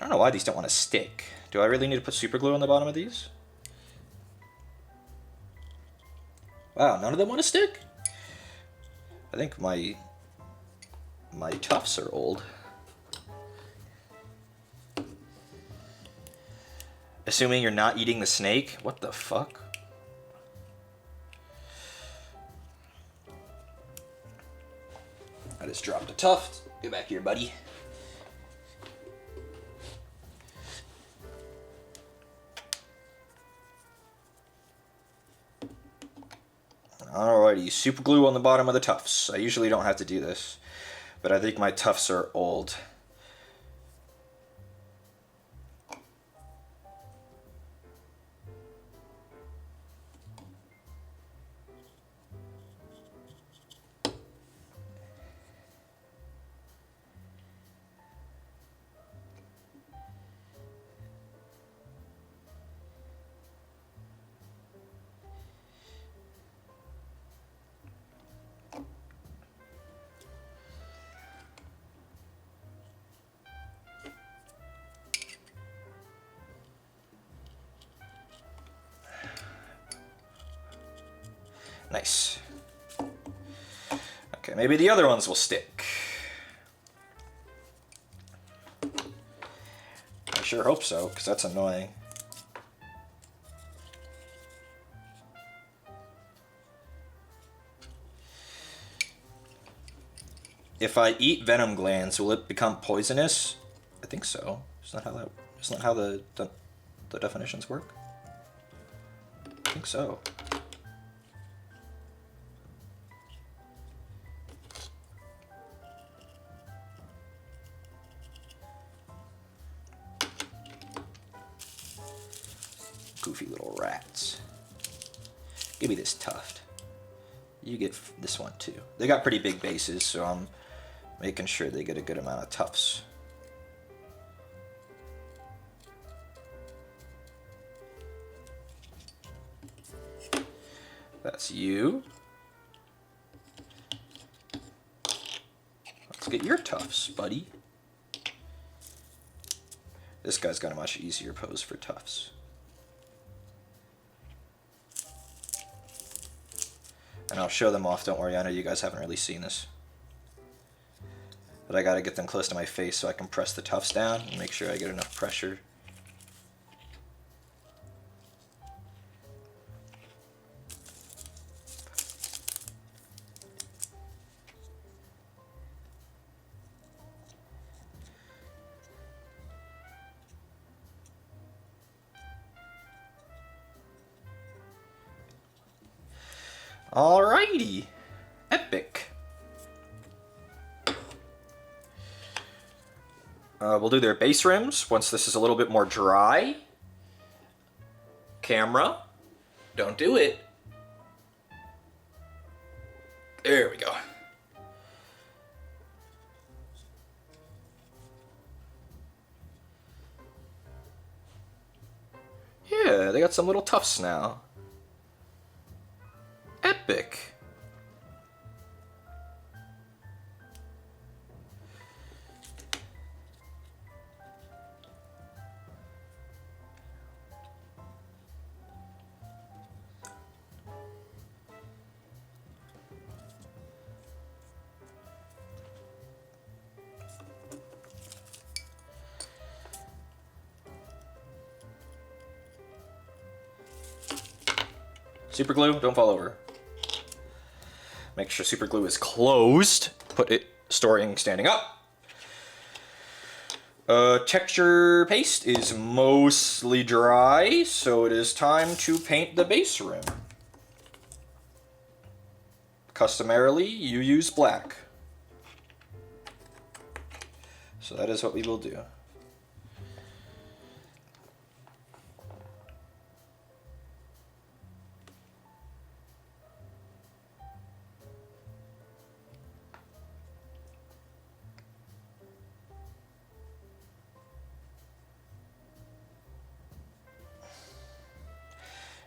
don't know why these don't want to stick. Do I really need to put super glue on the bottom of these? Wow, none of them want to stick? I think my tufts are old. Assuming you're not eating the snake? What the fuck? I just dropped a tuft. Get back here, buddy. Alrighty, super glue on the bottom of the tufts. I usually don't have to do this, but I think my tufts are old. Nice. Okay, maybe the other ones will stick. I sure hope so, because that's annoying. If I eat venom glands, will it become poisonous? I think so. Isn't that how the definitions work? I think so. Goofy little rats. Give me this tuft. You get this one too. They got pretty big bases, so I'm making sure they get a good amount of tufts. That's you. Let's get your tufts, buddy. This guy's got a much easier pose for tufts. And I'll show them off, don't worry, I know you guys haven't really seen this. But I gotta get them close to my face so I can press the tufts down and make sure I get enough pressure. Alrighty, epic. We'll do their base rims once this is a little bit more dry. Camera, don't do it. There we go. Yeah, they got some little tufts now. Epic. Super glue, don't fall over. Make sure super glue is closed. Put it storing standing up. Texture paste is mostly dry, so it is time to paint the base rim. Customarily, you use black. So that is what we will do.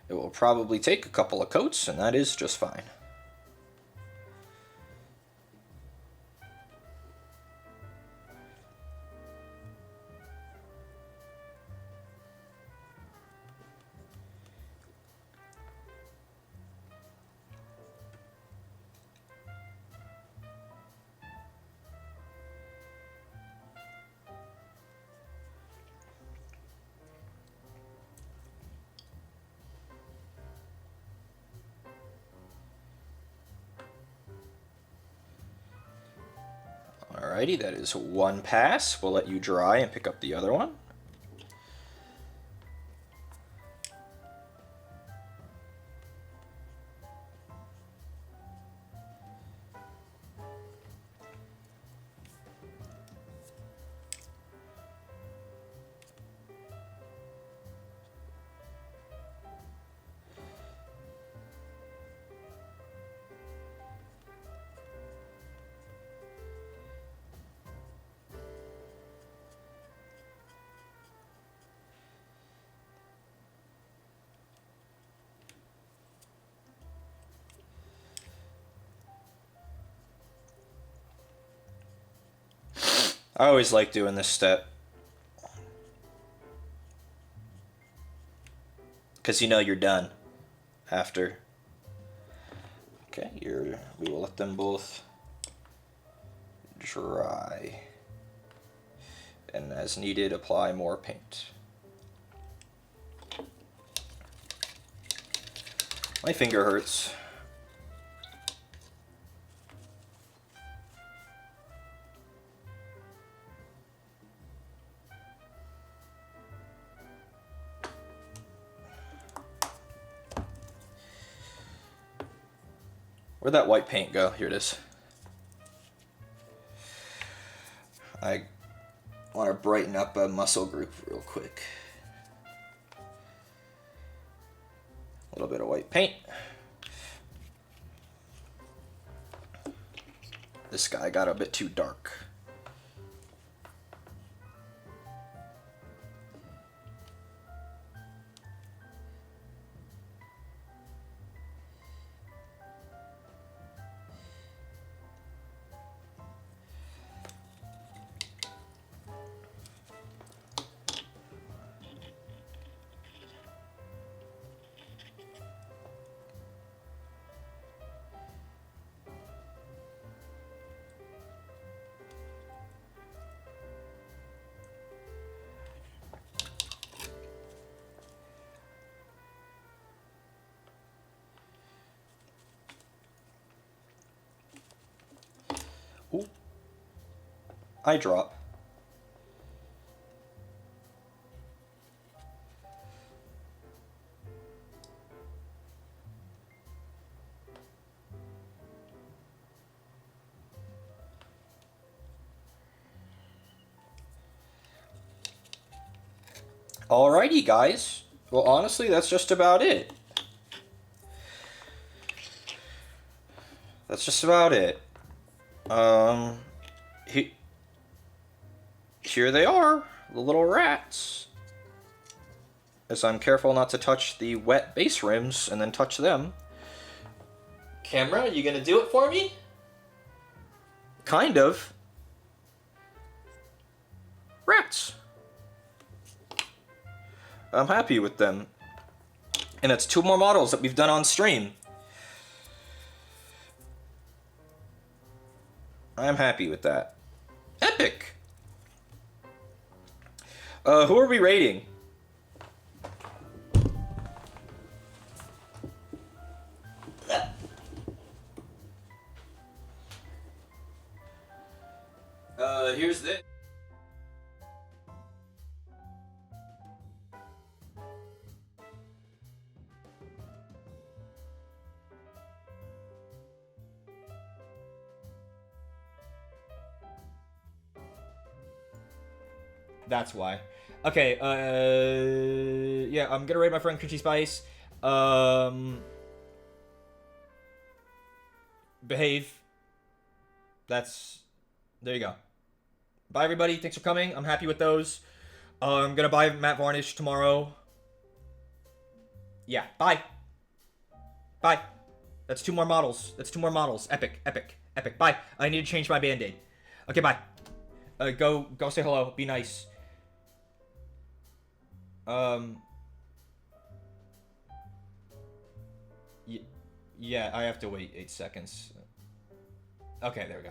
It will probably take a couple of coats, and that is just fine. Alrighty, that is one pass. We'll let you dry and pick up the other one. I always like doing this step. Because you know you're done after. Okay, we will let them both dry. And as needed, apply more paint. My finger hurts. Where'd that white paint go? Here it is. I want to brighten up a muscle group real quick. A little bit of white paint. This guy got a bit too dark. Ooh. I drop. Alrighty, guys. Well, honestly, that's just about it. That's just about it. Here they are, the little rats. As I'm careful not to touch the wet base rims and then touch them. Camera, you gonna do it for me? Kind of. Rats. I'm happy with them. And it's 2 more models that we've done on stream. I'm happy with that. Epic! Who are we rating? Here's the... That's why. Okay, yeah, I'm gonna rate my friend Crunchy Spice. Behave. There you go. Bye, everybody. Thanks for coming. I'm happy with those. I'm gonna buy matte varnish tomorrow. Yeah, bye. Bye. That's 2 more models. Epic, epic, epic. Bye. I need to change my band-aid. Okay, bye. Go say hello. Be nice. Yeah, I have to wait 8 seconds. Okay, there we go.